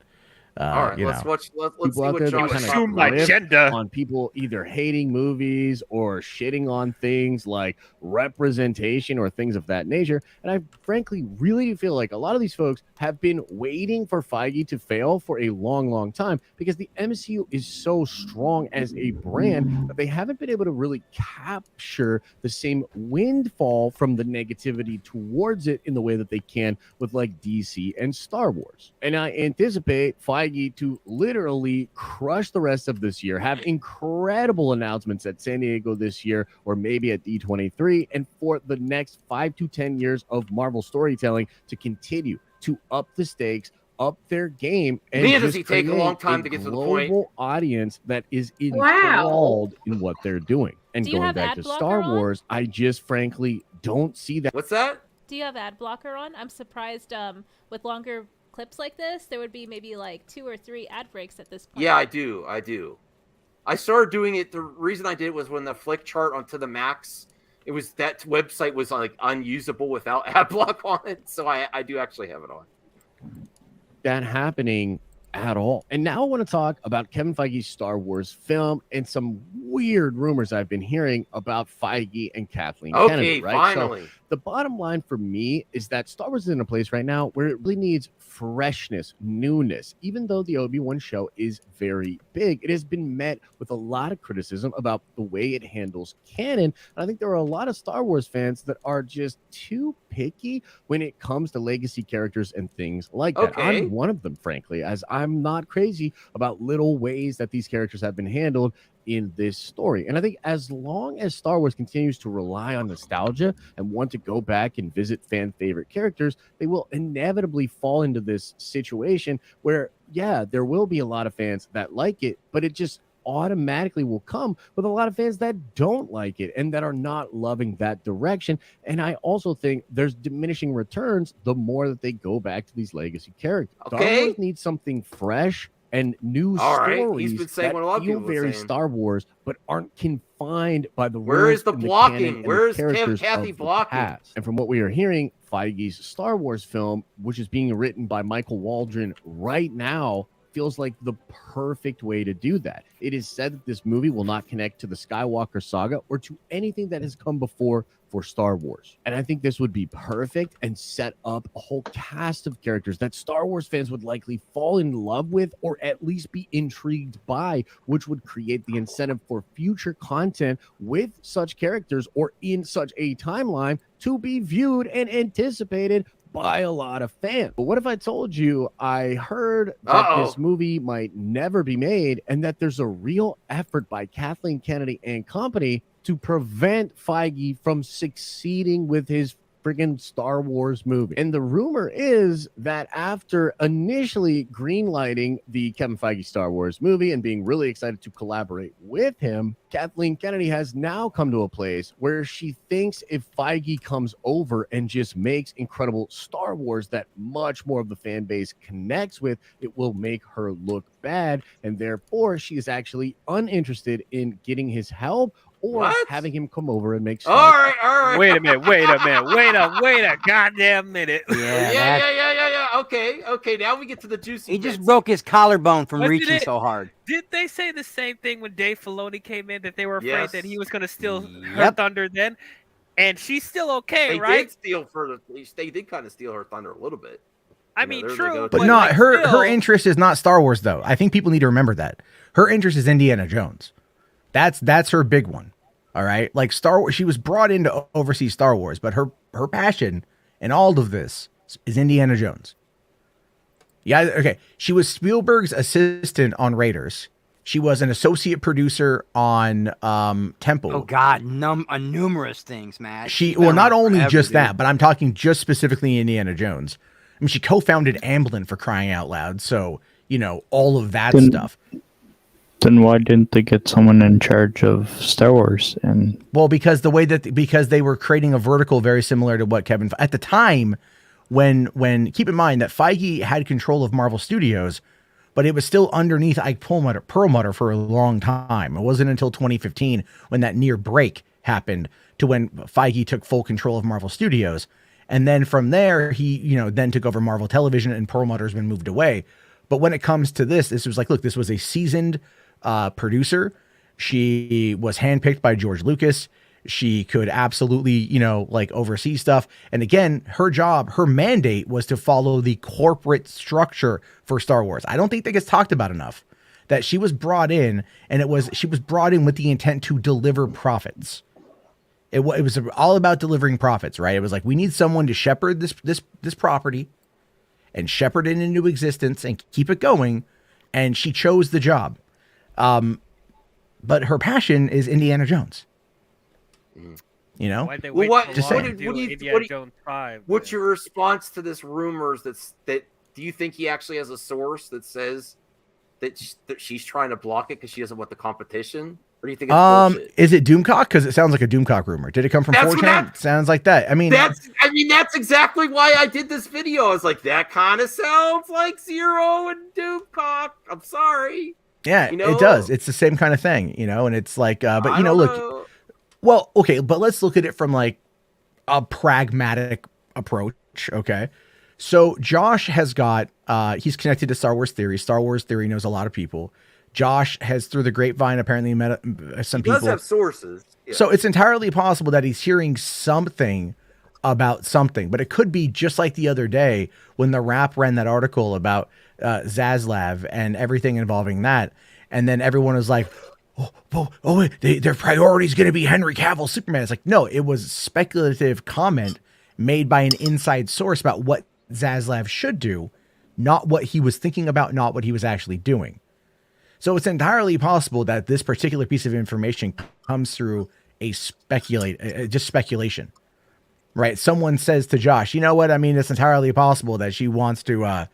All right, let's see what Josh assume agenda on people either hating movies or shitting on things like representation or things of that nature. And I frankly really feel like a lot of these folks have been waiting for Feige to fail for a long, long time because the MCU is so strong as a brand that they haven't been able to really capture the same windfall from the negativity towards it in the way that they can with like DC and Star Wars. And I anticipate Feige to literally crush the rest of this year, have incredible announcements at San Diego this year, or maybe at D23, and for the next 5 to 10 years of Marvel storytelling to continue to up the stakes, up their game, and man, does he take a long time to get to the point? Global audience that is enthralled in what they're doing. And going back to Star Wars, I just frankly don't see that. What's that? Do you have ad blocker on? I'm surprised with longer clips like this, there would be maybe like 2 or 3 ad breaks at this point. Yeah, I do. I started doing it. The reason I did it was when the flick chart onto the Max, it was that website was like unusable without ad block on it. So I do actually have it on. That happening at all. And now I want to talk about Kevin Feige's Star Wars film and some weird rumors I've been hearing about Feige and Kathleen Kennedy. Right? Finally. So the bottom line for me is that Star Wars is in a place right now where it really needs freshness, newness. Even though the Obi-Wan show is very big, it has been met with a lot of criticism about the way it handles canon. And I think there are a lot of Star Wars fans that are just too picky when it comes to legacy characters and things like that. I'm one of them, frankly, as I'm not crazy about little ways that these characters have been handled in this story. And I think as long as Star Wars continues to rely on nostalgia and want to go back and visit fan favorite characters, they will inevitably fall into this situation where, yeah, there will be a lot of fans that like it, but it just automatically will come with a lot of fans that don't like it and that are not loving that direction. And I also think there's diminishing returns the more that they go back to these legacy characters. Star Wars needs something fresh and new stories He's been saying that what a lot of feel people were very saying. Star Wars, but aren't confined by the Where rules is the and blocking? canon and Where the is characters Kathy of the blocking? past. And from what we are hearing, Feige's Star Wars film, which is being written by Michael Waldron right now, feels like the perfect way to do that. It is said that this movie will not connect to the Skywalker saga or to anything that has come before for Star Wars. And I think this would be perfect and set up a whole cast of characters that Star Wars fans would likely fall in love with or at least be intrigued by, which would create the incentive for future content with such characters or in such a timeline to be viewed and anticipated by a lot of fans. But what if I told you I heard that this movie might never be made and that there's a real effort by Kathleen Kennedy and company to prevent Feige from succeeding with his friggin' Star Wars movie? And the rumor is that after initially greenlighting the Kevin Feige Star Wars movie and being really excited to collaborate with him, Kathleen Kennedy has now come to a place where she thinks if Feige comes over and just makes incredible Star Wars that much more of the fan base connects with, it will make her look bad. And therefore, she is actually uninterested in getting his help or having him come over and make All right. Wait a minute. Wait a goddamn minute. Yeah. Okay. Now we get to the juicy. He just broke his collarbone from reaching so hard. Did they say the same thing when Dave Filoni came in, that they were afraid Yes. that he was going to steal her thunder then? And she's still okay, They right? did steal they did kind of steal her thunder a little bit. I mean, true. But not her interest is not Star Wars, though. I think people need to remember that. Her interest is Indiana Jones. That's her big one. All right. Like Star Wars, she was brought in to oversee Star Wars, but her passion in all of this is Indiana Jones. Yeah. Okay. She was Spielberg's assistant on Raiders. She was an associate producer on Temple. Oh God, numerous things, Matt. Not only just that, but I'm talking just specifically Indiana Jones. I mean, she co-founded Amblin, for crying out loud. So, all of that stuff. Then why didn't they get someone in charge of Star Wars? Because they were creating a vertical very similar to what Kevin at the time when keep in mind that Feige had control of Marvel Studios, but it was still underneath Ike Perlmutter for a long time. It wasn't until 2015 when that near break happened to when Feige took full control of Marvel Studios. And then from there, he, then took over Marvel Television, and Perlmutter's been moved away. But when it comes to this was like, look, this was a seasoned producer. She was handpicked by George Lucas. She could absolutely, oversee stuff. And again, her job, her mandate was to follow the corporate structure for Star Wars. I don't think that gets talked about enough, that she was brought in, and she was brought in with the intent to deliver profits. It was all about delivering profits, right? It was like, we need someone to shepherd this property and shepherd it into existence and keep it going. And she chose the job. But her passion is Indiana Jones. Why'd they wait What's What's your response to this rumors that do you think he actually has a source that says that she's trying to block it because she doesn't want the competition? Or do you think it's bullshit? Is it Doomcock? Because it sounds like a Doomcock rumor. Did it come from 4chan? Sounds like that. That's exactly why I did this video. I was like, that kind of sounds like ZEROH and Doomcock. I'm sorry. Yeah, it does. It's the same kind of thing, and it's like, but look, well, okay, but let's look at it from like a pragmatic approach. Okay. So Josh has got, he's connected to Star Wars Theory. Star Wars Theory knows a lot of people. Josh has, through the grapevine, apparently met some people. He does have sources. Yeah. So it's entirely possible that he's hearing something about something, but it could be just like the other day when The Wrap ran that article about Zaslav and everything involving that. And then everyone was like, their priority is going to be Henry Cavill Superman. It's like, no, it was speculative comment made by an inside source about what Zaslav should do, not what he was thinking about, not what he was actually doing. So it's entirely possible that this particular piece of information comes through just speculation, right? Someone says to Josh, you know what? I mean, it's entirely possible that she wants to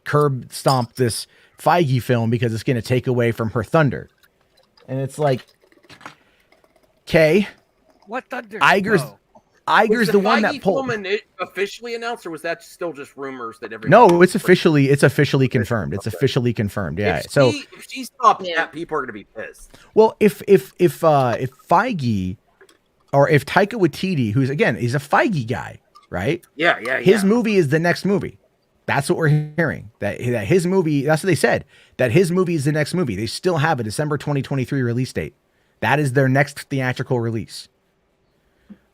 curb stomp this Feige film because it's going to take away from her thunder. And it's like, okay, What thunder? Iger's Oh. Iger's the one that Feige pulled. film officially announced, or was that still just rumors that everyone? No, it's officially confirmed. It's officially confirmed. Yeah. So if she stopped that, people are gonna be pissed. well, if Feige or if Taika Waititi, who's again, he's a Feige guy, right? Yeah. His movie is the next movie. That's what we're hearing. That his movie. That's what they said. That his movie is the next movie. They still have a December 2023 release date. That is their next theatrical release.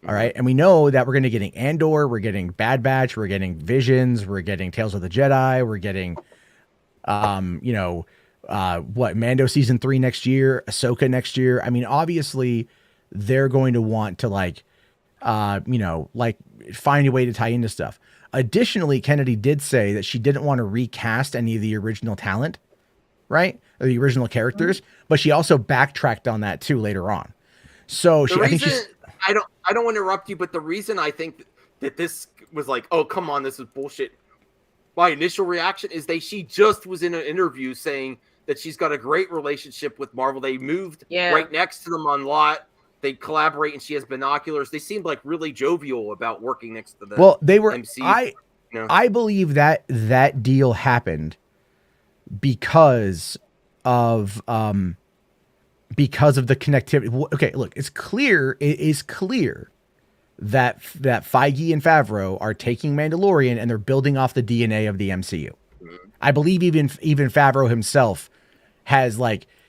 All right. And we know that we're going to be getting Andor, we're getting Bad Batch, we're getting Visions, we're getting Tales of the Jedi, we're getting, Mando season 3 next year, Ahsoka next year. I mean, obviously, they're going to want to find a way to tie into stuff. Additionally, Kennedy did say that she didn't want to recast any of the original talent, right? Or the original characters, but she also backtracked on that too later on. So I think she's. I don't want to interrupt you, but the reason I think that this was like, oh, come on, this is bullshit. My initial reaction is she just was in an interview saying that she's got a great relationship with Marvel. They moved right next to them on lot. They collaborate, and she has binoculars. They seemed like really jovial about working next to them. Well, they were. MC, I believe that deal happened because of the connectivity. Okay, look, it is clear that Feige and Favreau are taking Mandalorian and they're building off the DNA of the MCU. I believe even Favreau himself has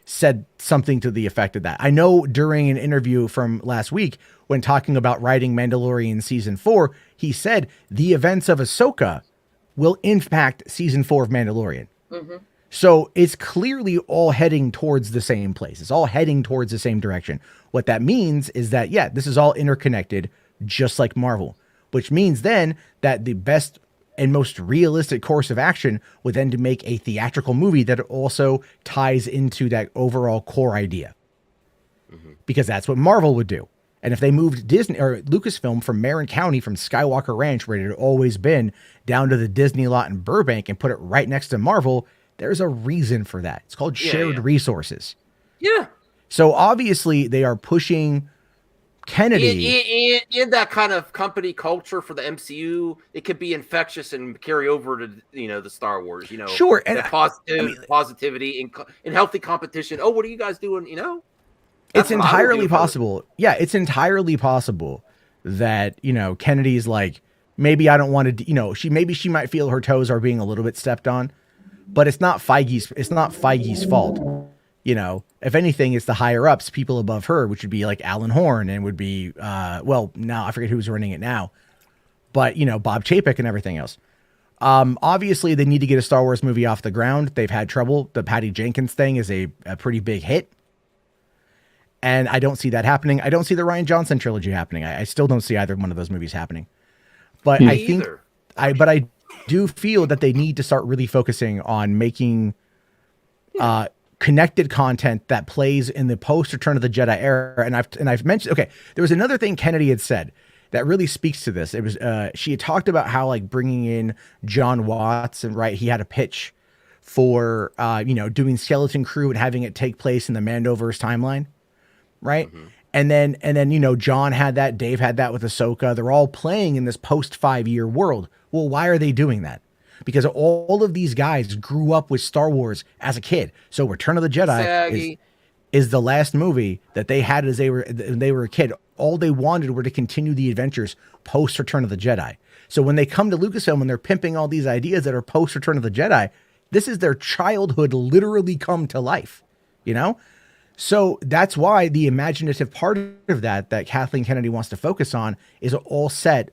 said something to the effect of that. I know during an interview from last week when talking about writing Mandalorian season 4, he said the events of Ahsoka will impact season 4 of Mandalorian. Mm-hmm. So it's clearly all heading towards the same place. It's all heading towards the same direction. What that means is that, this is all interconnected, just like Marvel, which means then that the best and most realistic course of action would then to make a theatrical movie that also ties into that overall core idea. Because that's what Marvel would do. And if they moved Disney or Lucasfilm from Marin County, from Skywalker Ranch, where it had always been, down to the Disney lot in Burbank and put it right next to Marvel, there's a reason for that. It's called shared resources. Yeah. So obviously they are pushing Kennedy in that kind of company culture for the MCU. It could be infectious and carry over to the Star Wars. Sure, and positivity and healthy competition. Oh, what are you guys doing? It's entirely possible. Yeah, it's entirely possible that Kennedy's like, maybe I don't want to. She might feel her toes are being a little bit stepped on, but it's not Feige's fault. If anything, it's the higher ups, people above her, which would be like Alan Horn and would be, now I forget who's running it now, but Bob Chapek and everything else. Obviously they need to get a Star Wars movie off the ground. They've had trouble. The Patty Jenkins thing is a pretty big hit. And I don't see that happening. I don't see the Rian Johnson trilogy happening. I still don't see either one of those movies happening, but I do feel that they need to start really focusing on making, connected content that plays in the post Return of the Jedi era. And I've mentioned, okay, there was another thing Kennedy had said that really speaks to this. It was, she had talked about how bringing in John Watts and he had a pitch for, doing Skeleton Crew and having it take place in the Mandoverse timeline. Right. Mm-hmm. And then, John had that, Dave had that with Ahsoka. They're all playing in this post 5-year world. Well, why are they doing that? Because all of these guys grew up with Star Wars as a kid. So Return of the Jedi is the last movie that they had as they were a kid. All they wanted were to continue the adventures post Return of the Jedi. So when they come to Lucasfilm and they're pimping all these ideas that are post Return of the Jedi, this is their childhood literally come to life, So that's why the imaginative part of that Kathleen Kennedy wants to focus on is all set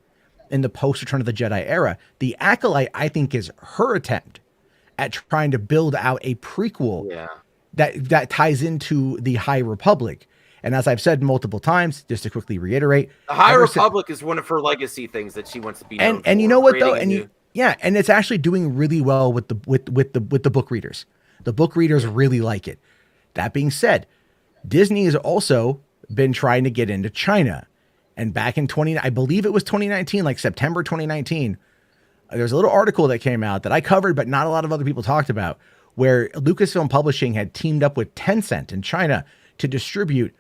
in the post-Return of the Jedi era. The Acolyte, I think, is her attempt at trying to build out a prequel that ties into the High Republic. And as I've said multiple times, just to quickly reiterate, the High Republic is one of her legacy things that she wants to be known for. And you know what though? And and it's actually doing really well with the book readers. The book readers really like it. That being said, Disney has also been trying to get into China. And back in I believe it was 2019, like September 2019, there's a little article that came out that I covered, but not a lot of other people talked about, where Lucasfilm Publishing had teamed up with Tencent in China to distribute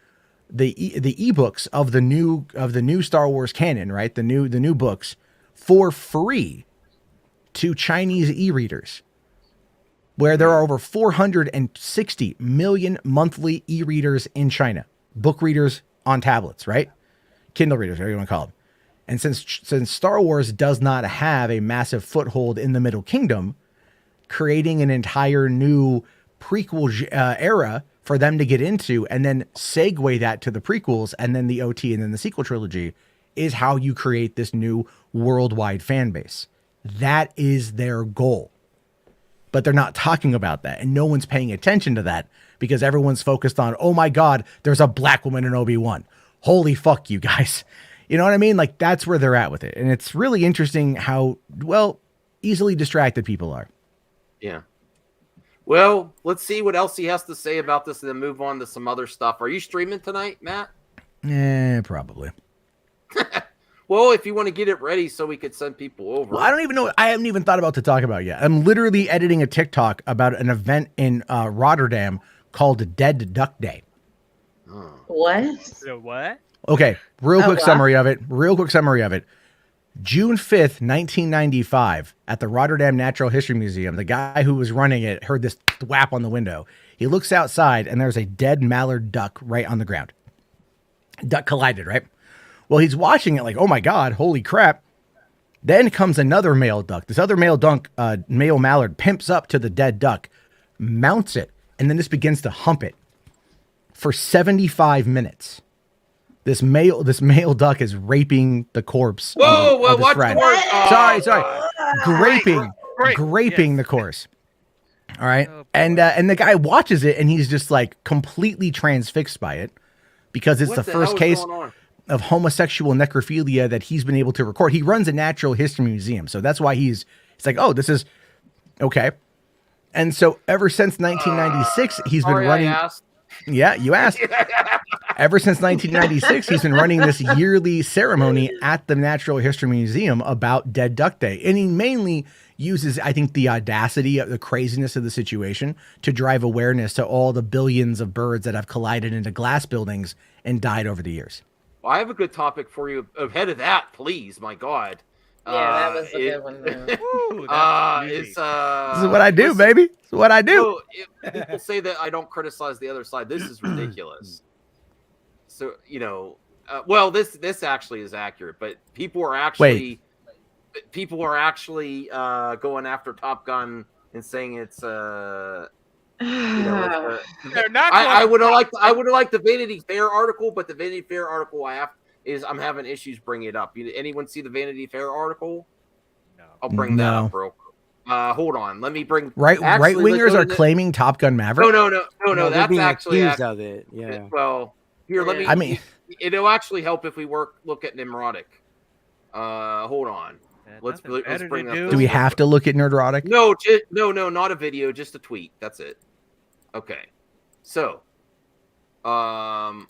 the ebooks of the new Star Wars canon, right? The new books for free to Chinese e-readers, where there are over 460 million monthly e-readers in China, book readers on tablets, right? Kindle readers, whatever you want to call them. And since Star Wars does not have a massive foothold in the Middle Kingdom, creating an entire new prequel era for them to get into and then segue that to the prequels and then the OT and then the sequel trilogy is how you create this new worldwide fan base. That is their goal. But they're not talking about that, and no one's paying attention to that because everyone's focused on, oh my God, there's a black woman in Obi-Wan. Holy fuck, you guys. You know what I mean? Like, that's where they're at with it. And it's really interesting how, well, easily distracted people are. Yeah. Well, let's see what else he has to say about this and then move on to some other stuff. Are you streaming tonight, Matt? Probably. Well, if you want to get it ready so we could send people over. Well, I don't even know. I haven't even thought about to talk about yet. I'm literally editing a TikTok about an event in Rotterdam called Dead Duck Day. What? So what? Okay, real quick wow. summary of it. June 5th, 1995, at the Rotterdam Natural History Museum, the guy who was running it heard this thwap on the window. He looks outside, and there's a dead mallard duck right on the ground. Duck collided, right? Well, he's watching it like, oh my God, holy crap. Then comes another male duck. This other male mallard pimps up to the dead duck, mounts it, and then just begins to hump it for 75 minutes. This male duck is raping the corpse. Whoa, of his what's friend. the word? Sorry. Graping the course. All right. And the guy watches it and he's just like completely transfixed by it because it's What the the first hell is case going on? of homosexual necrophilia that he's been able to record. He runs a natural history museum. So that's why he's like, oh, this is okay. And so ever since 1996, he's been running. Yeah, you asked. Ever since 1996, he's been running this yearly ceremony at the Natural History Museum about Dead Duck Day. And he mainly uses, I think, the audacity of the craziness of the situation to drive awareness to all the billions of birds that have collided into glass buildings and died over the years. Well, I have a good topic for you. Ahead of that, please. My God. Yeah, that was a good one. This is what I do, baby. This is what I do. People say that I don't criticize the other side. This is ridiculous. So, well, this actually is accurate, but people are actually going after Top Gun and saying it's they're not. I would have liked the Vanity Fair article, but the Vanity Fair article I'm having issues bringing it up. Anyone see the Vanity Fair article? No. I'll bring that up real quick. Hold on. Let me bring right wingers are claiming Top Gun Maverick. No. That's actually accused of it. Yeah. Well, here let me. I mean, it'll actually help if we look at Nimrodic. Hold on. Let's bring up. Do we have to look at Nerdrotic? No, no, not a video, just a tweet. That's it. Okay. So, the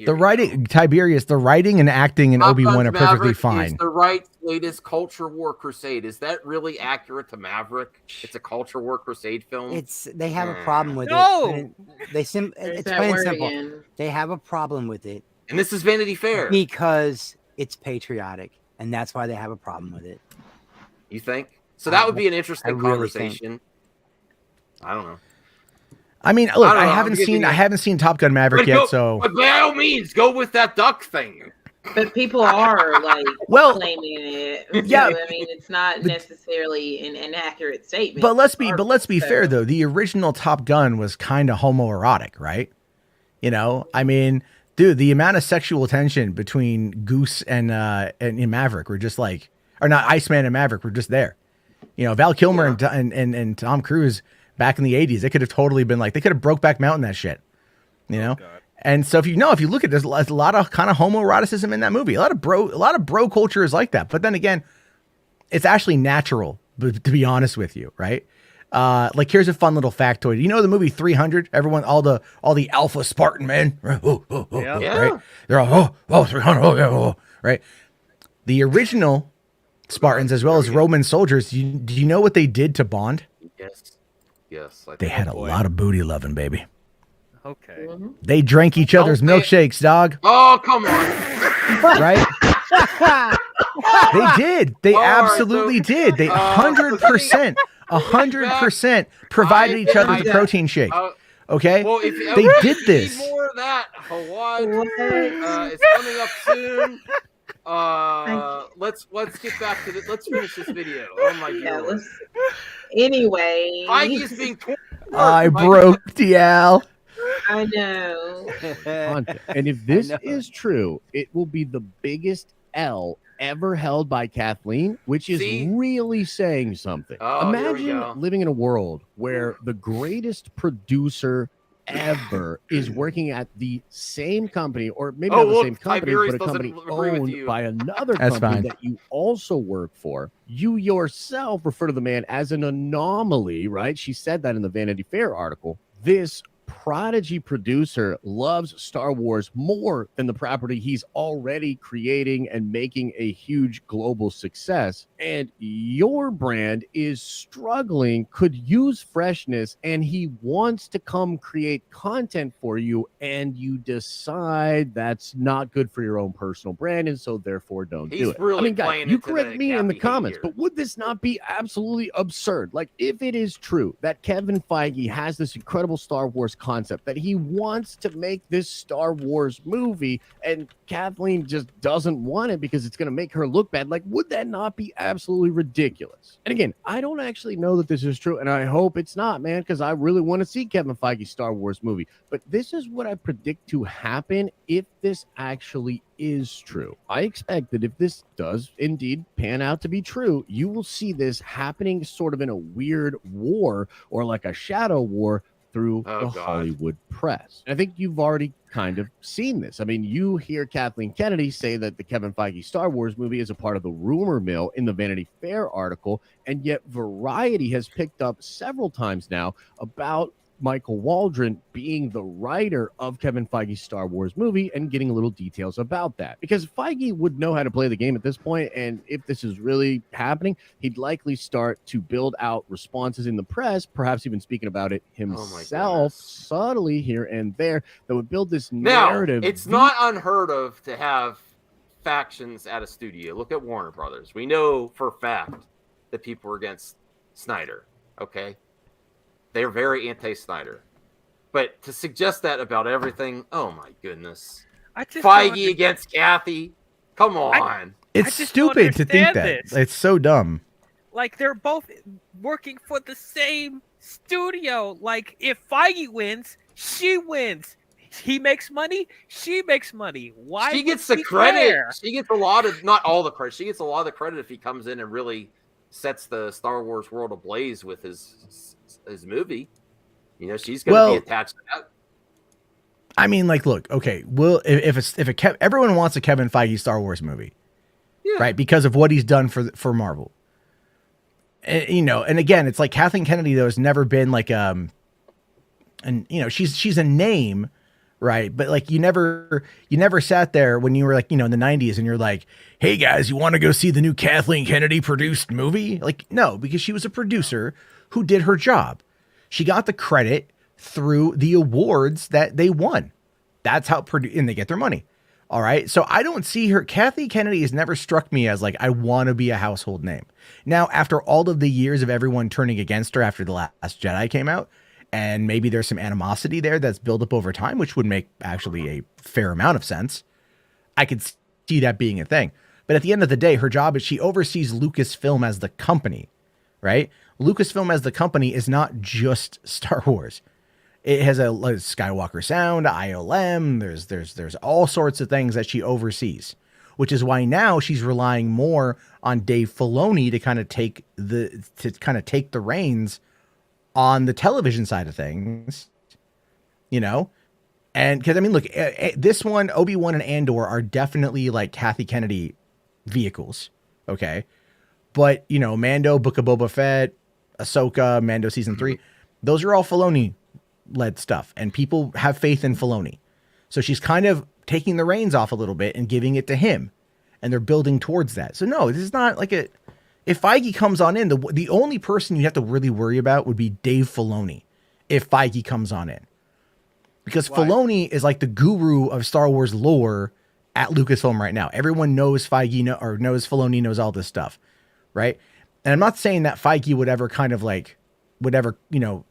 writing and acting in Obi-Wan are perfectly fine. Is the right latest culture war crusade. Is that really accurate to Maverick? It's a culture war crusade film. They have a problem with it. It's plain and simple. Again. They have a problem with it. And this is Vanity Fair. Because it's patriotic, and that's why they have a problem with it. You think? So that would be an interesting conversation. I don't know. I mean, look, I haven't seen Top Gun Maverick yet, so but by all means, go with that duck thing. But people are like claiming it. Yeah, I mean, it's not necessarily an inaccurate statement. But let's be fair though. The original Top Gun was kind of homoerotic, right? I mean, dude, the amount of sexual tension between Goose and Maverick were just like, or not Iceman and Maverick were just there. Val Kilmer and Tom Cruise. Back in the 80s, it could have totally been like, they could have Brokeback Mountain that shit, And so if you look at there's a lot of kind of homoeroticism in that movie. A lot of bro culture is like that. But then again, it's actually natural, to be honest with you, right? Like here's a fun little factoid. The movie 300? Everyone, all the alpha Spartan men, right? Right? They're all 300, right? The original Spartans as well as Roman soldiers. Do you know what they did to bond? Yes. They had a lot of booty loving, baby. Okay. They drank each other's milkshakes, dog. Oh, come on. Right? They did. They absolutely did. They 100% provided each other the protein shake. Okay? Well, if they did this. Need more of that, Hawaii is coming up soon. Let's get back to this. Let's finish this video. Oh my god. Anyway, Feige is being torn. I broke DL. I know. And if this is true, it will be the biggest L ever held by Kathleen, which is really saying something. Imagine living in a world where the greatest producer ever is working at the same company, or maybe not the same company, but a company owned by another company that you also work for. You yourself refer to the man as an anomaly, right? She said that in the Vanity Fair article. This prodigy producer loves Star Wars more than the property he's already creating and making a huge global success. And your brand is struggling, could use freshness, and he wants to come create content for you, and you decide that's not good for your own personal brand, and so therefore don't do it. Really I mean, guys, you correct me in the comments, but would this not be absolutely absurd? Like, if it is true that Kevin Feige has this incredible Star Wars concept, that he wants to make this Star Wars movie, and Kathleen just doesn't want it because it's going to make her look bad, like, would that not be absolutely ridiculous? And again, I don't actually know that this is true, and I hope it's not, man, because I really want to see Kevin Feige's Star Wars movie. But this is what I predict to happen if this actually is true. I expect that if this does indeed pan out to be true, you will see this happening sort of in a weird war, or like a shadow war, through the Hollywood press. And I think you've already kind of seen this. I mean, you hear Kathleen Kennedy say that the Kevin Feige Star Wars movie is a part of the rumor mill in the Vanity Fair article, and yet Variety has picked up several times now about Michael Waldron being the writer of Kevin Feige's Star Wars movie and getting a little details about that. Because Feige would know how to play the game at this point, and if this is really happening, he'd likely start to build out responses in the press, perhaps even speaking about it himself, subtly here and there, that would build this narrative. Now, it's not unheard of to have factions at a studio. Look at Warner Brothers. We know for a fact that people are against Snyder, okay? They're very anti-Snyder. But to suggest that about everything, oh my goodness. Feige against Kathy? Come on. It's stupid to think that. It's so dumb. Like, they're both working for the same studio. Like, if Feige wins, she wins. He makes money, she makes money. Why? She gets the credit. She gets a lot of, not all the credit. She gets a lot of the credit if he comes in and really sets the Star Wars world ablaze with his movie. You know, she's going to be attached to that. I mean, like, look, okay, everyone wants a Kevin Feige Star Wars movie, right? Because of what he's done for Marvel. And, you know, and again, it's like Kathleen Kennedy, though, has never been like and you know, she's a name, right? But like, you never sat there when you were like, you know, in the 90s, and you're like, hey guys, you want to go see the new Kathleen Kennedy produced movie? Like, no, because she was a producer who did her job. She got the credit through the awards that they won. That's how and they get their money. All right. So I don't see her. Kathy Kennedy has never struck me as like, I want to be a household name. Now, after all of the years of everyone turning against her after The Last Jedi came out, and maybe there's some animosity there that's built up over time, which would make actually a fair amount of sense. I could see that being a thing. But at the end of the day, her job is she oversees Lucasfilm as the company, right? Lucasfilm as the company is not just Star Wars. It has a Skywalker Sound, ILM. There's all sorts of things that she oversees, which is why now she's relying more on Dave Filoni to kind of take the reins on the television side of things, you know? And because, I mean, look, this one, Obi-Wan and Andor are definitely like Kathy Kennedy vehicles, okay? But, you know, Mando, Book of Boba Fett, Ahsoka, Mando Season 3, those are all Filoni-led stuff, and people have faith in Filoni. So she's kind of taking the reins off a little bit and giving it to him, and they're building towards that. So no, this is not like a... If Feige comes on in, the only person you have to really worry about would be Dave Filoni if Feige comes on in. because Why? Filoni is like the guru of Star Wars lore at Lucasfilm right now. Everyone knows Feige knows Filoni knows all this stuff, right? And I'm not saying that Feige would ever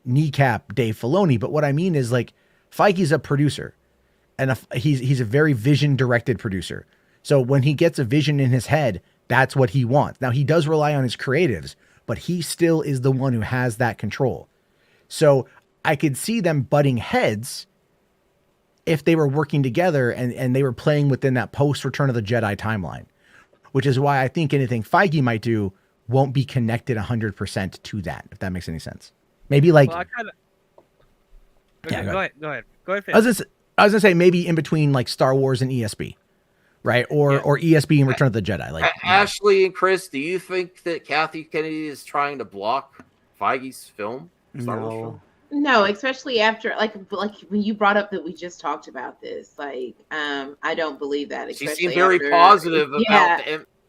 kneecap Dave Filoni, but what I mean is like Feige's a producer, and he's a very vision directed producer. So when he gets a vision in his head, that's what he wants. Now he does rely on his creatives, but he still is the one who has that control. So I could see them butting heads if they were working together and they were playing within that post Return of the Jedi timeline, which is why I think anything Feige might do won't be connected 100% to that, if that makes any sense. Maybe like, Well, yeah, go ahead. I was gonna say maybe in between like Star Wars and ESB, right? Or ESB and Return of the Jedi. Like Ashley and Chris, do you think that Kathy Kennedy is trying to block Feige's film? Star Wars film? No, especially after like when you brought up that we just talked about this. Like, I don't believe that. She seemed very positive about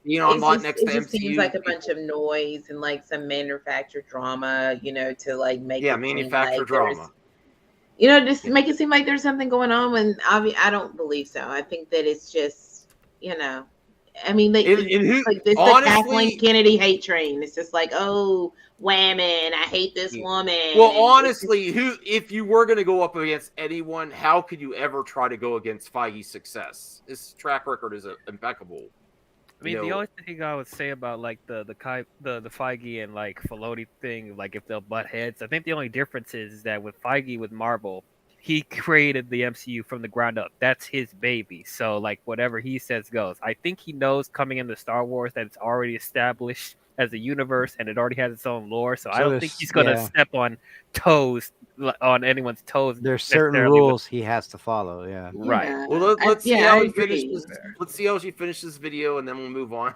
I'm not next to MCU. It just seems like a bunch of noise and like some manufactured drama, to like make manufactured drama. Just make it seem like there's something going on when I don't believe so. I think that it's just, I mean, it's like this the Kathleen Kennedy hate train. It's just like, oh, women, I hate this woman. Well, honestly, if you were going to go up against anyone, how could you ever try to go against Feige's success? His track record is impeccable. I mean, the only thing I would say about like the Feige and like Filoni thing, like if they'll butt heads, I think the only difference is that with Feige with Marvel, he created the MCU from the ground up. That's his baby. So like whatever he says goes. I think he knows coming into Star Wars that it's already established as a universe and it already has its own lore. So I don't think he's going to step on anyone's toes. There's certain rules he has to follow. Yeah. Right. Yeah. Well, let's see how I he agree. finishes. Let's see how she finishes this video, and then we'll move on.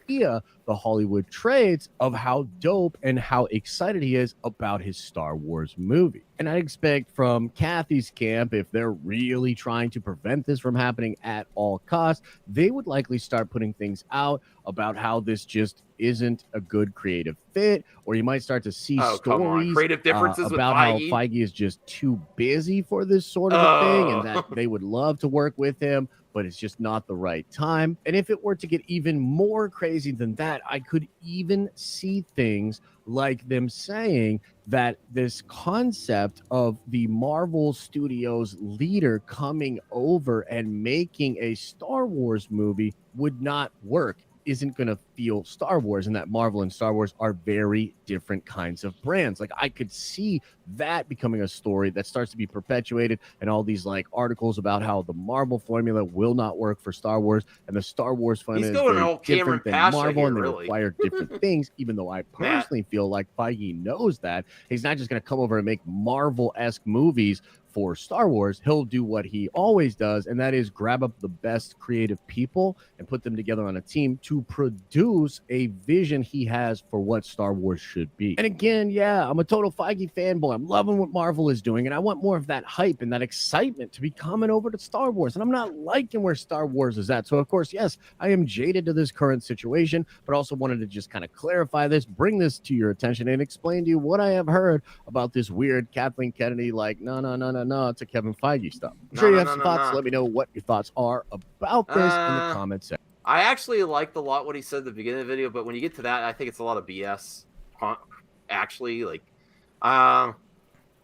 The Hollywood trades of how dope and how excited he is about his Star Wars movie. And I expect from Kathy's camp, if they're really trying to prevent this from happening at all costs, they would likely start putting things out about how this just isn't a good creative fit, or you might start to see stories creative differences about how Feige is just too busy for this sort of a thing, and that they would love to work with him, but it's just not the right time. And if it were to get even more crazy than that, I could even see things like them saying that this concept of the Marvel Studios leader coming over and making a Star Wars movie would not work, isn't going to feel Star Wars, and that Marvel and Star Wars are very different kinds of brands. Like I could see that becoming a story that starts to be perpetuated, and all these like articles about how the Marvel formula will not work for Star Wars, and the Star Wars formula is very different than Marvel, and they require different things. Even though I personally feel like Feige knows that he's not just going to come over and make Marvel-esque movies for Star Wars. He'll do what he always does, and that is grab up the best creative people and put them together on a team to produce a vision he has for what Star Wars should be. And again, yeah, I'm a total Feige fanboy. I'm loving what Marvel is doing, and I want more of that hype and that excitement to be coming over to Star Wars, and I'm not liking where Star Wars is at. So, of course, yes, I am jaded to this current situation, but also wanted to just kind of clarify this, bring this to your attention, and explain to you what I have heard about this weird Kathleen Kennedy, like, no, to Kevin Feige stuff. I'm sure you have some thoughts. Let me know what your thoughts are about this in the comments section. I actually liked a lot what he said at the beginning of the video, but when you get to that, I think it's a lot of BS. Actually, like, I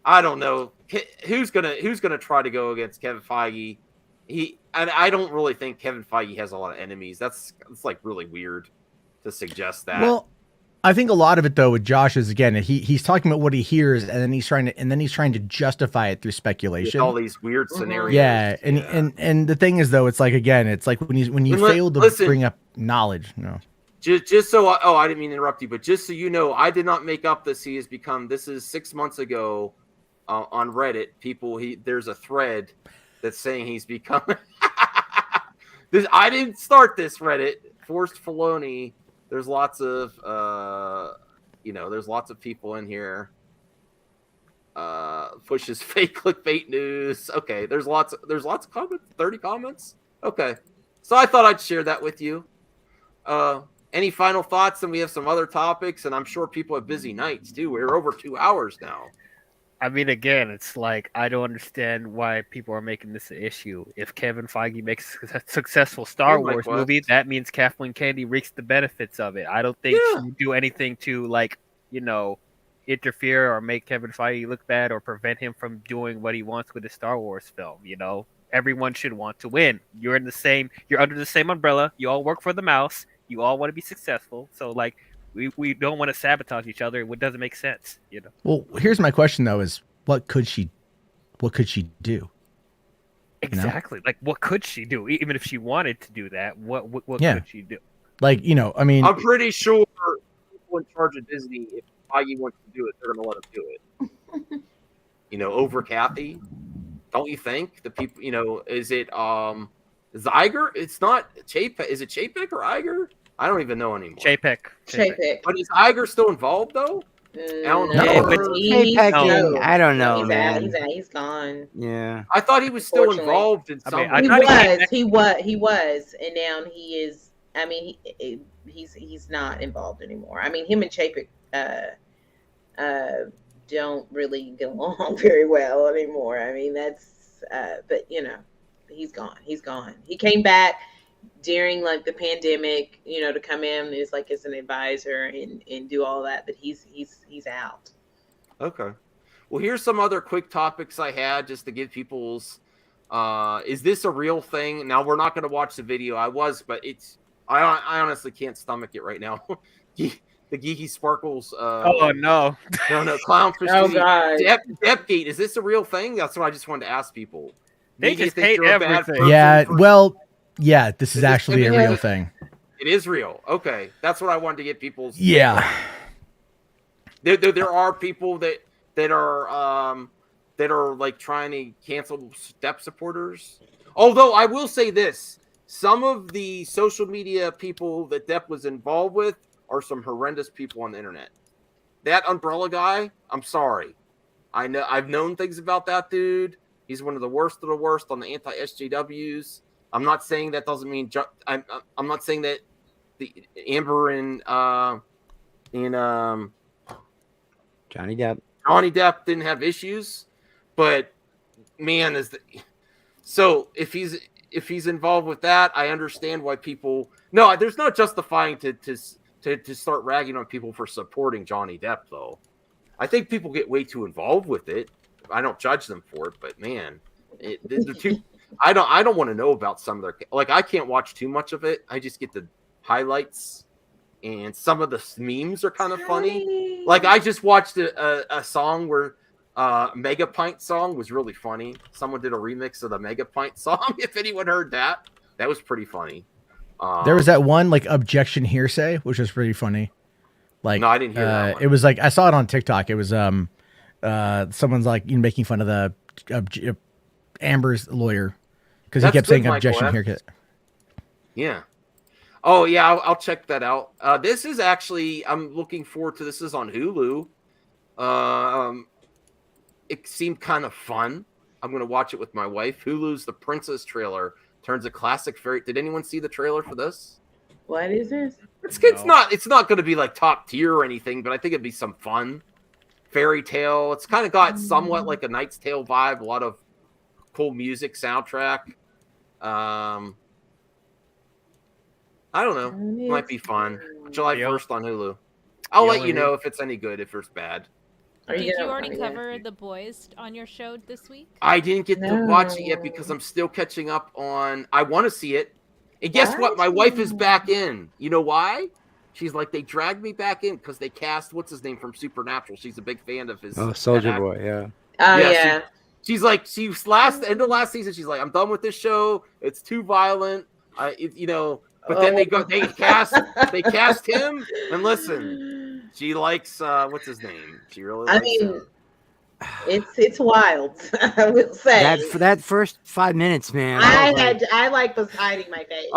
don't know who's gonna try to go against Kevin Feige. I don't really think Kevin Feige has a lot of enemies. It's like really weird to suggest that. Well, I think a lot of it though with Josh is again he's talking about what he hears and then he's trying to justify it through speculation. With all these weird scenarios. Yeah, and the thing is though, it's like again, it's like when you fail to bring up knowledge. No. Just so I didn't mean to interrupt you, but just so you know, I did not make up this. This is 6 months ago on Reddit. There's a thread that's saying he's become. I didn't start this Reddit. Forced Filoni. There's lots of there's lots of people in here. Pushes fake clickbait news. Okay, there's lots of comments. 30 comments. Okay, so I thought I'd share that with you. Any final thoughts? And we have some other topics, and I'm sure people have busy nights too. We're over 2 hours now. I mean, again, it's like I don't understand why people are making this an issue. If Kevin Feige makes a successful Star Mike Wars West. movie, that means Kathleen Kennedy reaps the benefits of it. I don't think Yeah. she would do anything to interfere or make Kevin Feige look bad or prevent him from doing what he wants with the Star Wars film. Everyone should want to win. You're under the same umbrella. You all work for the mouse. You all want to be successful. So we don't want to sabotage each other. It doesn't make sense. Well, here's my question though: is what could she do? Exactly. Like, what could she do? Even if she wanted to do that, what Yeah. could she do? Like, I mean, I'm pretty sure people in charge of Disney, if Feige wants to do it, they're going to let him do it. Over Kathy. Don't you think? The people, is it Zeiger? It's not Chapek. Is it Chapek or Iger? I don't even know anymore. Chapek. But is Iger still involved though? No, Chapek, I don't know, he's man. He's gone. Yeah. I thought he was still involved in some. He was, and now he is. I mean, he's not involved anymore. I mean, him and Chapek don't really get along very well anymore. I mean, that's. But he's gone. He's gone. He came back during the pandemic, to come in as an advisor and do all that, but he's out. Okay. Well, here's some other quick topics I had just to give people's is this a real thing? Now we're not going to watch the video. But I honestly can't stomach it right now. The Geeky Sparkles oh no. No, Clownfish. Oh god. Depgate, is this a real thing? That's what I just wanted to ask people. They just hate everything. Yeah, well, yeah, this is actually a real thing. It is real. Okay, that's what I wanted to get people's. Yeah, there are people that are trying to cancel Depp supporters. Although I will say this, some of the social media people that Depp was involved with are some horrendous people on the internet. That Umbrella guy, I'm sorry. I know I've known things about that dude. He's one of the worst on the anti-SJWs. I'm not saying that doesn't mean I'm not saying that the Amber and Johnny Depp didn't have issues, but man, so if he's involved with that, I understand why people. No, there's not justifying to start ragging on people for supporting Johnny Depp though. I think people get way too involved with it. I don't judge them for it, but man, they're too. I don't want to know about some of their. I can't watch too much of it. I just get the highlights, and some of the memes are kind of funny. I just watched a song where Mega Pint song was really funny. Someone did a remix of the Mega Pint song. If anyone heard that was pretty funny. There was that one objection hearsay, which was pretty funny. No, I didn't hear that one. It was I saw it on TikTok. It was someone's making fun of the Amber's lawyer because he kept saying objection hearsay. Yeah. Oh yeah, I'll check that out. This is actually I'm looking forward to. This is on Hulu. It seemed kind of fun. I'm gonna watch it with my wife. Hulu's The Princess trailer turns a classic fairy. Did anyone see the trailer for this? What is this? It's not going to be top tier or anything, but I think it'd be some fun fairy tale. It's kind of got somewhat like a Knight's Tale vibe. A lot of cool music, soundtrack. I don't know. It might be fun. July 1st on Hulu. I'll let you know if it's any good. If it's bad. Did you already cover The Boys on your show this week? I didn't get to watch it yet because I'm still catching up on. I want to see it. And guess what? My wife is back in. You know why? She's like, they dragged me back in because they cast what's his name from Supernatural. She's a big fan of his. Oh, Soldier Boy, yeah. Oh yeah. She's like, end of last season. She's like, I'm done with this show. It's too violent. But then they cast him. And listen, she likes what's his name. She really. I mean, it's wild. I will say that first 5 minutes, man. I was hiding my face.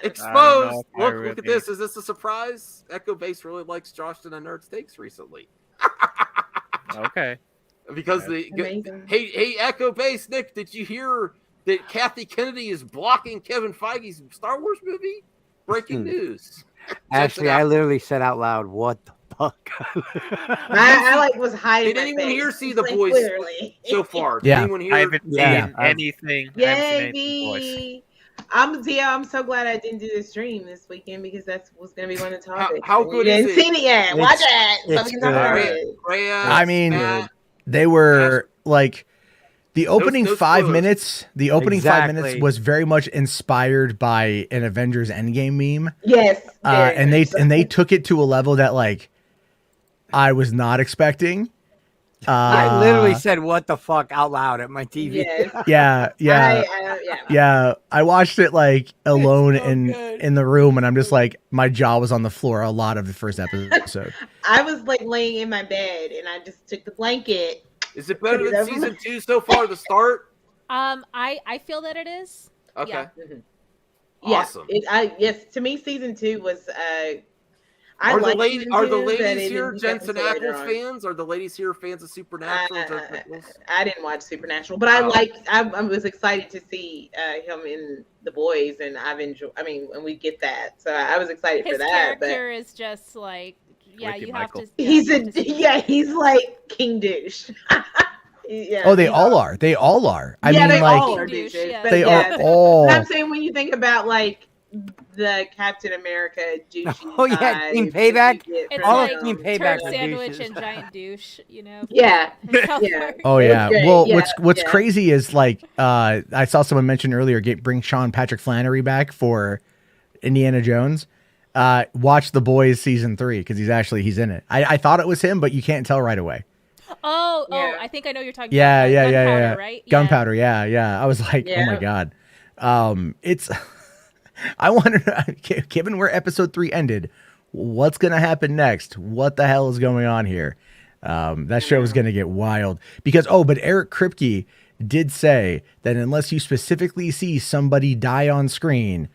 Exposed. Look at this. Is this a surprise? Echo Base really likes Josh and the Nerd Steaks recently. Okay. Because hey Echo Base, Nick, did you hear that Kathy Kennedy is blocking Kevin Feige's Star Wars movie? Breaking news. Actually, I literally said out loud, "What the fuck. I like was hiding. Did my anyone face, here see the like, boys literally. so far? Did Yeah. anyone I here? haven't Yeah. seen anything. I haven't seen anything, boys. Yay! I'm so glad I didn't do the stream this weekend because that was going to be one of the topics. How and good you is didn't it? see it yet. Watch it so it's we can talk good. about Rhea, it. Rhea, I mean, Matt, they were like the opening no 5 spoilers. minutes. The opening 5 minutes Exactly. was very much inspired by an Avengers Endgame meme. Yes, very And much so. they took it to a level that like I was not expecting. I literally said "what the fuck" out loud at my TV. Yes. Yeah. Yeah. I watched it like alone so good. in the room, and I'm just like my jaw was on the floor a lot of the first episode. I was like laying in my bed and I just took the blanket. Is it better than season 2 so far? The start? I feel that it is. Okay. Yeah. Awesome. Yes, to me, season 2 was. Are the season ladies 2, but it here didn't Jensen become so later Ackles on. fans? Are the ladies here fans of Supernatural? I didn't watch Supernatural, but I was excited to see him in The Boys, and I've enjoyed. I mean, and we get that, so I was excited His for that. character is just like, yeah, Ricky you Michael. have to. He's like King Douche. Yeah, Oh, they all are. They all are. I mean, they like all are douches, but they yeah, are all. But I'm saying when you think about like the Captain America douchey. Oh yeah, side, Team Payback. It's All like of Team turd Payback are sandwich douches. and giant douche, you know. Yeah. South Yeah. Park. Oh yeah. great. Well, Yeah, what's yeah. crazy is like I saw someone mention earlier, bring Sean Patrick Flannery back for Indiana Jones. Watch The Boys season 3 because he's in it. I thought it was him, but you can't tell right away. Oh, Yeah. I think I know you're talking Yeah, about. yeah. Gunpowder, right? Gunpowder, yeah. I was like, oh my Yeah. god. It's. I wonder, given where episode 3 ended, what's gonna happen next? What the hell is going on here? That show is gonna get wild because but Eric Kripke did say that unless you specifically see somebody die on screen,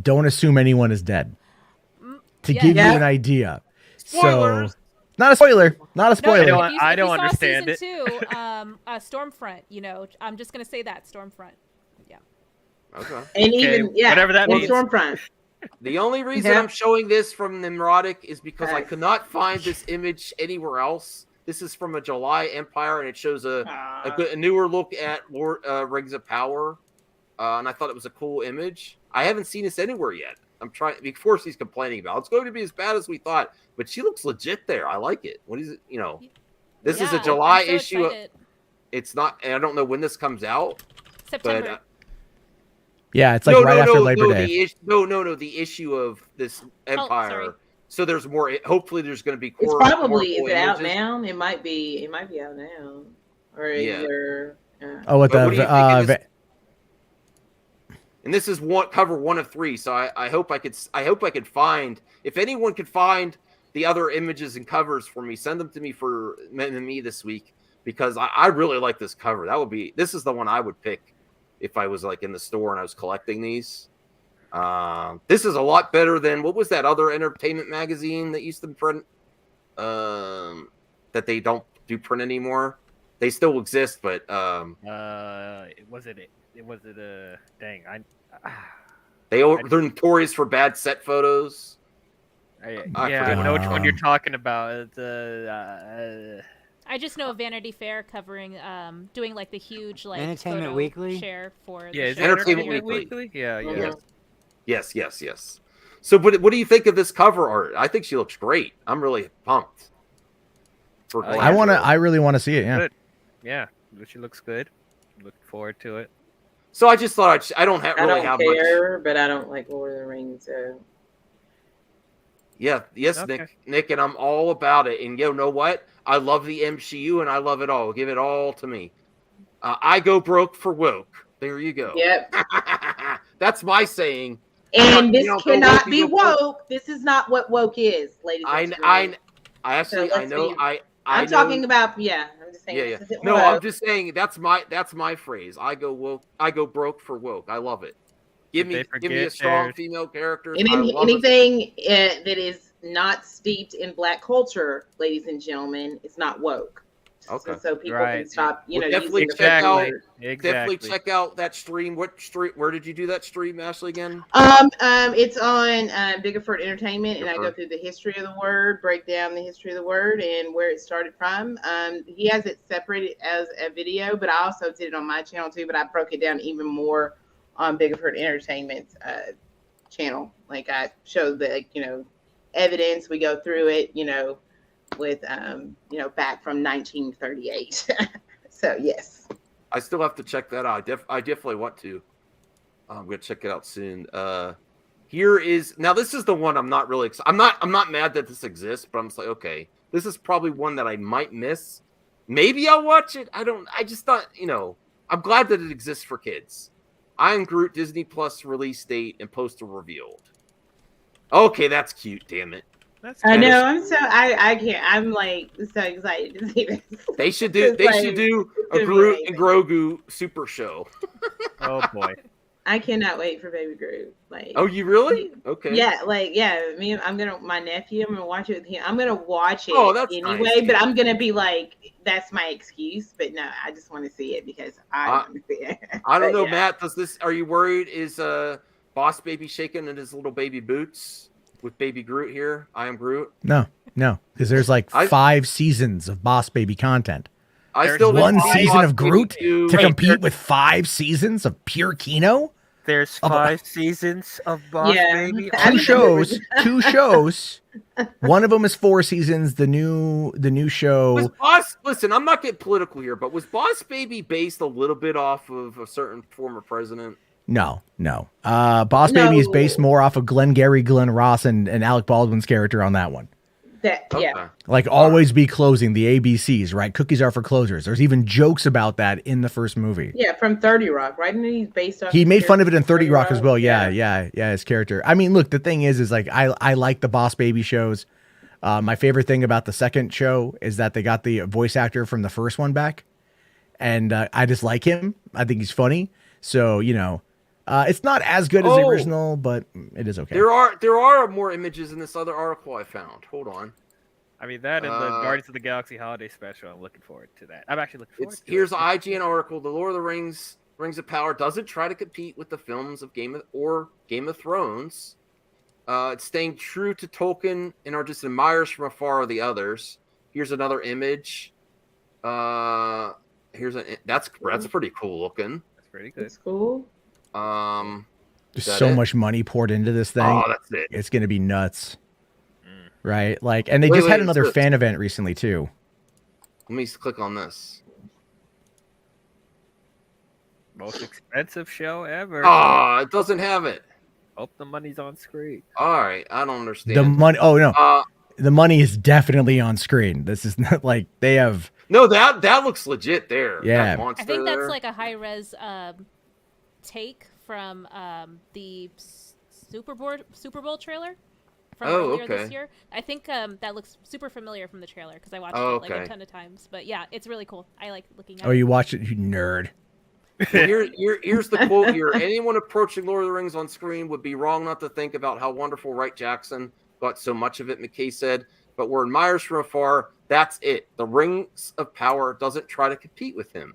don't assume anyone is dead. To give you an idea. Spoilers. So, not a spoiler. Not a spoiler. No, I don't if you understand saw season 2, Stormfront. You know, I'm just gonna say that Stormfront. Yeah. Okay. And even whatever that and means. Stormfront. The only reason Yeah. I'm showing this from Nimrodic is because I could not find this image anywhere else. This is from a July Empire, and it shows a newer look at Rings of Power. And I thought it was a cool image. I haven't seen this anywhere yet. I'm trying. Of course, he's complaining about it's going to be as bad as we thought, but she looks legit there. I like it. What is it? You know, this is a July I'm so issue. excited. It's not. And I don't know when this comes out. September. But, Yeah, it's like right after Labor Day. The issue of this Empire. sorry. So there's more. Hopefully, there's going to be. It's more probably is full it out images. now? It might be out now. Or either Oh, with But what do you think of the this? And this is cover 1 of 3. So I hope I could find, if anyone could find the other images and covers for me, send them to me for me this week, because I really like this cover. This is the one I would pick if I was like in the store and I was collecting these. This is a lot better than, what was that other entertainment magazine that used to print that they don't do print anymore? They still exist, but they're notorious for bad set photos. I know which one you're talking about. I just know Vanity Fair covering, doing like the huge like Entertainment photo Weekly? share for. Yeah, is the it show. Entertainment Weekly? Yeah. Yes. So, what do you think of this cover art? I think she looks great. I'm really pumped. I really want to see it. Yeah. Good. Yeah, she looks good. Looking forward to it. So I just thought I don't I really don't have care, much. but I don't like Lord of the Rings. So. Yeah, yes, Okay. Nick, and I'm all about it. And you know what? I love the MCU, and I love it all. Give it all to me. I go broke for woke. There you go. Yep. That's my saying. And You this don't go cannot woke, be you go broke. woke. This is not what woke is, ladies and gentlemen. I actually, So I let's know. be- know, I'm talking about I'm just saying. Yeah. This isn't No, woke. I'm just saying that's my phrase. I go woke. I go broke for woke. I love it. Give me a strong female character. And I love it. anything that is not steeped in Black culture, ladies and gentlemen, is not woke. Okay. so people Right. can stop, Well, using definitely the check out. word. Definitely check out that stream. What stream? Where did you do that stream, Ashley? Again? It's on Biggerford Entertainment, and I go through the history of the word, break down the history of the word and where it started from. He has it separated as a video, but I also did it on my channel too. But I broke it down even more on Biggerford Entertainment's channel. Like I showed the evidence. We go through it, with back from 1938. So yes. I still have to check that out. I definitely want to. I'm gonna check it out soon. Here is now. This is the one I'm not really. I'm not mad that this exists, but I'm just like, okay, this is probably one that I might miss. Maybe I'll watch it. I just thought, I'm glad that it exists for kids. I Am Groot Disney Plus release date and poster revealed. Okay, that's cute. Damn it. I know. I can't. I'm like so excited to see this. They should do. They should do a Groot and Grogu super show. Oh boy. I cannot wait for Baby Groot. Like, oh, you really? Okay. Yeah, me. My nephew. I'm gonna watch it with him. I'm gonna watch it. That's anyway. nice. But I'm gonna be like, that's my excuse. But no, I just want to see it because I want to see it. I don't know, Matt. Are you worried? Is Boss Baby shaking in his little baby boots with Baby Groot here? I Am Groot. No, because there's like 5 seasons of Boss Baby content. I still one season Boss of Groot Baby to compete with 5 seasons of pure Kino. There's 5 seasons of Boss Baby. 2 shows. 2 shows. One of them is 4 seasons. The new show. Was Boss? Listen, I'm not getting political here, but was Boss Baby based a little bit off of a certain former president? No. Boss Baby is based more off of Glengarry Glen Ross and Alec Baldwin's character on that one. Yeah. Like always be closing the ABCs, right? Cookies are for closers. There's even jokes about that in the first movie. Yeah, from 30 Rock, right? And he's based off. He made fun of it in 30 Rock as well. Yeah, his character. I mean, look, the thing is like I like the Boss Baby shows. My favorite thing about the second show is that they got the voice actor from the first one back, and I just like him. I think he's funny. So it's not as good as the original, but it is okay. There are more images in this other article I found. Hold on. I mean, that and the Guardians of the Galaxy holiday special. I'm looking forward to that. I'm actually looking forward to Here's an IGN article. The Lord of the Rings of Power doesn't try to compete with the films of Game of Thrones. It's staying true to Tolkien and just admires from afar of the others. Here's another image. That's pretty cool looking. That's pretty good. That's cool. There's so much money poured into this thing. Oh, that's it. It's gonna be nuts. Right? Like, and they just had another fan event recently too. Let me click on this. Most expensive show ever. Oh, it doesn't have it. Hope the money's on screen. All right, I don't understand. The money. Oh no, the money is definitely on screen. This is not like they have. No, that looks legit there. Yeah, I think that's like a high res take from the Super Bowl trailer. From earlier this year. I think that looks super familiar from the trailer because I watched it like a ton of times. But yeah, it's really cool. I like looking at it. Oh, you watched it, you nerd. Well, here's the quote here. Anyone approaching Lord of the Rings on screen would be wrong not to think about how wonderful Wright Jackson got so much of it, McKay said. But we're admirers from afar. That's it. The Rings of Power doesn't try to compete with him.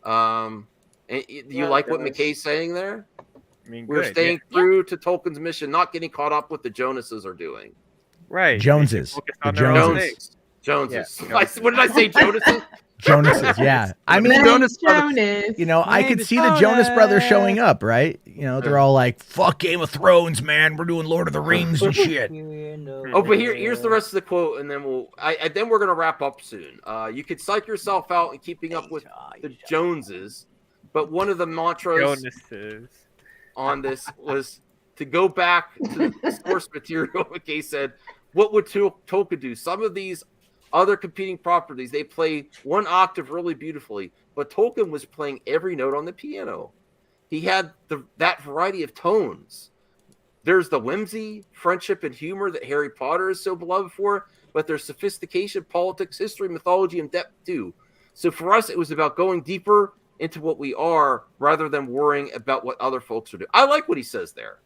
And do you like what McKay's saying there? I mean, we're staying true to Tolkien's mission, not getting caught up with the Jonases are doing. Right. Joneses. Joneses. Yeah. What did I say, Jonases? Jonases, yeah. I mean, Jonas. I could see the Jonas Brothers showing up, right? They're all like, "Fuck Game of Thrones, man. We're doing Lord of the Rings and shit." Oh, but here's the rest of the quote, and then then we're gonna wrap up soon. You could psych yourself out in keeping up with the Joneses, but one of the mantras on this was to go back to the source material. McKay said, "What would Tolkien do? Some of these other competing properties, they play one octave really beautifully, but Tolkien was playing every note on the piano. He had that variety of tones. There's the whimsy, friendship, and humor that Harry Potter is so beloved for, but there's sophistication, politics, history, mythology, and depth too. So for us, it was about going deeper into what we are rather than worrying about what other folks are doing." I like what he says there.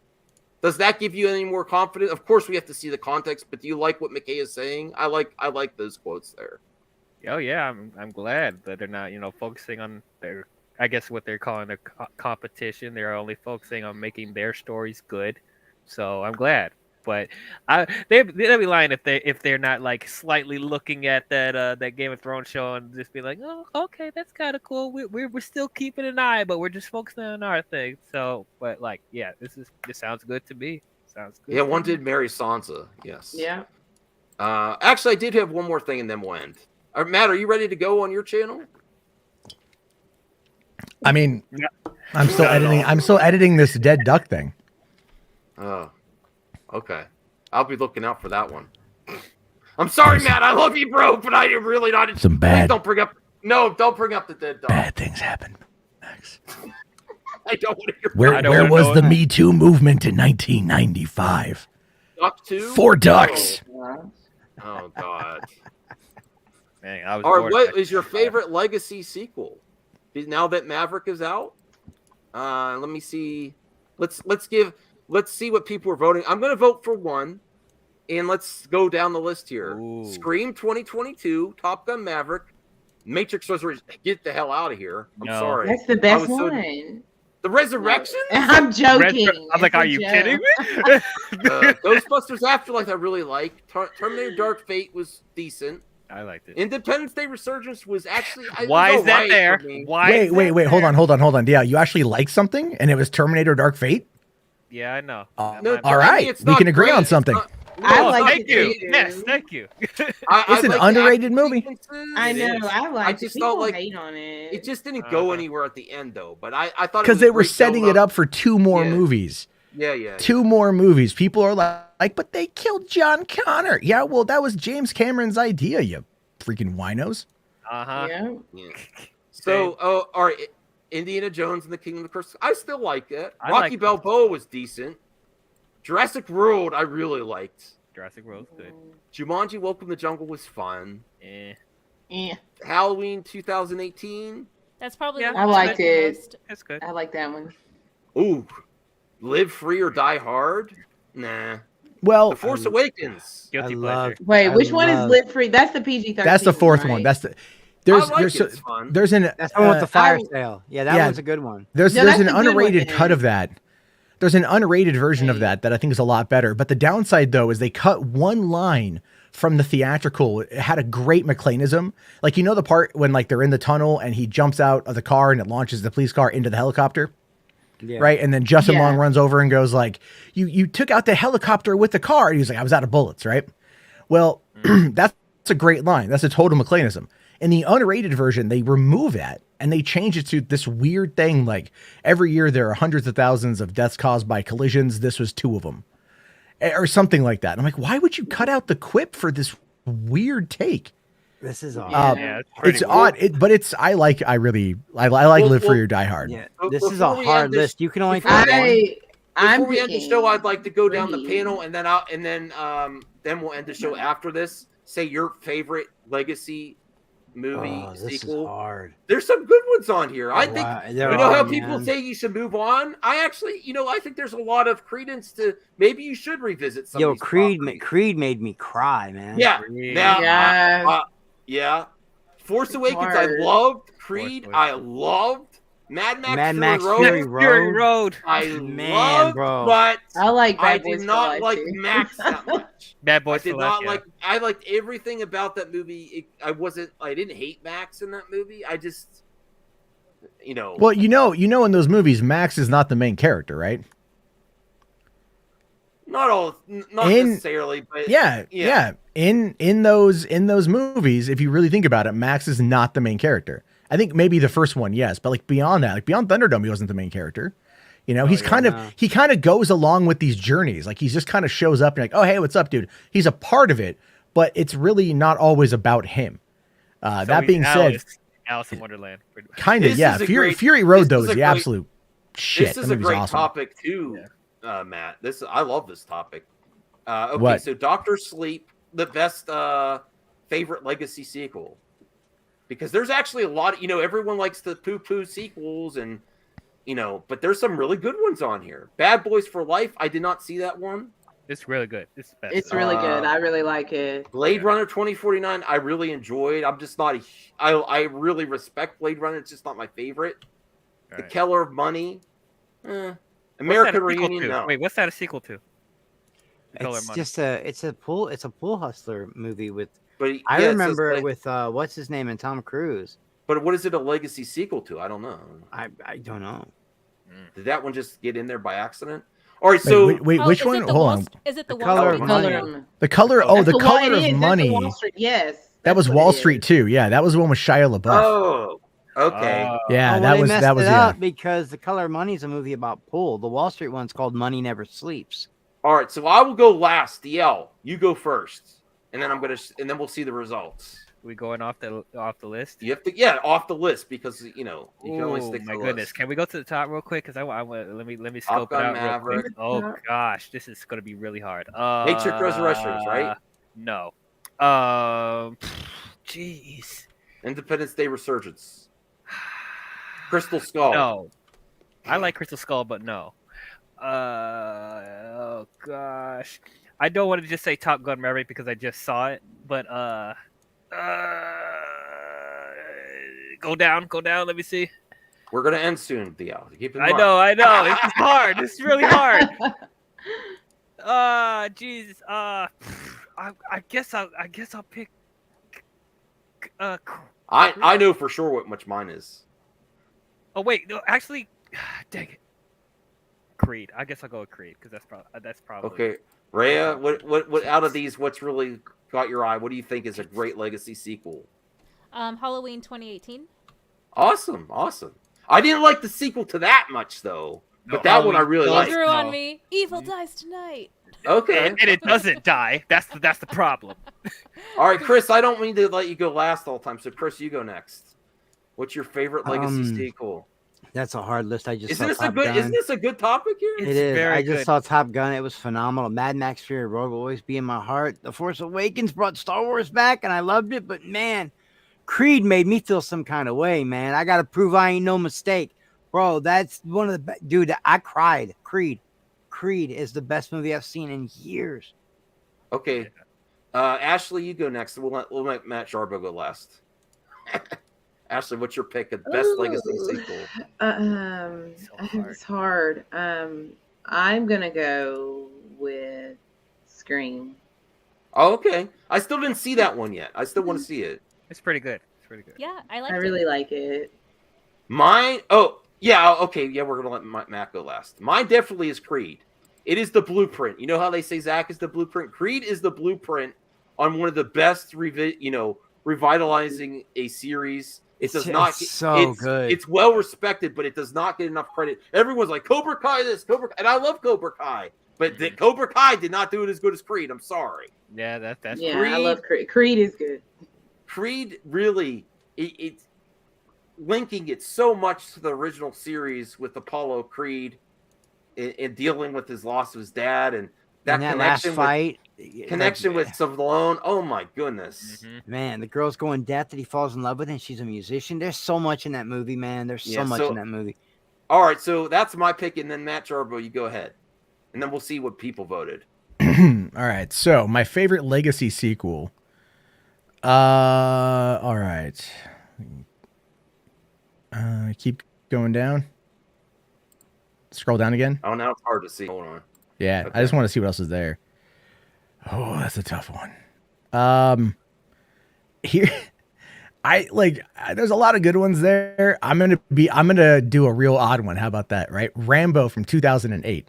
Does that give you any more confidence? Of course, we have to see the context, but do you like what McKay is saying? I like those quotes there. Oh yeah, I'm glad that they're not, focusing on their, I guess what they're calling their competition. They're only focusing on making their stories good. So I'm glad. But they'd be lying if they're not like slightly looking at that Game of Thrones show and just be like, oh, okay, that's kind of cool. We're still keeping an eye, but we're just focusing on our thing. So, but like, yeah, this sounds good to me. Sounds good. Yeah, one did marry Sansa. Yes. Yeah. Actually, I did have one more thing, and then we'll end. Matt, are you ready to go on your channel? I mean, I'm still editing. I'm still editing this dead duck thing. Oh, okay. I'll be looking out for that one. I'm sorry, Matt. I love you, bro, but I am really not. Some bad. Please don't bring up. No, don't bring up the dead dog. Bad things happen. Max. I don't want to hear. Where was the Me Too movement in 1995? Duck 2? 4 ducks. Oh God. Man, I was All right, bored. what is your favorite legacy sequel? Now that Maverick is out, let me see. Let's see what people are voting. I'm going to vote for one, and let's go down the list here. Ooh. Scream 2022, Top Gun Maverick, Matrix Resurrection. Get the hell out of here! I'm sorry. That's the best one. The Resurrection? I'm joking. I was like, are you kidding me? Ghostbusters Afterlife, I really like. Terminator Dark Fate was decent. I liked it. Independence Day Resurgence was actually. Why is that there? Why? Wait. Hold on. Yeah, you actually liked something, and it was Terminator: Dark Fate. Yeah, I know. No, All right, we can agree on something. I like thank you. it too. Yes, thank you. It's an underrated movie. I know. I like just it. felt People like hate on it. it just didn't go anywhere at the end, though. But I thought Because they were setting it up for 2 more movies. Yeah. 2 more movies. People are like, but they killed John Connor. Yeah, well, that was James Cameron's idea, you freaking winos. Uh-huh. Yeah. So, all right, Indiana Jones and the Kingdom of the Crystal. I still like it. I Rocky like Balboa was decent. Jurassic World, I really liked. Jurassic World's good. Jumanji: Welcome to the Jungle was fun. Yeah. Halloween 2018. That's probably I liked it. That's good. I like that one. Ooh, Live Free or Die Hard. Nah. Well, The Force Awakens. Guilty pleasure. Wait, which one is lit free? That's the PG-13. That's the 4th one. right? That's the. I like it. It's fun. There's an. That's the one with the fire I- sale. Yeah, that one's a good one. There's No, that's an a good one unrated then. cut of that. There's an unrated version of that I think is a lot better. But the downside, though, is they cut one line from the theatrical. It had a great McClaneism. Like, you know the part when like they're in the tunnel and he jumps out of the car and it launches the police car into the helicopter? Yeah. Right? And then Justin Yeah. Long runs over and goes like, you took out the helicopter with the car. And he's like, I was out of bullets, right? Well, that's a great line. That's a total McClaneism. In the unrated version, they remove that and they change it to this weird thing. Like every year there are hundreds of thousands of deaths caused by collisions. This was 2 of them or something like that. And I'm like, why would you cut out the quip for this weird take? This is odd. Yeah, It's odd, but it's, I like Live Free or Die Hard. Yeah, But this is a before we hard end this- list. You can only before find we one. I'm Before we end the picking show, I'd like to go down the three. panel and then we'll end the show after this. Say your favorite legacy movie Oh, this is sequel. hard. There's some good ones on here. I think Wow, you there know how are, people man. say you should move on. I actually, I think there's a lot of credence to maybe you should revisit some. Yo, of these Creed properties. made me cry, man. Yeah. Now, Yeah. yeah. Force Awakens, hard. I loved. Creed, Force I loved. Mad Mad Max Max Fury Fury Road, Fury Road. Road. I Man, loved, bro. but I like I Bad Boys did for not Life, like too. Max that much. Bad I Boys did for not Life, yeah. like. I liked everything about that movie. I didn't hate Max in that movie. I just, Well, in those movies, Max is not the main character, right? not necessarily, but Yeah. In those movies, if you really think about it, Max is not the main character. I think maybe the first one, yes, but like beyond that, like beyond Thunderdome, he wasn't the main character. He kind of goes along with these journeys. Like he's just kind of shows up and like, oh hey, what's up, dude? He's a part of it, but it's really not always about him. So That he's being said, Alice in Wonderland. pretty much. kind of This yeah. is a Fury, great- Fury Road this though is is a the great- absolute shit. this That is a movie's great awesome. topic too, Matt. I love this topic. Okay, What? so Doctor Sleep, the best favorite legacy sequel, because there's actually a lot. Everyone likes the poo-poo sequels, and but there's some really good ones on here. Bad Boys for Life. I did not see that one. It's really good. It's the best. It's really good. I really like it. Blade Runner 2049, I really enjoyed. I'm just not I really respect Blade Runner. It's just not my favorite. All The right. Keller of Money. American What's that a sequel Reunion. to? No. Wait, what's that a sequel to? The Color It's Money. just it's a pool hustler movie with. But I yeah, it remember says it with what's his name and Tom Cruise. But what is it a legacy sequel to? I don't know. I don't know. Did that one just get in there by accident? All right, so wait, Oh, which is one? it the Hold Wall- on. Is it the Wall Color Street of Money? Money. The color. Oh, That's the Wall- color it of is. That's the money. Wall Street. Yes. That was that's what Wall it Street is. too. Yeah, that was the one with Shia LaBeouf. Oh, okay. Yeah, Oh, well, that they was messed that was it yeah. up because The Color of Money is a movie about pool. The Wall Street one's called Money Never Sleeps. All right, so I will go last. DL, you go first, and then and then we'll see the results. We going off the list? You have to, off the list because you can only Oh stick to my the goodness! list. Can we go to the top real quick? Because I want let me Top scope it Gun out real quick. Maverick. Oh gosh, this is gonna be really hard. Matrix Resurrections, right? No. Jeez. Independence Day Resurgence. Crystal Skull. No. I like Crystal Skull, but no. Oh gosh. I don't want to just say Top Gun Maverick because I just saw it, but go down. Let me see. We're gonna end soon, DL. Keep in I mind. know. It's hard. It's really hard. Jesus. I guess I'll pick. I know for sure what much mine is. Oh wait, no, actually, dang it. Creed. I guess I'll go with Creed because that's probably Okay, Rhea, what out of these, what's really got your eye? What do you think is a great legacy sequel? Halloween 2018. Awesome. I didn't like the sequel to that much though, but No, that one I really Don't liked. drew on me. Evil dies tonight. Okay. and it doesn't die. That's the problem. All right, Chris. I don't mean to let you go last all the time. So, Chris, you go next. What's your favorite legacy sequel? That's a hard list. I just Isn't saw this Top Gun. Isn't this a good topic here? It is. I just saw Top Gun. It was phenomenal. Mad Max Fury Road will always be in my heart. The Force Awakens brought Star Wars back, and I loved it. But man, Creed made me feel some kind of way, man. I got to prove I ain't no mistake. Bro, that's one of the best. Dude, I cried. Creed is the best movie I've seen in years. Okay. Ashley, you go next. We'll let Matt Jarbo go last. Ashley, what's your pick of best legacy sequel? It's hard. I'm gonna go with Scream. Oh, okay. I still didn't see that one yet. I still want to see it. It's pretty good. Yeah, I like. I really like it. Mine. Oh, yeah. Okay. Yeah, we're gonna let Matt go last. Mine definitely is Creed. It is the blueprint. You know how they say Zach is the blueprint? Creed is the blueprint on one of the best, revitalizing a series. It does not. It's so good. It's well respected, but it does not get enough credit. Everyone's like Cobra Kai this, and I love Cobra Kai, but Cobra Kai did not do it as good as Creed. I'm sorry. Yeah, that's Yeah, Creed, I love Creed. Creed is good. Creed really it's linking it so much to the original series with Apollo Creed and dealing with his loss of his dad and that last connection fight. Connection with Stallone. Oh my goodness. Man, the girl's going deaf that he falls in love with, and she's a musician. There's so much in that movie, man. There's so much in that movie. All right, so that's my pick, and then Matt Jarbo, you go ahead, and then we'll see what people voted. All right, so my favorite legacy sequel. All right. Keep going down. Scroll down again. Oh, now it's hard to see. Hold on. Yeah, okay. I just want to see what else is there. Oh, that's a tough one. Here, there's a lot of good ones there. I'm gonna do a real odd one. How about that? Right, Rambo from 2008.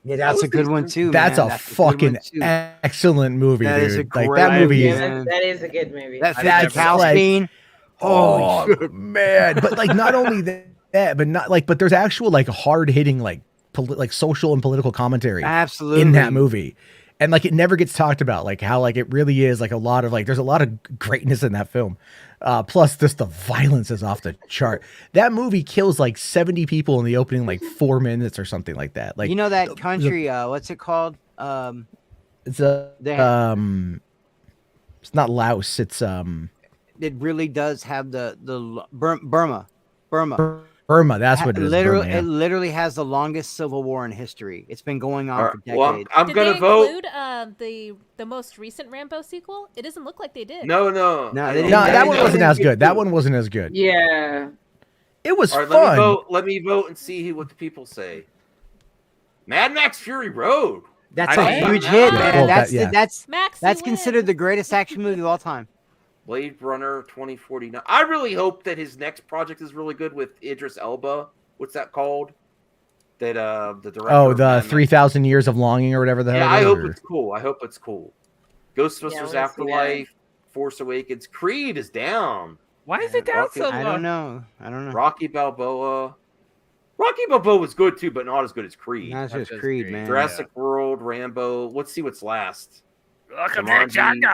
Yeah, that's a good one too. That's man. a fucking excellent movie, that dude. Is a like great that movie. That is a good movie. That's Calvin. Oh man! But like, not only that, but there's actual like hard hitting like social and political commentary. Absolutely. In that movie. And like it never gets talked about, like how like it really is like a lot of like there's a lot of greatness in that film. Plus just the violence is off the chart. That movie kills like 70 people in the opening like 4 minutes or something like that. Like that country, what's it called? It's it's not Laos, it's it really does have the Burma. Burma, that's what it is. Literally, Burma, yeah. it literally has the longest civil war in history. It's been going on for decades. Well, I'm Did gonna they vote. include the most recent Rambo sequel? It doesn't look like they did. No, that one wasn't as good. That one wasn't as good. Yeah. It was All right, fun. Let me vote and see what the people say. Mad Max Fury Road. That's a huge hit, man. Well, that's Max, that's considered the greatest action movie of all time. Blade Runner 2049. I really hope that his next project is really good with Idris Elba. What's that called? That the director. Oh, the 3,000 Years of Longing or whatever the hell. Yeah, it is, I hope or- it's cool. I hope it's cool. Ghostbusters Afterlife, Force Awakens, Creed is down. Why is it down so low? I don't know. Rocky Balboa. Rocky Balboa was good too, but not as good as Creed. Not as good as Creed, man. Jurassic World, Rambo. Let's see what's last. Welcome to the jungle.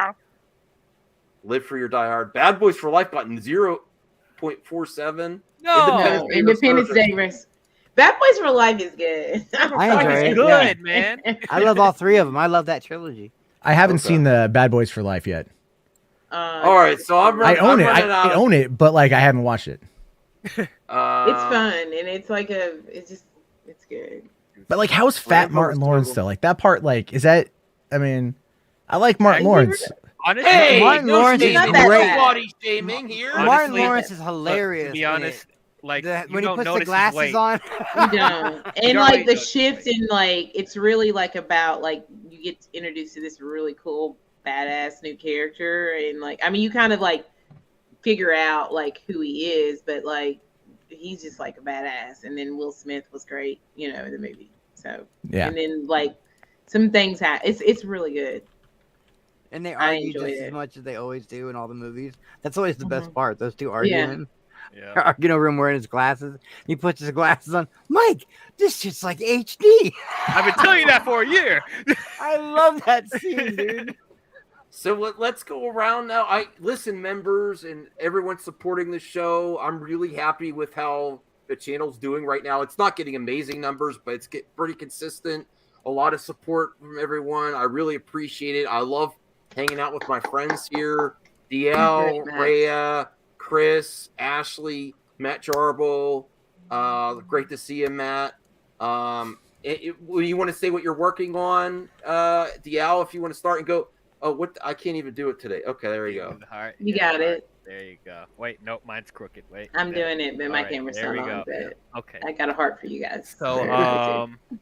Live Free or Die Hard. Bad Boys for Life gotten 0.47. No, Independence Day race. Bad Boys for Life is good. I enjoy it. Good, man. I love all three of them. I love that trilogy. I haven't seen the Bad Boys for Life yet. All right, so I own it. I own it, but like I haven't watched it. It's fun and it's like it's good. But like, how's Fat Martin Lawrence though? Like that part, like, is that? I mean, I like Martin Lawrence. Honestly, Hey, Martin Lawrence is great. Body shaming here. Martin Lawrence is hilarious. To be honest, like when he don't puts the notice his glasses weight. on. You don't. And like the shift in like it's really like about like you get introduced to this really cool badass new character and like I mean you kind of like figure out like who he is, but like he's just like a badass. And then Will Smith was great, you know, in the movie. So yeah. And then like some things it's really good. And they argue just as much as they always do in all the movies. That's always the best part. Those two arguing. Yeah. Arguing over him wearing his glasses. He puts his glasses on. Mike, this shit's like HD. I've been telling you that for a year. I love that scene, dude. So let's go around now. Listen, members and everyone supporting the show. I'm really happy with how the channel's doing right now. It's not getting amazing numbers, but it's pretty consistent. A lot of support from everyone. I really appreciate it. I love hanging out with my friends here. DL, Rhea, Chris, Ashley, Matt Jarbo. Great to see you, Matt. You want to say what you're working on, DL, if you want to start and go. Oh, what? I can't even do it today. Okay, there you go. All right, You got it. There you go. Wait, nope, mine's crooked. Wait. I'm doing it, but my All camera's there not we on. go. But Okay. I got a heart for you guys. So,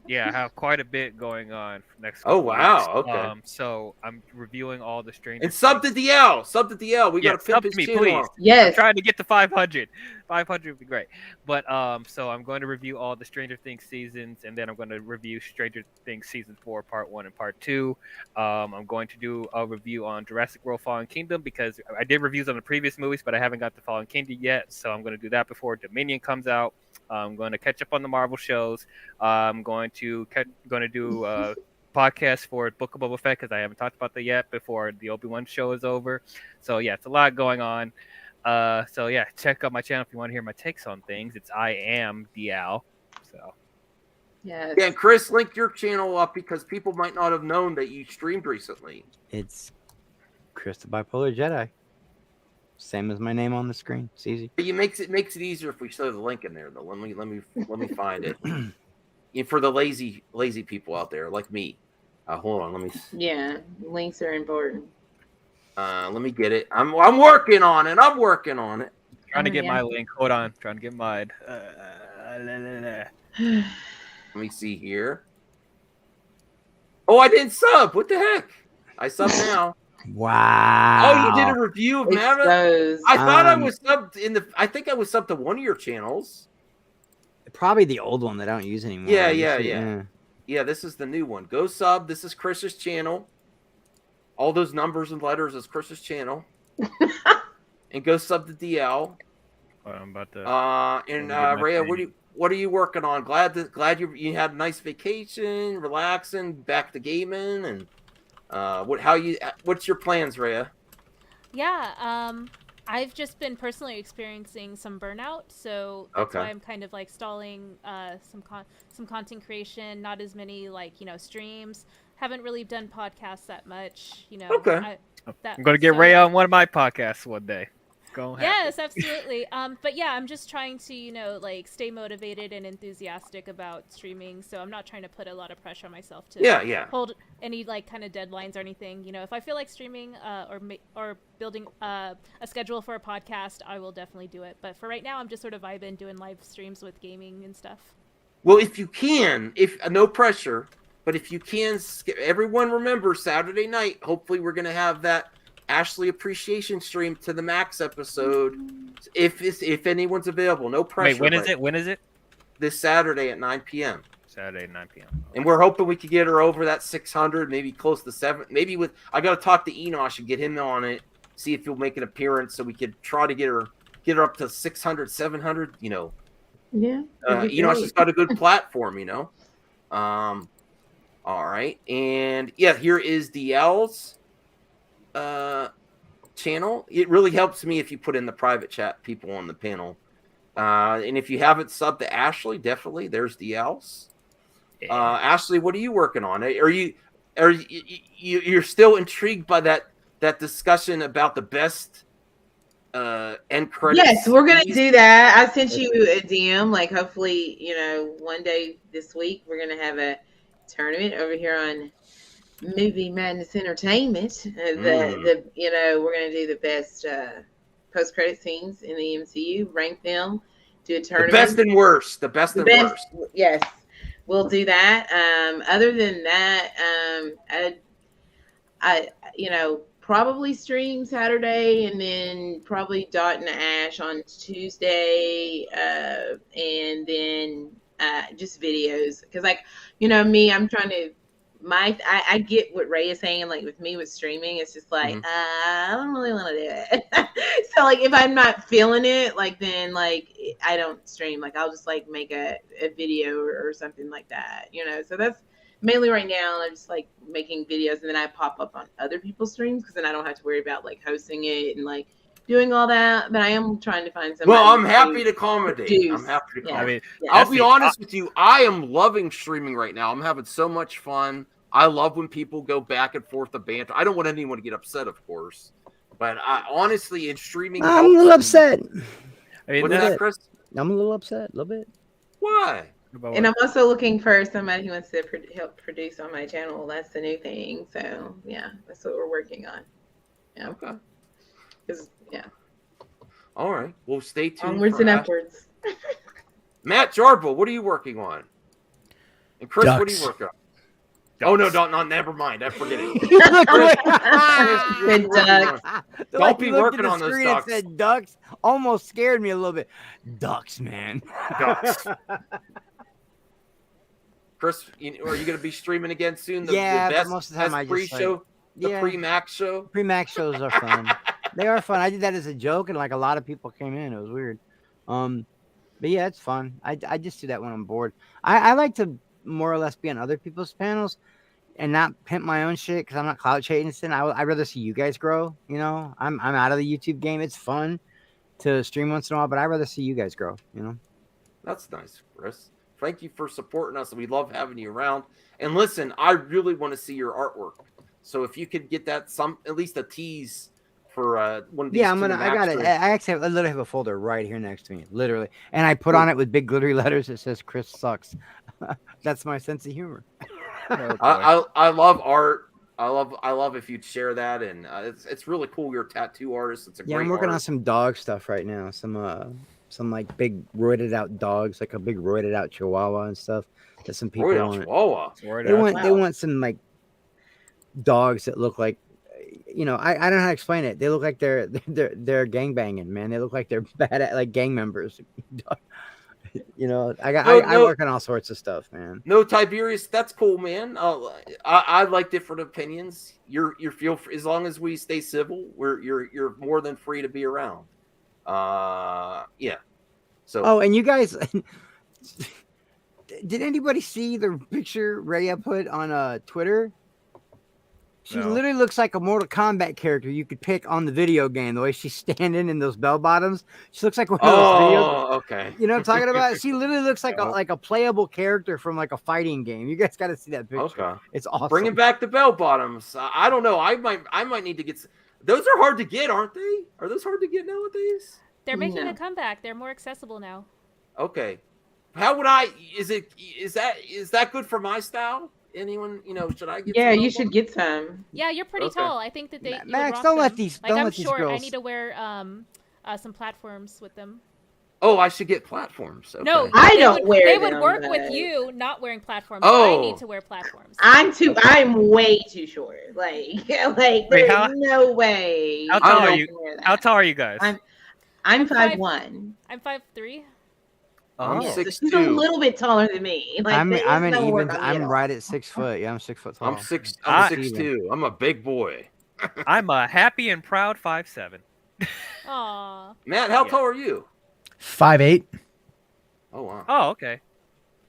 yeah, I have quite a bit going on for next. Oh, couple wow, weeks. okay. So I'm reviewing all the Stranger. And sub to DL. Sub to DL. We got to sub pimp his to me, channel. please. Yes. I'm trying to get to 500. 500 would be great. But so I'm going to review all the Stranger Things seasons, and then I'm going to review Stranger Things season 4, part 1 and part 2. I'm going to do a review on Jurassic World: Fallen Kingdom because I did reviews on the previous movies, but I haven't got the Fallen Kingdom yet. So I'm going to do that before Dominion comes out. I'm going to catch up on the Marvel shows. I'm going to do a podcast for Book of Boba Fett because I haven't talked about that yet before the Obi-Wan show is over. So yeah, it's a lot going on. So yeah, check out my channel if you want to hear my takes on things. It's I am DL. So yes. Yeah, and Chris, link your channel up because people might not have known that you streamed recently. It's Chris the Bipolar Jedi. Same as my name on the screen. It's easy. It makes it easier if we show the link in there though. Let me find it. And for the lazy people out there like me. Hold on, let me. Yeah, links are important. Let me get it. I'm working on it. trying to get my link. Hold on, trying to get mine. Let me see here. Oh, I didn't sub. What the heck? I sub now. Wow. Oh, you did a review of Mammoth? I thought I was subbed I think I was subbed to one of your channels. Probably the old one that I don't use anymore. Yeah, this is the new one. Go sub. This is Chris's channel. All those numbers and letters is Chris's channel. And go sub to DL. I'm about to. Rhea, what are you working on? Glad you had a nice vacation, relaxing, back to gaming, and what's your plans, Rhea? Yeah, I've just been personally experiencing some burnout, so that's why I'm kind of like stalling some content creation, not as many streams. Haven't really done podcasts that much, I'm gonna get Ray on one of my podcasts one day. Go Yes, absolutely. But yeah, I'm just trying to, like, stay motivated and enthusiastic about streaming. So I'm not trying to put a lot of pressure on myself to hold any like kind of deadlines or anything. If I feel like streaming or building a schedule for a podcast, I will definitely do it. But for right now, I'm just sort of vibing, doing live streams with gaming and stuff. Well, if you can, if no pressure, but if you can, everyone remember Saturday night. Hopefully, we're gonna have that Ashley appreciation stream to the Max episode. If anyone's available, no pressure. Wait, when is it? This Saturday at 9 p.m. Saturday 9 p.m. And we're hoping we could get her over that 600, maybe close to 7. Maybe I got to talk to Enosh and get him on it. See if he'll make an appearance so we could try to get her up to 600, 700. Yeah. Enosh has got a good platform. All right, and yeah, here is DL's channel. It really helps me if you put in the private chat people on the panel. And if you haven't subbed to Ashley, definitely there's DL's. Ashley, what are you working on? Are you're still intrigued by that discussion about the best end credits? Yes, we're gonna do that. I sent you a DM. Like, hopefully, one day this week we're gonna have a tournament over here on Movie Madness Entertainment. We're gonna do the best post credit scenes in the MCU, rank them, do a tournament. The best and worst. The best and worst. Yes, we'll do that. Other than that, I probably stream Saturday, and then probably Dot and Ash on Tuesday, and then just videos. Because, like, me, I'm trying to. I get what Ray is saying. Like, with me with streaming, it's just like I don't really want to do it. So, like, if I'm not feeling it, like, then, like, I don't stream. Like, I'll just, like, make a video or something like that. So that's mainly right now. I'm just, like, making videos, and then I pop up on other people's streams because then I don't have to worry about, like, hosting it and, like, doing all that. But I am trying to find somebody. Well, I'm happy to accommodate. I'm happy to accommodate. I'll be honest with you. I am loving streaming right now. I'm having so much fun. I love when people go back and forth the banter. I don't want anyone to get upset, of course. But honestly, in streaming, I'm a little upset. What's that, Chris? I'm a little upset, a little bit. Why? And I'm also looking for somebody who wants to help produce on my channel. That's the new thing. So, yeah, that's what we're working on. Yeah. Okay. Yeah. All right. Well, stay tuned. Onwards and upwards. Matt Jarbo, what are you working on? And Chris, what are you working on? Oh, no, don't, never mind. I forget it. Don't be working on those ducks. Said ducks. Almost scared me a little bit. Ducks, man. Ducks. Chris, are you going to be streaming again soon? The best, most of the time I just pre-show, the pre-Max show. Pre-Max shows are fun. They are fun. I did that as a joke, and like a lot of people came in. It was weird. But yeah, it's fun. I just do that when I'm bored. I like to more or less be on other people's panels and not pimp my own shit because I'm not clout chasing. I'd rather see you guys grow. I'm out of the YouTube game. It's fun to stream once in a while, but I'd rather see you guys grow. That's nice, Chris. Thank you for supporting us. We love having you around. And listen, I really want to see your artwork. So if you could get that at least a tease for one of these. Yeah, I got it. I actually literally have a folder right here next to me, literally, and I put on it with big glittery letters. It says "Chris sucks." That's my sense of humor. I love art. I love if you'd share that, and it's really cool. You're a tattoo artist. It's a great. I'm working on some dog stuff right now. Some like big roided out dogs, like a big roided out Chihuahua and stuff. That some people want. Chihuahua. They want some like dogs that look like. I don't know how to explain it. They look like they're gangbanging, man. They look like they're bad at like gang members. I work on all sorts of stuff, man. No, Tiberius, that's cool, man. I like different opinions. You're feel free, as long as we stay civil. You're more than free to be around. Yeah. So. Oh, and you guys, did anybody see the picture Rhea put on Twitter? She literally looks like a Mortal Kombat character you could pick on the video game. The way she's standing in those bell bottoms, she looks like one of those video. Okay. You know what I'm talking about? She literally looks like a playable character from like a fighting game. You guys got to see that picture. Okay. It's awesome. Bringing back the bell bottoms. I don't know. I might need to get. Those are hard to get, aren't they? Are those hard to get nowadays? They're making a comeback. They're more accessible now. Okay. How would I? Is that good for my style? Anyone? Should I get? Yeah, some you should get some. Yeah, you're pretty tall. I think that you would Max, rock don't let them. these. Like Don't I'm let these short. I girls. need to wear some platforms with them. Oh, I should get platforms. Okay. No, I don't wear They them, would work but- with you not wearing platforms. Oh. I need to wear platforms. I'm way too short. Like there's how- no way. How tall I are don't you? wear that. How tall are you guys? I'm 5'1". I'm 5'3". I'm Yeah, so 6'2". she's a little bit taller than me. Like I'm there's an no even. work on me I'm at all. right at 6 foot. Yeah, I'm 6 foot tall. I'm 6'2". I'm a big boy. I'm a happy and proud 5'7". Aw. Matt, how tall are you? 5'8". Oh wow. Oh, okay.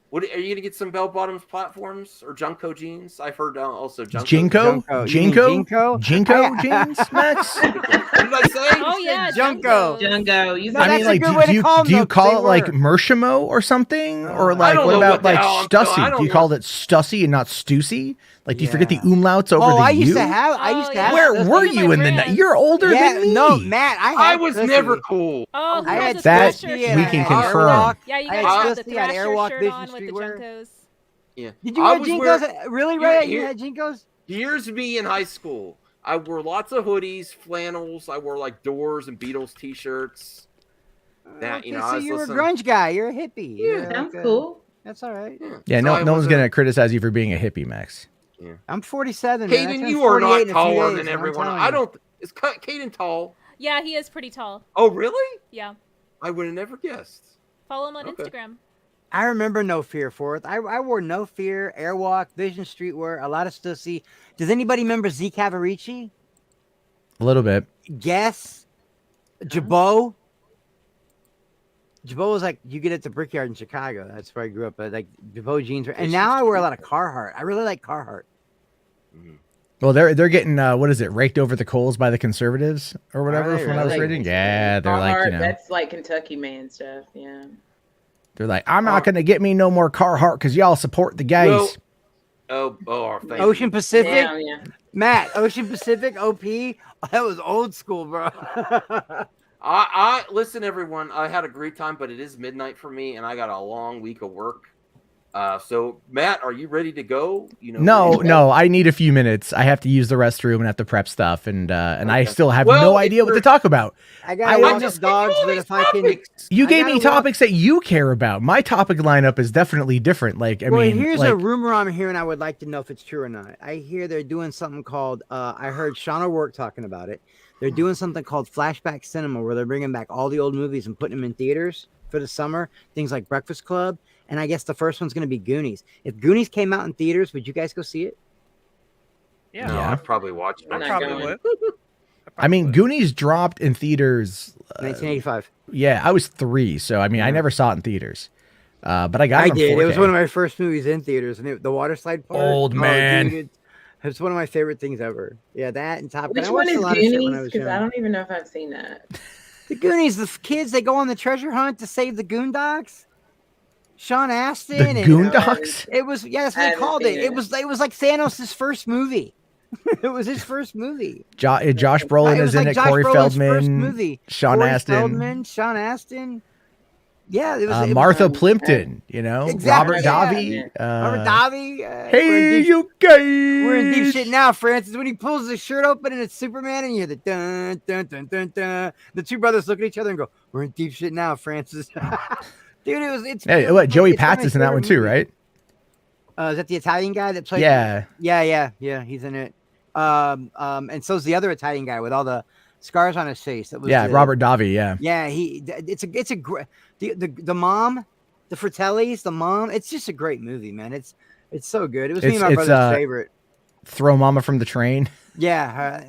What are you gonna get? Some bell bottoms platforms or Junko jeans? I've heard also Junko. Jinko? Jinko? Jinko jeans, Max? What did I say? Oh yeah, Junko. Junko. You No, I that's mean, a like, good way to call them, do you though, call they it like were. Mershimo or something, or I like don't what know about what the like hell I'm doing. I Stussy? don't Do you know. call it Stussy and not Stussy? Like, do you forget the Yeah. umlauts over Oh, the I U? used to have. I used to yeah. have. Where those were things. you in the night? brands. You're older Yeah, than me. no, Matt. I was never cool. Oh, who I has had a that- Thrasher Stussy shirt? and we can I had confirm. Airwalk. Yeah, you I guys had have the Stussy, I had Thrasher Airwalk shirt Vision on with the Streetwear. Junkos. Yeah. Did you I wear was Jinkos? Really, Ray? You here- had Jinkos? Here's me in high school. I wore lots of hoodies, flannels. I wore like Doors and Beatles t-shirts. That Okay, I so was you're listening. a grunge guy. You're a hippie. You're like Sounds a- cool. That's all right. Yeah, So no I one's was gonna criticize you for being a hippie, Max. I'm 47. man. I Caden, turned you are 48 not in a few taller days, than man, I'm everyone. telling I you. don't. Is Caden tall? Yeah, he is pretty tall. Oh, really? Yeah. I would have never guessed. Follow him on Okay. Instagram. I remember No Fear Fourth. I wore No Fear, Airwalk, Vision Streetwear, a lot of Stussy. Does anybody remember Z Cavarici? A little bit. Guess. Jabot. Jabot was like, you get it at the Brickyard in Chicago. That's where I grew up. But like Jabot jeans. And now I wear a lot of Carhartt. I really like Carhartt. Well, they're getting what is it, raked over the coals by the conservatives or whatever they from what I was really? reading. Yeah, they're like, Carhartt, that's like Kentucky man stuff. Yeah. they're like, I'm not gonna get me no more Carhartt because y'all support the gays. Well, thank Ocean you. Pacific. Yeah. Matt, Ocean Pacific, OP. That was old school, bro. I listen, everyone. I had a great time, but it is midnight for me, and I got a long week of work. So Matt, are you ready to go? No, I need a few minutes. I have to use the restroom and have to prep stuff, and I still have Well, no idea what to talk about. I gotta I walk just- up dogs, but if I can. You I gave me gotta walk- topics that you care about. My topic lineup is definitely different. Like, I Well, mean, here's like, a rumor I'm hearing. I would like to know if it's true or not. I hear they're doing something called. I heard Sean O'Rourke talking about it. They're doing something called flashback cinema, where they're bringing back all the old movies and putting them in theaters for the summer. Things like Breakfast Club, and I guess the first one's going to be Goonies. If Goonies came out in theaters, would you guys go see it? Yeah. No, I'd probably watch it. I probably would. I mean, Goonies dropped in theaters. 1985. Yeah, I was 3, so I mean, I never saw it in theaters. But I got it I on did. 4K. It was one of my first movies in theaters, and the water slide part. Old man. Dude, it's one of my favorite things ever. Yeah, that and Top Gun. Which I one watched is a lot of shit when I Goonies? was Because I young. don't even know if I've seen that. The Goonies, the kids, they go on the treasure hunt to save the Goondocks. Sean Astin. The and, Goondocks? It was, yeah, that's I what they haven't called seen it. it. It was like Thanos' first movie. It was his first movie. Josh It Brolin was is in like it. Josh Corey Brolin's first Feldman, movie. Sean Corey Astin, Feldman, Sean Astin. Yeah, it was it was, Martha Plimpton. You know, Exactly, Robert yeah. Davi. Robert Davi. we're in Hey, deep- you guys! We're in deep shit now, Francis. When he pulls his shirt open and it's Superman, and you hear the dun dun dun dun dun. The two brothers look at each other and go, "We're in deep shit now, Francis." Dude, it's. Hey, what? Joey it's one of Pats my is in that favorite one too, movies. right? Is that the Italian guy that played? Yeah. Yeah. He's in it. And so's the other Italian guy with all the scars on his face. That was Yeah, Robert Davi. Yeah. Yeah, it's a great the mom, the Fratellis, the mom. It's just a great movie, man. It's so good. It was me and my brother's favorite. Throw Mama from the Train. Yeah.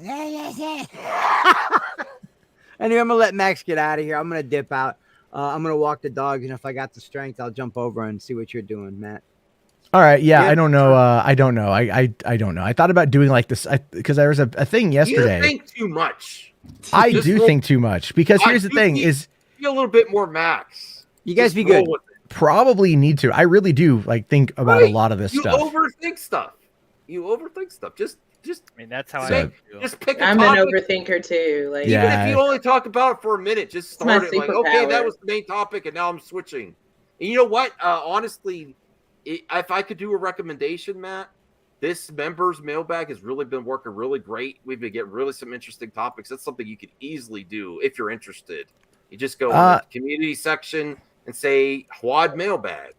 Anyway, I'm gonna let Max get out of here. I'm gonna dip out. I'm gonna walk the dogs, and if I got the strength, I'll jump over and see what you're doing, Matt. All right. Yeah, Yeah. I don't know. I don't know. I don't know. I thought about doing like this because there was a thing yesterday. You think too much. I Just do roll- think too much because here's the thing: is be a little bit more Max. You guys Just be roll good. with it. probably need to. I really do like think about a Right. lot of this You stuff. overthink stuff. You overthink stuff. Just I mean, that's how So- I feel. just pick a I'm topic. an overthinker too. Like, Even if you only talk about it for a minute, just my start it like, okay, that superpower. was the main topic, and now I'm switching. And you know what? Honestly, if I could do a recommendation, Matt, this members mailbag has really been working really great. We've been getting really some interesting topics. That's something you could easily do if you're interested. You just go in the community section and say Hwad mailbag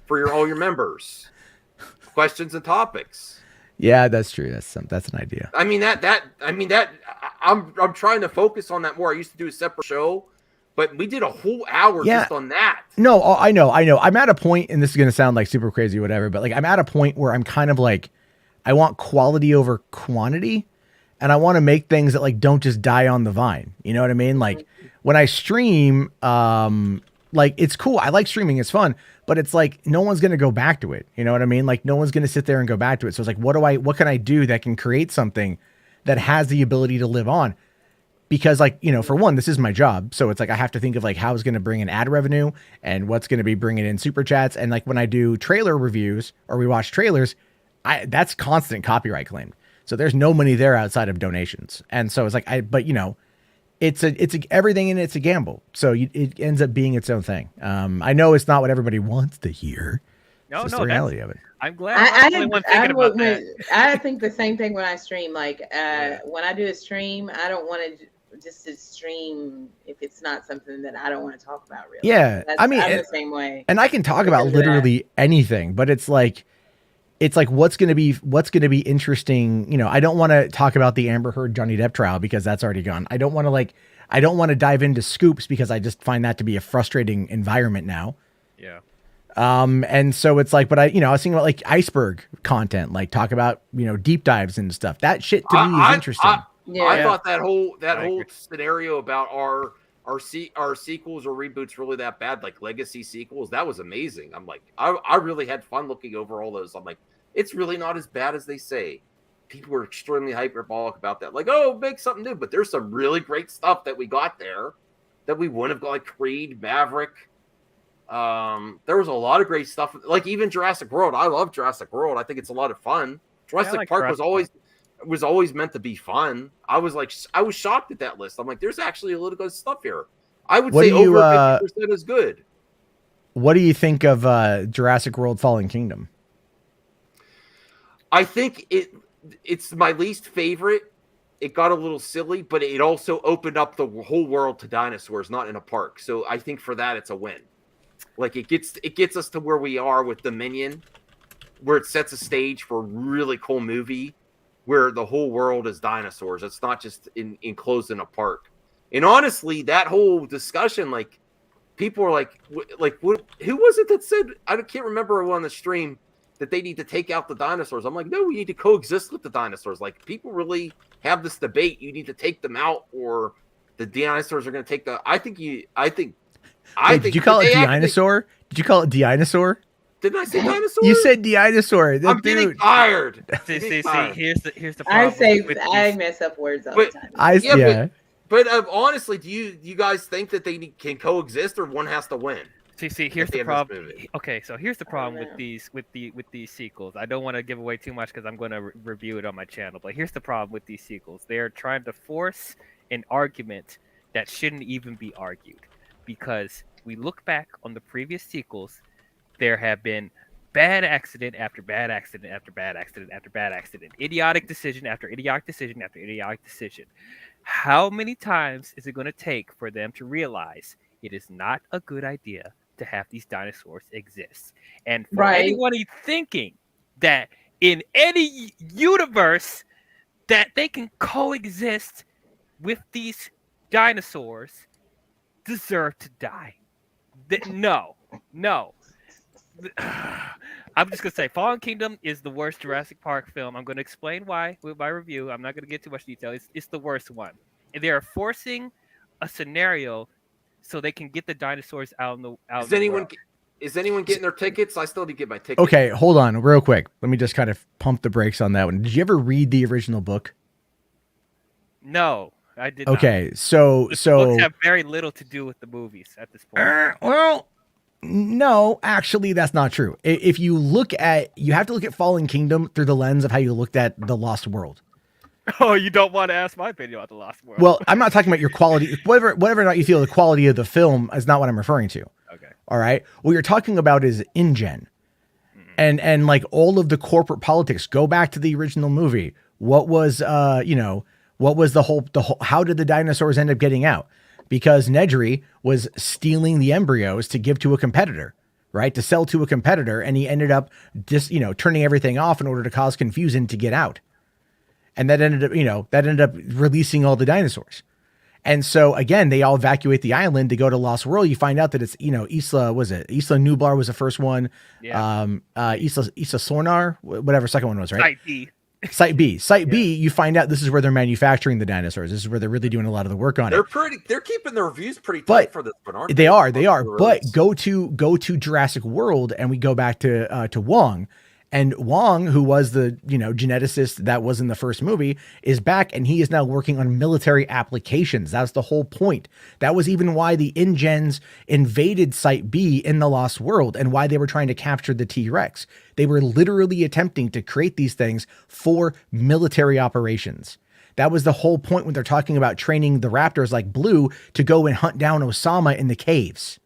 for all your members. Questions and topics. Yeah, that's true. That's an idea. I'm trying to focus on that more. I used to do a separate show, but we did a whole hour just on that. No, I know. I'm at a point, and this is going to sound like super crazy or whatever, but like I'm at a point where I'm kind of like, I want quality over quantity, and I want to make things that like don't just die on the vine. You know what I mean? Like when I stream, like it's cool. I like streaming. It's fun, but it's like no one's going to go back to it. You know what I mean? Like no one's going to sit there and go back to it. So it's like, what can I do that can create something that has the ability to live on? Because like, you know, for one, this is my job. So it's like, I have to think of like how it's going to bring in ad revenue and what's going to be bringing in super chats. And like when I do trailer reviews or we watch trailers, that's constant copyright claimed. So there's no money there outside of donations. And so it's like, but you know, it's everything in it's a gamble. So it ends up being its own thing. I know it's not what everybody wants to hear. No, it's the reality of it. I'm glad I'm the only one thinking about that. I think the same thing when I stream. Like when I do a stream, I don't want to just to stream if it's not something that I don't want to talk about. Really, Yeah, I mean, I'm the same way. And I can talk about literally anything, but it's like what's going to be interesting. You know, I don't want to talk about the Amber Heard Johnny Depp trial because that's already gone. I don't want to dive into scoops because I just find that to be a frustrating environment now. Yeah. And so it's like, but I was thinking about like iceberg content, like talk about, you know, deep dives and stuff. That shit to me is interesting. I thought that whole scenario about our sequels or reboots really that bad, like legacy sequels, that was amazing. I'm like, I really had fun looking over all those. I'm like, it's really not as bad as they say. People were extremely hyperbolic about that. Like, oh, make something new. But there's some really great stuff that we got there that we wouldn't have got, like Creed, Maverick. There was a lot of great stuff. Like even Jurassic World. I love Jurassic World. I think it's a lot of fun. Jurassic Park was always meant to be fun. I was shocked at that list. I'm like, there's actually a little good stuff here. I would say over 50% is good. What do you think of Jurassic World Fallen Kingdom? I think it's my least favorite. It got a little silly, but it also opened up the whole world to dinosaurs, not in a park. So I think for that, it's a win. Like it gets us to where we are with Dominion, where it sets a stage for a really cool movie where the whole world is dinosaurs. It's not just enclosed in a park. And honestly, that whole discussion, like people are like who was it that said, I can't remember on the stream, that they need to take out the dinosaurs. I'm like, no, we need to coexist with the dinosaurs. Like people really have this debate. You need to take them out or the dinosaurs are going to take Did you call it Dinosaur? Did you call it Dinosaur? Didn't I say dinosaur? You said Dinosaur. I'm getting tired. See, here's the problem. I mess up words all the time. But honestly, do you guys think that they can coexist or one has to win? See, here's the problem. Okay, so here's the problem with these sequels. I don't want to give away too much because I'm going to review it on my channel. But here's the problem with these sequels. They are trying to force an argument that shouldn't even be argued. Because we look back on the previous sequels, there have been bad accident after bad accident after bad accident after bad accident. Idiotic decision after idiotic decision after idiotic decision. How many times is it going to take for them to realize it is not a good idea to have these dinosaurs exist? And for anyone thinking that in any universe that they can coexist with these dinosaurs deserve to die. No. I'm just going to say Fallen Kingdom is the worst Jurassic Park film. I'm going to explain why with my review. I'm not going to get too much detail. It's the worst one. And they are forcing a scenario so they can get the dinosaurs out in the world. Is anyone getting their tickets? I still need to get my tickets. Okay, hold on real quick. Let me just kind of pump the brakes on that one. Did you ever read the original book? No, I did Okay, not. so books have very little to do with the movies at this point. Well, no, actually, that's not true. If you have to look at Fallen Kingdom through the lens of how you looked at The Lost World. Oh, you don't want to ask my opinion about the Lost World? Well, I'm not talking about your quality. Whatever or not you feel the quality of the film is not what I'm referring to. Okay. All right. What you're talking about is InGen. And like all of the corporate politics. Go back to the original movie. What was what was the whole how did the dinosaurs end up getting out? Because Nedry was stealing the embryos to give to a competitor, right? To sell to a competitor, and he ended up just turning everything off in order to cause confusion to get out. And that ended up releasing all the dinosaurs. And so again, they all evacuate the island to go to Lost World. You find out that it's, Isla Nublar was the first one. Yeah. Isla Sornar, whatever second one was, right? Site B. Site B, you find out this is where they're manufacturing the dinosaurs. This is where they're really doing a lot of the work on it. They're keeping the reviews pretty tight for this one, aren't they? They are. But go to Jurassic World, and we go back to Wong. And Wong, who was the geneticist that was in the first movie, is back, and he is now working on military applications. That's the whole point. That was even why the InGens invaded Site B in the Lost World, and why they were trying to capture the T-Rex. They were literally attempting to create these things for military operations. That was the whole point when they're talking about training the raptors like Blue to go and hunt down Osama in the caves.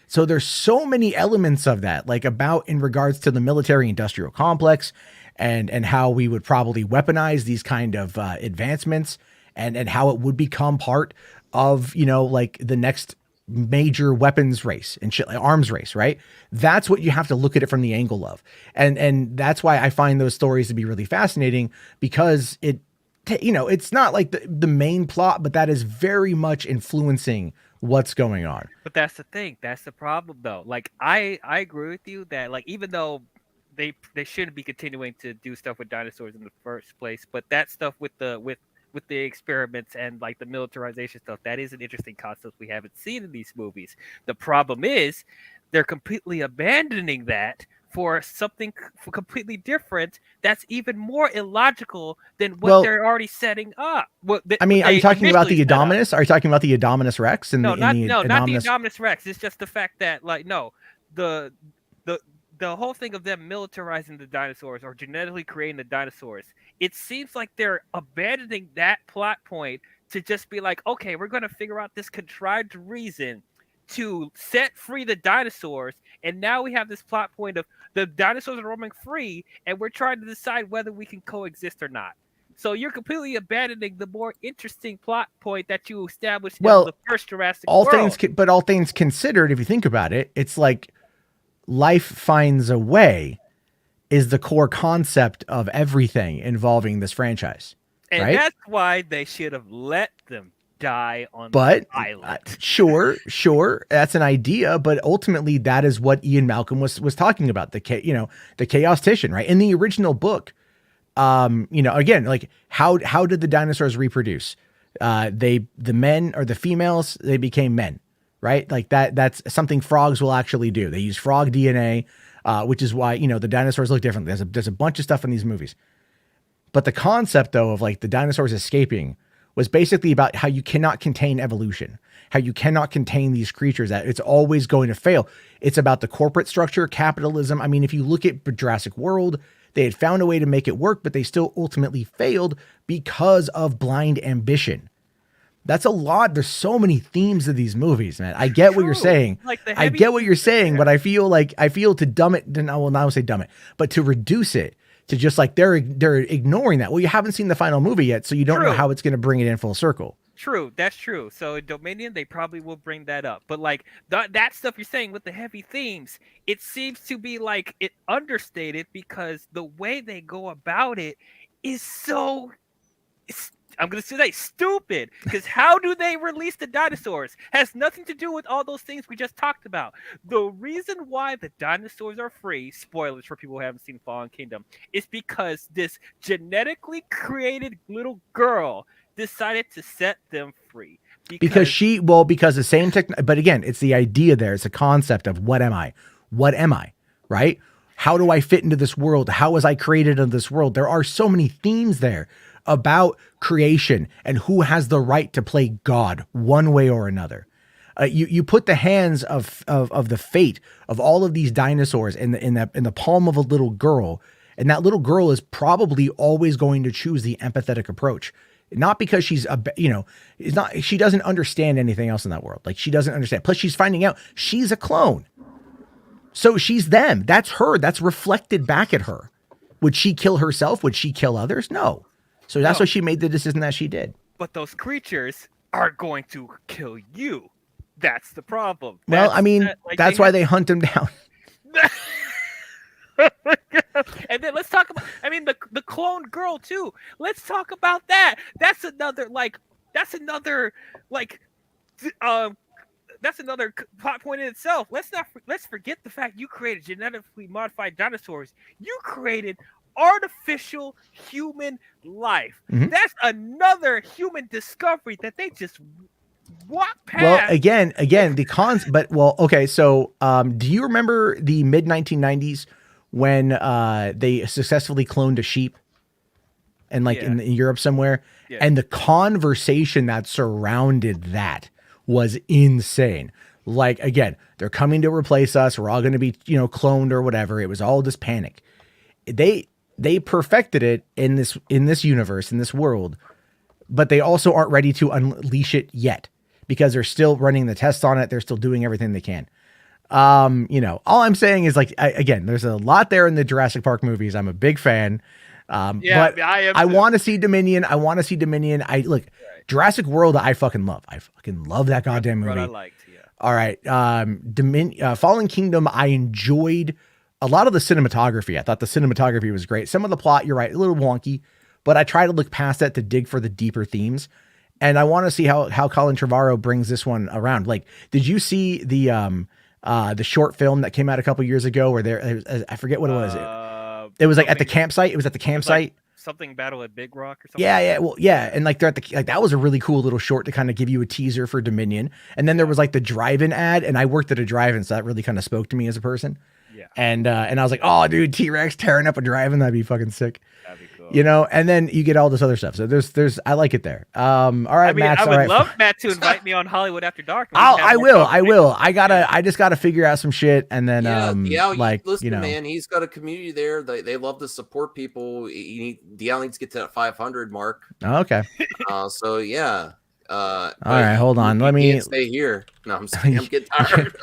So there's so many elements of that, like about in regards to the military industrial complex and how we would probably weaponize these kind of advancements and how it would become part of, like the next major weapons race and arms race, right? That's what you have to look at it from the angle of. And that's why I find those stories to be really fascinating, because it's not like the main plot, but that is very much influencing what's going on. But that's the thing. That's the problem, though. Like, I agree with you that, like, even though they shouldn't be continuing to do stuff with dinosaurs in the first place, but that stuff with the experiments and like the militarization stuff, that is an interesting concept we haven't seen in these movies. The problem is they're completely abandoning that for something completely different that's even more illogical than what they're already setting up. Are you talking about the Indominus? Are you talking about the Indominus Rex? Not the Indominus Rex. It's just the fact that, like, no, the whole thing of them militarizing the dinosaurs or genetically creating the dinosaurs, it seems like they're abandoning that plot point to just be like, okay, we're going to figure out this contrived reason to set free the dinosaurs, and now we have this plot point of the dinosaurs are roaming free, and we're trying to decide whether we can coexist or not. So you're completely abandoning the more interesting plot point that you established in the first Jurassic World. But all things considered, if you think about it, it's like life finds a way is the core concept of everything involving this franchise. And right? That's why they should have let them die on the island. Sure, that's an idea, but ultimately that is what Ian Malcolm was talking about, the chaostician, right? In the original book, again, like how did the dinosaurs reproduce? The men or the females, they became men, right? Like that's something frogs will actually do. They use frog DNA, which is why, the dinosaurs look different. There's a bunch of stuff in these movies. But the concept though of like the dinosaurs escaping was basically about how you cannot contain evolution, how you cannot contain these creatures, that it's always going to fail. It's about the corporate structure, capitalism. I mean, if you look at Jurassic World, they had found a way to make it work, but they still ultimately failed because of blind ambition. That's a lot. There's so many themes of these movies, man. I get what you're saying. I get what you're saying, but I feel to dumb it, I will not say dumb it, but to reduce it to just like they're ignoring that. Well, you haven't seen the final movie yet, so you don't know how it's going to bring it in full circle. True, that's true. So in Dominion, they probably will bring that up. But like that stuff you're saying with the heavy themes, it seems to be like it understated because the way they go about it is so. I'm going to say stupid, because how do they release the dinosaurs? Has nothing to do with all those things we just talked about. The reason why the dinosaurs are free, spoilers for people who haven't seen Fallen Kingdom, is because this genetically created little girl decided to set them free. Because the same but again, it's the idea there. It's a concept of what am I? What am I? Right? How do I fit into this world? How was I created in this world? There are so many themes there about creation and who has the right to play God one way or another. You put the hands of the fate of all of these dinosaurs in the palm of a little girl, And that little girl is probably always going to choose the empathetic approach. Not because she's she doesn't understand anything else in that world. Like, she doesn't understand. Plus, she's finding out she's a clone. So she's them. That's her. That's reflected back at her. Would she kill herself? Would she kill others? No. So that's why she made the decision that she did. But those creatures are going to kill you. That's the problem. Well, that's why they hunt him down. And then let's talk about, the clone girl too. Let's talk about that. That's another plot point in itself. Let's forget the fact you created genetically modified dinosaurs. You created artificial human life. Mm-hmm. That's another human discovery that they just walk past. Well, again, the cons, okay. So, do you remember the mid 1990s when they successfully cloned a sheep and in Europe somewhere? Yeah. And the conversation that surrounded that was insane. Like, again, they're coming to replace us. We're all going to be, cloned or whatever. It was all just panic. They perfected it in this universe, in this world, but they also aren't ready to unleash it yet because they're still running the tests on it. They're still doing everything they can. All I'm saying is, like, again, there's a lot there in the Jurassic Park movies. I'm a big fan. But I want to see Dominion. Jurassic World, I fucking love. I fucking love that goddamn movie. I liked, yeah. All right. Fallen Kingdom, I enjoyed a lot of the cinematography. I thought the cinematography was great. Some of the plot, you're right, a little wonky, but I try to look past that to dig for the deeper themes. And I want to see how Colin Trevorrow brings this one around. Like, did you see the short film that came out a couple years ago where I forget what it was. It was like at the campsite. It was at the campsite. Something Battle at Big Rock or something. Yeah. Well, yeah. And like they're at that was a really cool little short to kind of give you a teaser for Dominion. And then there was like the drive-in ad, and I worked at a drive-in, so that really kind of spoke to me as a person. Yeah. And I was like, oh, dude, T-Rex tearing up a drive-in, that'd be fucking sick. That'd be cool. And then you get all this other stuff. So there's I like it there. All right, Max. I would love Matt to invite me on Hollywood After Dark. I will. I just gotta figure out some shit, and then listen, man, he's got a community there. They love to support people. DL needs to get to that 500 mark. Oh, okay. So yeah. All right, hold on. Let me stay here. No, I'm getting tired.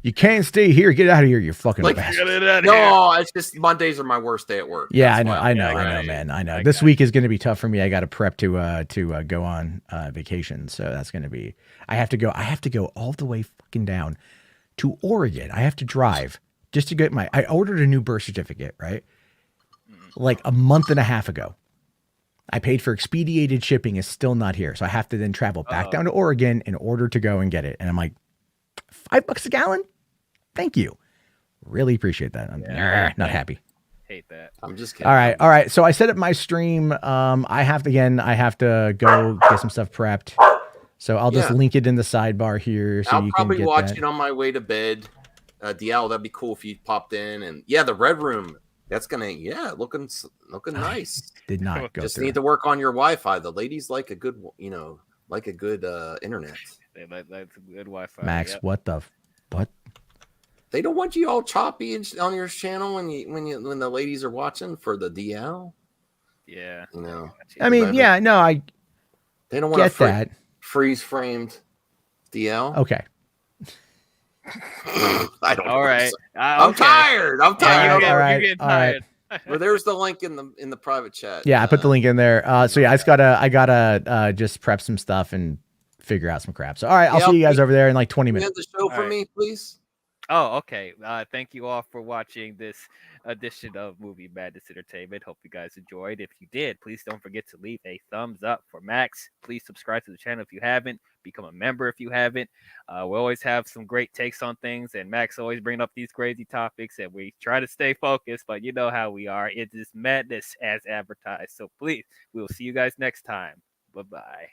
you can't stay here. Get out of here, you fucking bastard. No, it's just Mondays are my worst day at work. Yeah, I know, man. I know. This week is going to be tough for me. I got to prep to go on vacation, so that's going to be. I have to go all the way fucking down to Oregon. I have to drive just to get I ordered a new birth certificate, right? Like a month and a half ago. I paid for expedited shipping, is still not here. So I have to then travel back down to Oregon in order to go and get it. And I'm like, $5 a gallon? Thank you. Really appreciate that. I'm not happy. Hate that. I'm just kidding. All right. So I set up my stream. I have to go get some stuff prepped. So I'll just link it in the sidebar here. So I'll you probably can get watch that. it on my way to bed. DL, that'd be cool if you popped in. And yeah, the Red Room. That's looking nice. Did not go Just through. need to work on your Wi-Fi. The ladies like a good, internet. That's a good Wi-Fi. Max, what? They don't want you all choppy on your channel when the ladies are watching for the DL. Yeah. I mean, yeah, no, I. They don't want get that freeze framed DL. Okay. I don't know. All right. I'm tired. All right. You're getting tired. Well, there's the link in the private chat. Yeah, I put the link in there. So yeah, I gotta just prep some stuff and figure out some crap. So all right, I'll see you guys over there in like 20 minutes. End the show for me, please. Oh, okay. Thank you all for watching this edition of Movie Madness Entertainment. Hope you guys enjoyed. If you did, please don't forget to leave a thumbs up for Max. Please subscribe to the channel if you haven't. Become a member if you haven't. We always have some great takes on things, and Max always bring up these crazy topics, and we try to stay focused, but you know how we are. It is madness as advertised. So please, we'll see you guys next time. Bye-bye.